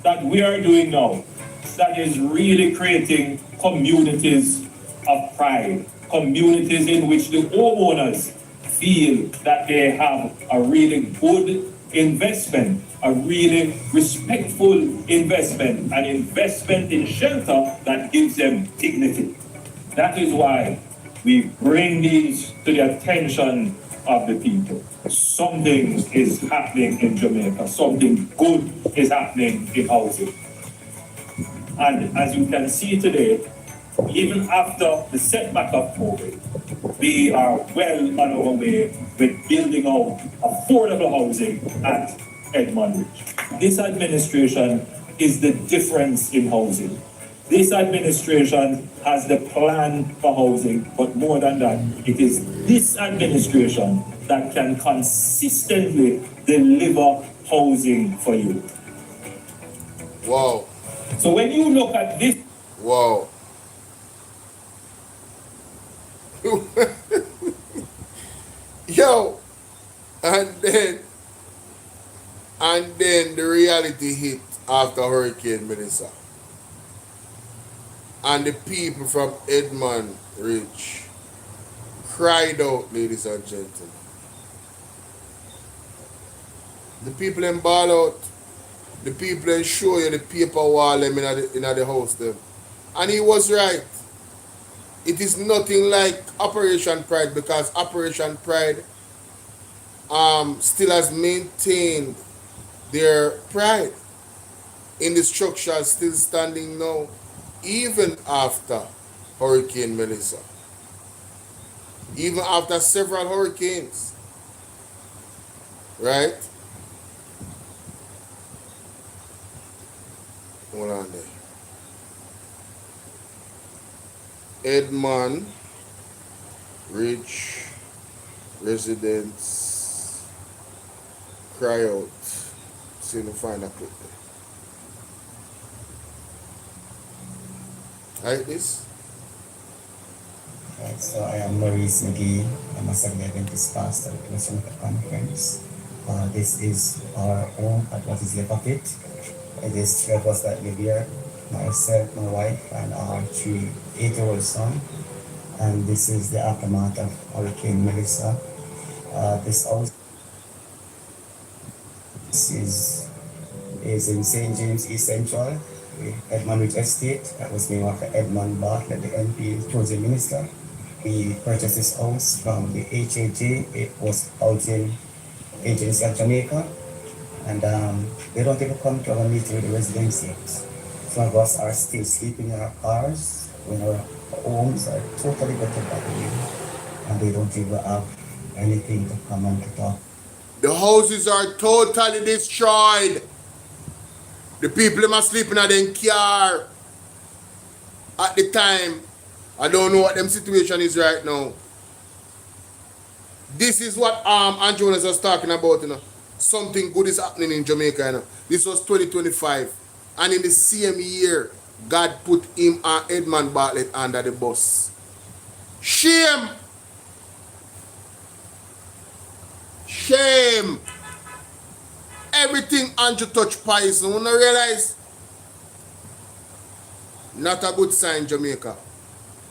that we are doing now that is really creating communities of pride, communities in which the homeowners feel that they have a really good investment, a really respectful investment, an investment in shelter that gives them dignity. That is why we bring these to the attention of the people. Something is happening in Jamaica. Something good is happening in housing. And as you can see today, even after the setback of COVID, we are well on our way with building out affordable housing at Edmund Ridge. This administration is the difference in housing. This administration has the plan for housing, but more than that, it is this administration that can consistently deliver housing for you. Wow. So when you look at this... Wow. Yo, and then the reality hit after Hurricane Melissa. And the people from Edmund Ridge cried out, ladies and gentlemen. The people in Bolo out. The people in show you the paper wall them in the house them. And he was right. It is nothing like Operation Pride because Operation Pride still has maintained their pride in the structure still standing now, even after Hurricane Melissa, even after several hurricanes, right? Hold on there. Edmond Ridge residents cry out. See if we find a clip there. Like this? Right, so I am Maurice McGee. I'm a Seventh-day Adventist pastor at the Western Conference. This is our home at what is left of it. It is three of us that live here, myself, my wife, and our 8-year-old son. And this is the aftermath of Hurricane Melissa. This house is in St. James East Central, Edmond Ridge Estate. That was named after Edmund Bartlett, the MP, tourism minister. We purchased this house from the HAJ. It was housing agency at Jamaica. And they don't even come to our meeting with the residents yet. Some of us are still sleeping in our cars when our homes are totally gutted by the wind. And they don't even have anything to come and to talk. The houses are totally destroyed. The people are sleeping in their car. At the time, I don't know what them situation is right now. This is what Andrew was talking about, you know. Something good is happening in Jamaica, you know. This was 2025. And in the same year, God put him and Edmund Bartlett under the bus. Shame! Shame! Everything Andrew touch poison. You don't realize? Not a good sign, Jamaica.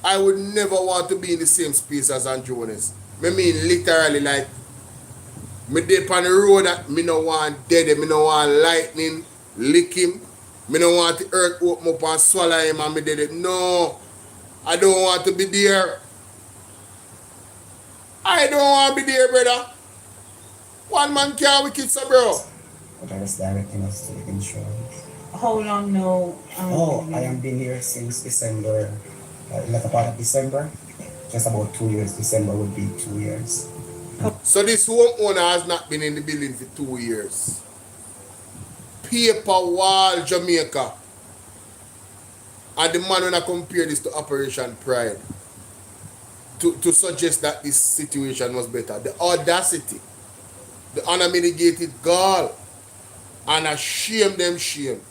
I would never want to be in the same space as Andrew Holness. I mean literally, like, me dey on the road that me no want dead, me no want lightning lick him, me no want the earth open up and swallow him and me dead. No, I don't want to be there. I don't want to be there, brother. One man can't wicked, so bro. But I was directing us to the insurance. How long now? I have been here since December, latter part of December. Just about 2 years. December would be 2 years. So this homeowner has not been in the building for 2 years. Paper wall Jamaica. And the man when I compare this to Operation Pride to suggest that this situation was better. The audacity, the unmitigated gall, and a shame them shame.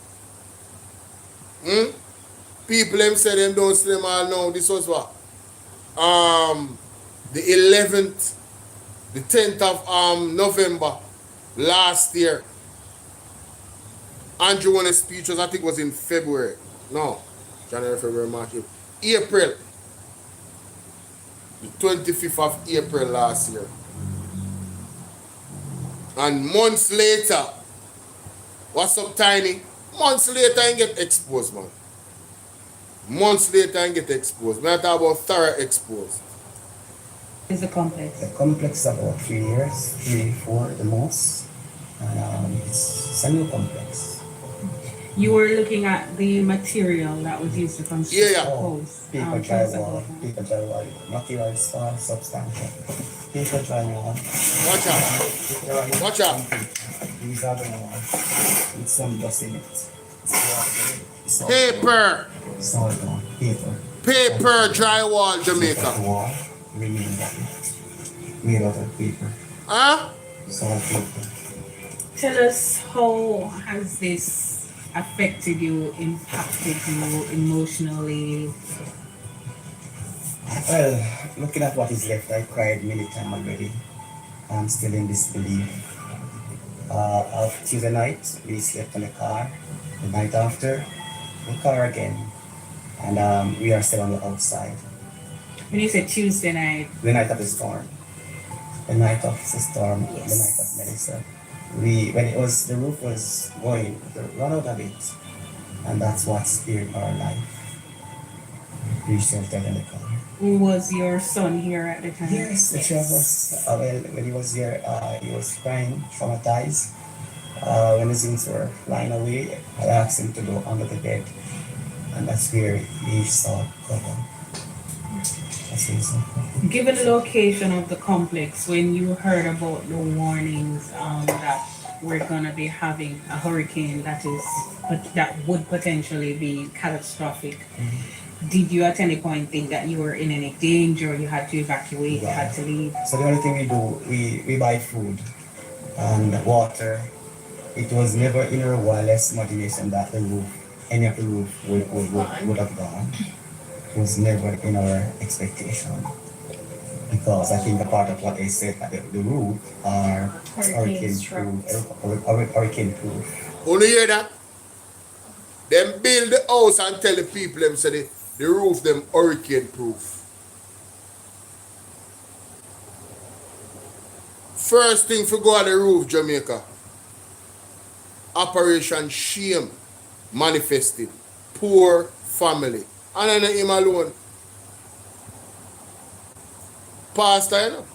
People them say them don't see them all now. This was what? The 11th, the 10th of November last year. Andrew Holness' speech was, I think, was in February. No, January, February, March, April. The 25th of April last year. And months later, what's up, Tiny? Months later, I get exposed, man. Months later, I get exposed. When I talk about thorough exposed. Is the complex? The complex is about 3 years, 3, 4 the most. And it's a new complex. You were looking at the material that was used to construct the house. Paper drywall, material is far substantial. Paper drywall. Watch out. Watch out. These are the ones with some dust in it. Paper. Salt on paper. Paper drywall, Jamaica. Wall remain that made out of paper. Huh? Salt paper. Tell us, how has this affected you, impacted you emotionally? Well, looking at what is left, I cried many times already. I'm still in disbelief. Tuesday night, we slept in the car. The night after, the car again. And we are still on the outside. When you say Tuesday night? The night of the storm. The night of the storm, yes. The night of Melissa. When it was, the roof was going, we run out of it. And that's what spared our life. We sheltered in the car. Was your son here at the time? Yes, the three of us. Well, when he was here, he was crying, traumatized. When the things were flying away, I asked him to go under the bed, and that's where he saw cover. Given the location of the complex, when you heard about the warnings that we're gonna be having a hurricane that would potentially be catastrophic, did you at any point think that you were in any danger? You had to evacuate, you had to leave? So the only thing we do, we buy food and water. It was never in our wildest imagination that any of the roof would have gone. It was never in our expectation. Because I think a part of what they said that the roof are hurricane proof. Only hear that? Them build the house and tell the people them say the roof them hurricane proof. First thing for go on the roof, Jamaica. Operation Shame manifested. Poor family. And then him alone. Pastor, you know.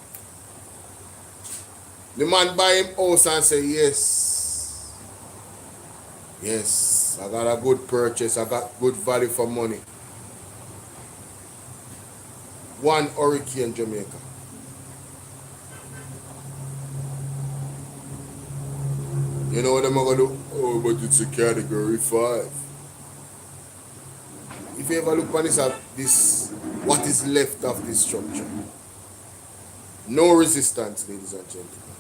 The man buy him house and say, yes. Yes, I got a good purchase. I got good value for money. One hurricane, Jamaica. You know what I'm going to do? Oh, but it's a category 5. If you ever look on this, what is left of this structure? No resistance, ladies and gentlemen.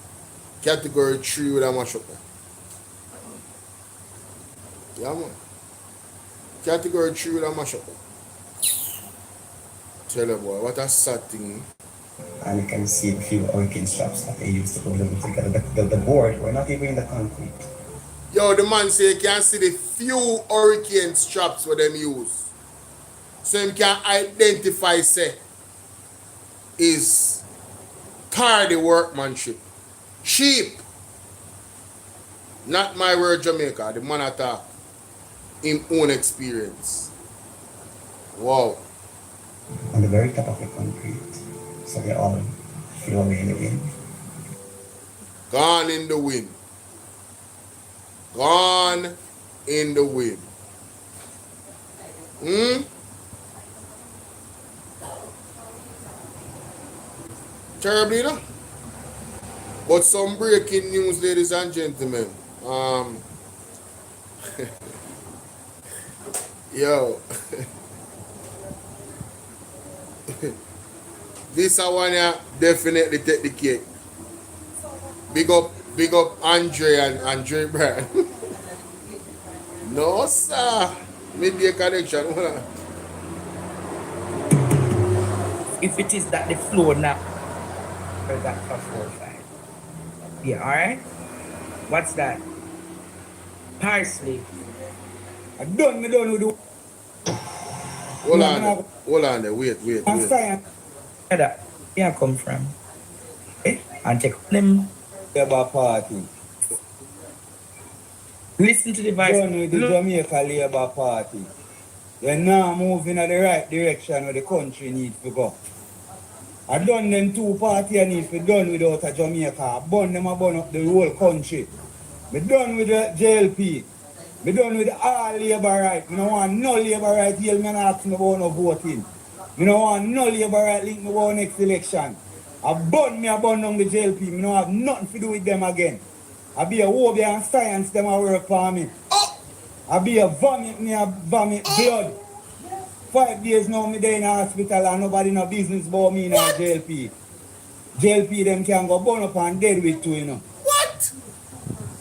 Category 3 with a mash up. Yeah, man. Category 3 with a mash up. Tell you, boy, what a sad thing. And you can see a few hurricane straps that they used to put them together. The board were not even in the concrete. Yo, the man say you can see the few hurricane straps what them use. So you can identify, say, is tardy workmanship. Cheap. Not my word, Jamaica. The man attack in own experience. Wow. On the very top of the concrete. So they all flew away in the wind. Gone in the wind. Gone in the wind. Terrible, you know? But some breaking news, ladies and gentlemen. Yo. This one yeah, definitely take the cake. Big up Andre and Andre Brand. No sir. Media connection. If it is that the flow now, that for 4 or 5. Yeah, alright? What's that? Parsley. I done with the. Hold on there. Wait. Where that? Yeah, come from. And take them. Labour Party. Listen to the voice. Done with the Jamaica Labour Party. They're now moving in the right direction where the country needs to go. I done them 2 parties need to be done without a Jamaica. I burn them, I burn up the whole country. Me done with the JLP. Me done with all labour right. Me no want no labour right here. Me not ask me about no voting. Me no want no labour right link me about next election. I burn down the JLP. Me no have nothing to do with them again. I be a Wobie and science them a work for me. I be a vomit blood. 5 days now me there in the hospital and nobody no business about me in the JLP. JLP them can go burn up and dead with too, you know. What?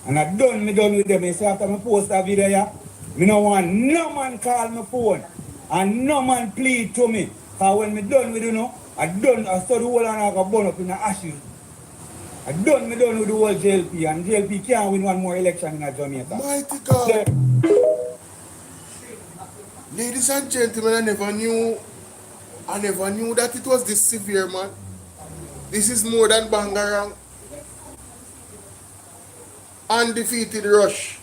And I done with them. You see after me post a video here, me no want no man call my phone and no man plead to me. Cause when me done with you know, I saw the whole and I go burn up in the ashes. I done with the whole JLP and JLP can't win one more election in Jamaica. Mighty God. Ladies and gentlemen, I never knew that it was this severe, man. This is more than Bangarang. Undefeated rush.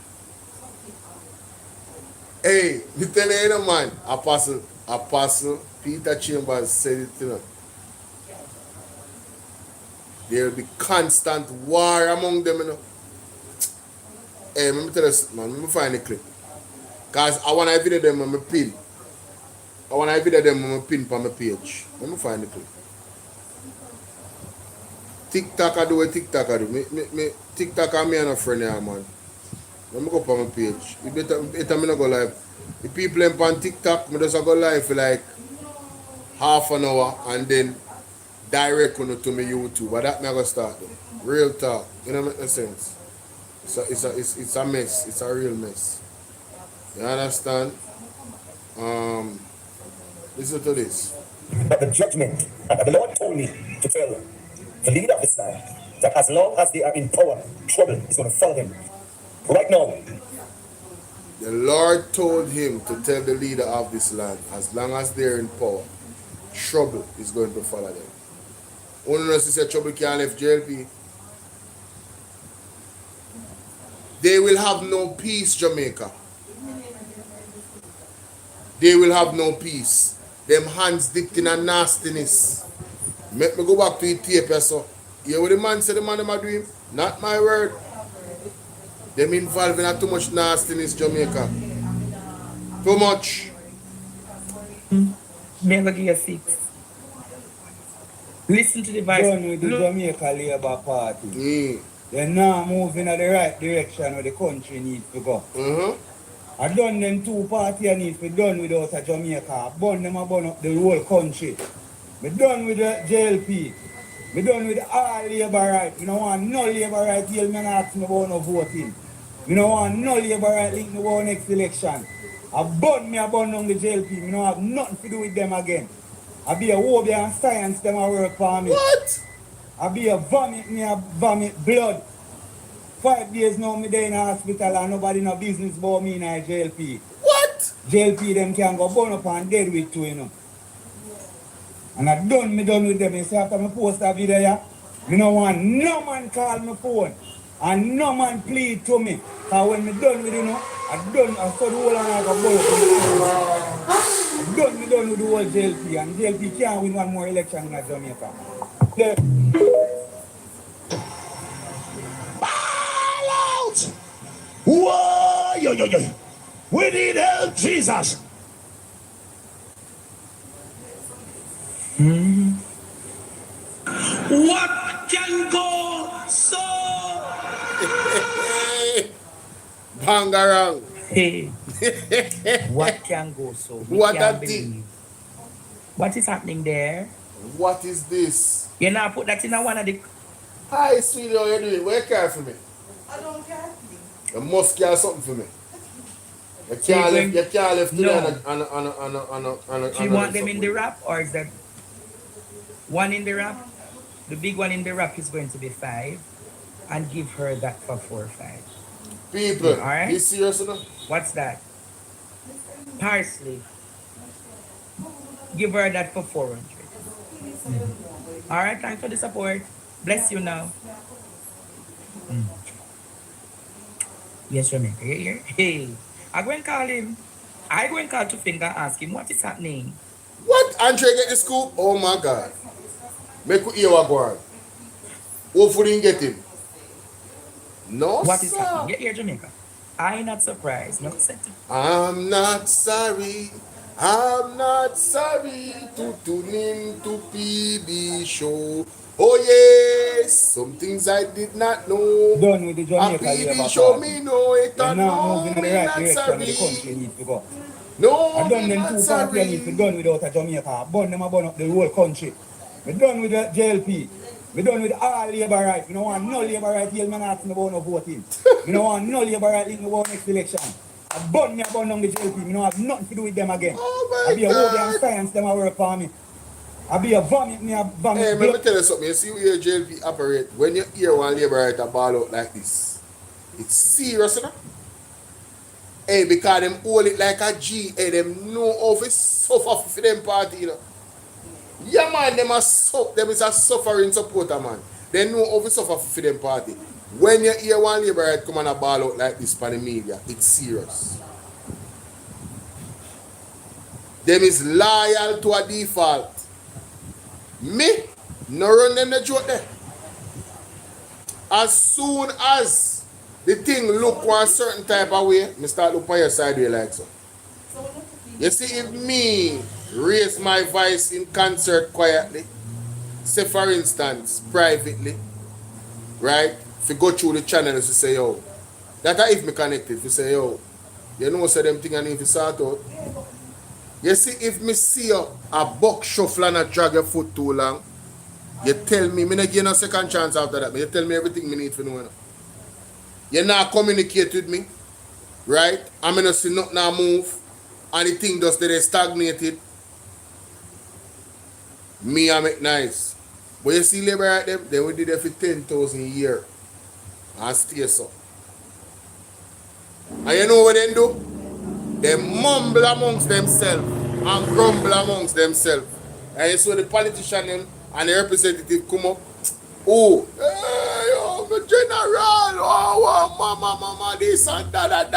Hey, me tell you, man, Apostle Peter Chambers said it, you know. There will be constant war among them, you know. Hey, let me tell you something, man. Let me find the clip. Because I want to video them on my pin. I want to video them on my pin on my page. Let me find the clip. TikTok I do what TikTok I do. Me TikTok and me and a friend here, man. Let me go up on my page. It better me not go live. The people on TikTok, me just go live for like half an hour and then direct on to me YouTube. But that me go start though. Real talk. You know, make no sense. It's a mess. It's a real mess. You understand? Listen to this. But the judgment, and the Lord told me to tell the leader of this land that as long as they are in power, trouble is going to follow them. Right now. The Lord told him to tell the leader of this land, as long as they're in power, trouble is going to follow them. Only knows he said trouble can't left JLP. They will have no peace, Jamaica. They will have no peace. Them hands dipped in a nastiness. Make me go back to the tape, so. You what the man said the man them are doing? Not my word. Them involved in too much nastiness, Jamaica. Too much. Never give a 6. Listen to the voice. Done with the Jamaica Labour Party. They're now moving in the right direction where the country needs to go. I done them 2 parties need to be done without a Jamaica. I burn them and burn up the whole country. Me done with the JLP. Me done with all Labour right. Me don't want no Labour right till me ask me about no voting. Me don't want no Labour right link me about next election. I burn down the JLP. Me don't have nothing to do with them again. I be a Wobie and science them a work for me. What? I be a vomit blood. 5 days now me there in the hospital and nobody no business about me in a JLP. What? JLP them can go burn up and dead with too, you know. And I done with them. You see after me post a video here, me no want no man call my phone. And no man plead to me. Cause when me done with you know, I saw the whole and I go burn. Me done with the whole JLP and JLP can't win one more election in Jamaica. Whoa, yo. We need help, Jesus. What can go so? Bangarang. Hey. What can go so? What a thing. What is happening there? What is this? You now put that in one of the... Hi, sweetie, how you doing? Where care for me? I don't care. You must care something for me. You can't left today on Do you want them in the wrap or is that one in the wrap? The big one in the wrap is going to be 5 and give her that for 4 or 5. People, all right? you serious enough? What's that? Parsley. Give her that for 400. All right, thanks for the support. Bless you now. Yes, Jamaica, you hear? Hey, I go and call him. I go and call to finger ask him what is happening. What? Andre get the scoop? Oh my God. Make we hear what go on. Hopefully you get him. No, what is sir. happening? You hear, Jamaica? I'm not surprised. No, I'm not sorry. I'm not sorry to tune in to PB show. Oh yes, some things I did not know. Done with the Jamaica PB show me know it and now no, moving in me the right not direction sorry. where the country needs to go. No, I done me them not 2 sorry. parties need to be done without a Jamaica. I burn them and burn up the whole country. Me done with the JLP. Me done with all Labour right. Me don't want no Labour right till me ask me about no voting. Me don't want no Labour right link me about next election. I burn down the JLP. Me don't have nothing to do with them again. Oh I be a Wobie and science them a work for me. I be a vomit. Hey, let me tell you something. You see where your JLP operate. When you hear one Labour right a ball out like this, it's serious, you know? Hey, because them hold it like a G. Hey, them know how to suffer for them party, you know. Yeah, man, them is a suffering supporter, man. They know how to suffer for them party. When you hear one Labour right come on a ball out like this for the media, it's serious. Them is loyal to a default. Me, no run them the joke there. As soon as the thing look one certain type of way, me start look on your side way like so. You see, if me raise my voice in concert quietly, say for instance, privately, right? If you go through the channels, you say, yo, that if me connected, you say, yo, you know, say them thing and if you sort out. You see, if me see a buck shuffle and a drag your foot too long, you tell me not give you no second chance after that, but you tell me everything me need to know. You not communicate with me, right? I'm not see nothing now move, and the thing just that they stagnated. Me, I make nice. But you see labor at them, they will do that for 10,000 a year. And stay so. And you know what they do? They mumble amongst themselves and grumble amongst themselves. And you saw the politician and the representative come up. Oh, hey, oh, the general, oh, mama, this and that, and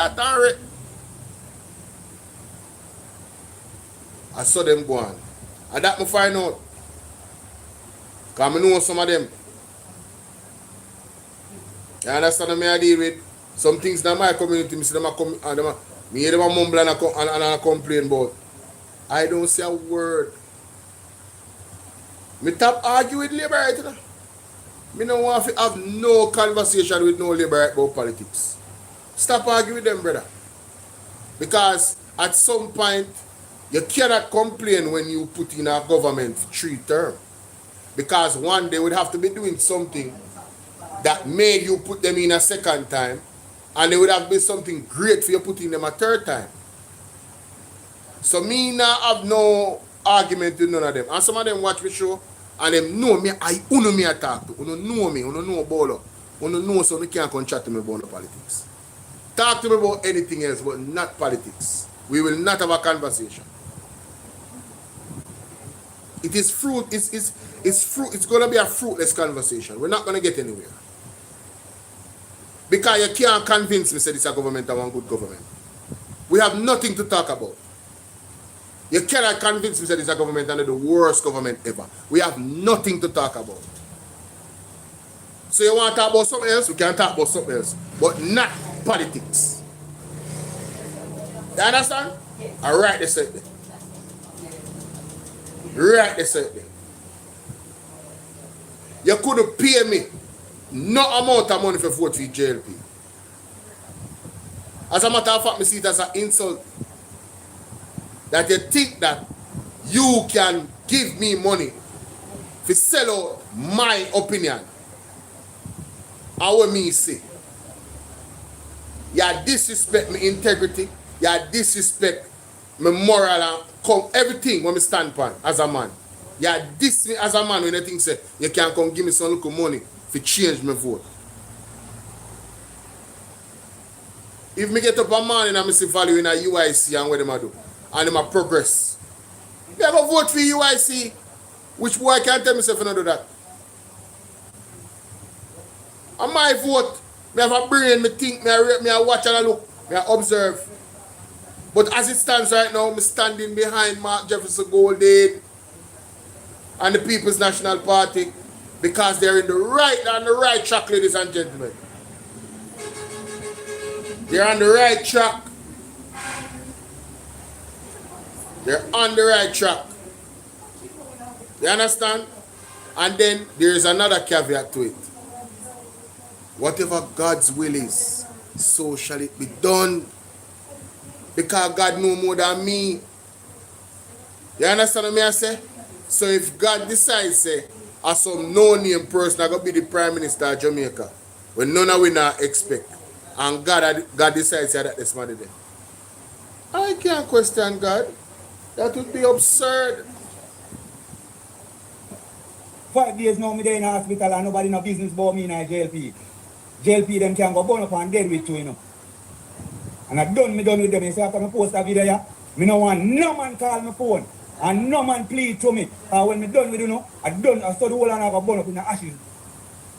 I saw them go on. And that me find out. Because I know some of them. You understand what I deal with? Some things in my community, me see them me hear them mumble and complain about. I don't say a word. Me stop argue with Liberate. Me don't want to have no conversation with no Liberate about politics. Stop arguing with them, brother. Because at some point, you cannot complain when you put in a government 3 terms. Because one, they would have to be doing something that made you put them in a second time, and they would have been something great for you putting them a 3rd time. So me now have no argument with none of them. And some of them watch me show, and them know me, I uno me talk to. Uno know me, uno know Bolo. Uno know so me can't come chat to me about no politics. Talk to me about anything else, but not politics. We will not have a conversation. It is fruit, it's gonna be a fruitless conversation. We're not gonna get anywhere. Because you can't convince me say this is a government and one good government. We have nothing to talk about. You cannot convince me that this is a government and the worst government ever. We have nothing to talk about. So you want to talk about something else? We can talk about something else. But not politics. You understand? I write this out there. Write this out there. You couldn't pay me no amount of money for vote for JLP. As a matter of fact, I see it as an insult. That you think that you can give me money to sell out my opinion. And what me say? You disrespect my integrity. You disrespect my moral and everything when I stand upon as a man. You diss me as a man when you think say you can come give me some little money to change my vote. If me get up a morning and I see value in a UIC and what them I do, and them a progress, me I go vote for UIC. Which boy can't tell myself not do that? And my vote, me have a brain, me think, me I watch and I look, me I observe. But as it stands right now, me standing behind Mark Jefferson Goldade and the People's National Party because they're on the right track, ladies and gentlemen. They're on the right track. They're on the right track. You understand? And then there is another caveat to it. Whatever God's will is, so shall it be done. Because God knows more than me. You understand what I say? So if God decides, say, as some no-name person, I'm going to be the Prime Minister of Jamaica, when none of we not expect, and God decides that this man there, I can't question God. That would be absurd. 5 days now, me there in the hospital and nobody no business about me in a JLP. JLP them can go burn up and dead with you, you know. And I done with them. So after I post a video here, me no want no man call my phone. And no man plead to me. And when me done with you know, I saw the whole and I go burn up in the ashes.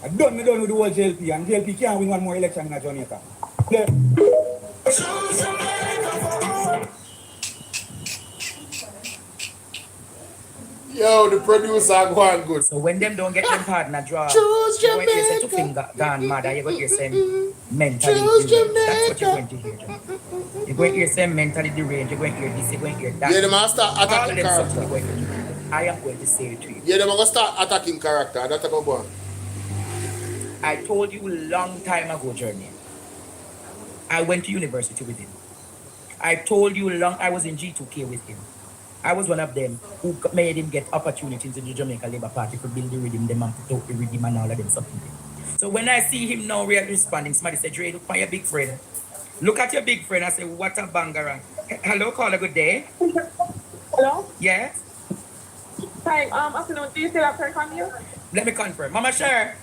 I done with the whole JLP, and JLP can't win one more election in Jamaica. Yo, the producer go on good. So when them don't get them partner draw, Choose you're going to hear say Jamaica. two finger gone mad, and you're going to hear say mentally Choose deranged. That's what you're Jamaica. going to hear. John. You're going to hear say mentally deranged, you're going to hear this, you're going to hear that. Yeah, them are start All of attacking them something character. you're going to hear. I am going to say it to you. Yeah, them are gonna start attacking character. That's about one. I told you a long time ago, Journey. I went to university with him. I told you I was in G2K with him. I was one of them who made him get opportunities in the Jamaica Labour Party to build the rhythm, them and put out the rhythm and all of them something. So when I see him now responding, somebody said, Dre, look for your big friend. Look at your big friend. I say, what a banger. Hello, caller, good day. Hello? Yes? Hi, afternoon. Do you still have turn on you? Let me confirm. Mama, sure.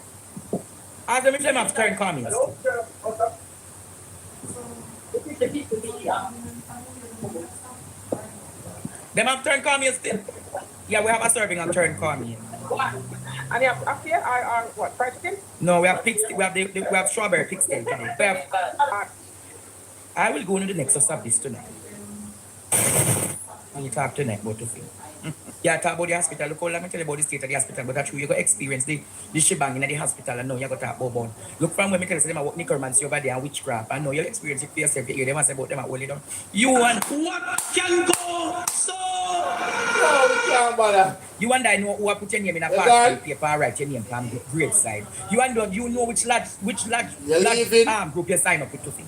Ask them if they have turn comments. Them have turn comments still? Yeah, we have a serving of turn comments. What? And you have after or what? Fried chicken? No, we have pigs. We have strawberry pig steak today. We have, I will go into the nexus of this tonight. And you talk tonight about the thing. Yeah, talk about the hospital. Look how long I tell you about the state of the hospital, but that's true. You got to experience the shebang in the hospital and now you got to talk about. Look from when I tell you them about necromancy over there and witchcraft. And now you experience it for yourself. You hear them and say about them at Holy Down. You and what can go so? You and I know who put your name in a passport paper and write your name from the grade side. You and you know which lodge group you sign up with to think.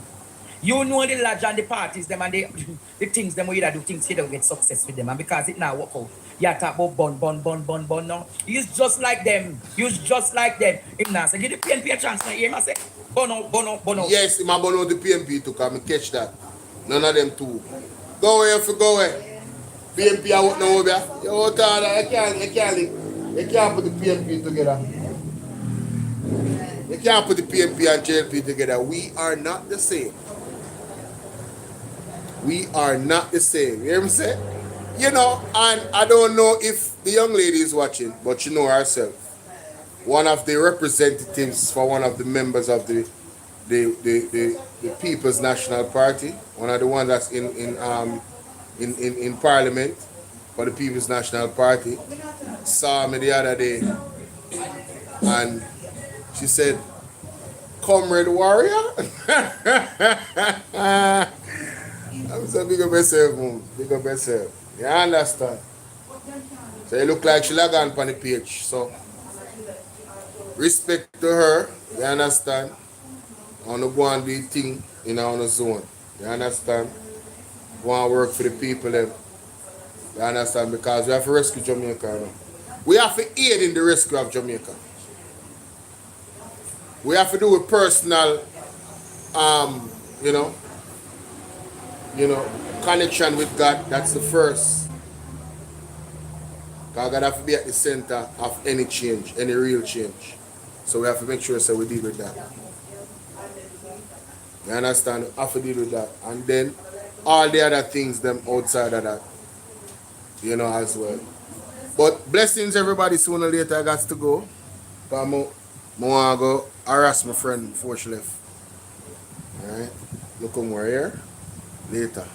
You know the lodge and the parties them and the things them where you do things you don't get success with them and because it now work out. You talk about bun now. He's just like them. He's just like them. Him now say give the PNP a chance now. Hear me say bun out. Yes, him a bun out the PNP to come and catch that. None of them two. Go away if you go away. PNP I won't know over here. You can't put the PNP together. You can't put the PNP and JLP together. We are not the same. We are not the same. You hear me say? You know, and I don't know if the young lady is watching, but you know herself. One of the representatives for one of the members of the People's National Party, one of the ones that's in Parliament for the People's National Party, saw me the other day, and she said, "Comrade Warrior." I'm so big up yourself, mom. Big up yourself. You understand? So you look like she log on the page. So respect to her. You understand? I want to go and do the thing in our zone. You understand? Go and work for the people. Them. You understand? Because we have to rescue Jamaica. You know? We have to aid in the rescue of Jamaica. We have to do a personal, connection with God. That's the first. Because God have to be at the center of any change, any real change. So we have to make sure we deal with that. You understand? We have to deal with that. And then all the other things, them outside of that, as well. But blessings, everybody. Sooner or later, I got to go. But I want to go harass my friend before she left. Alright? Look more here. Later.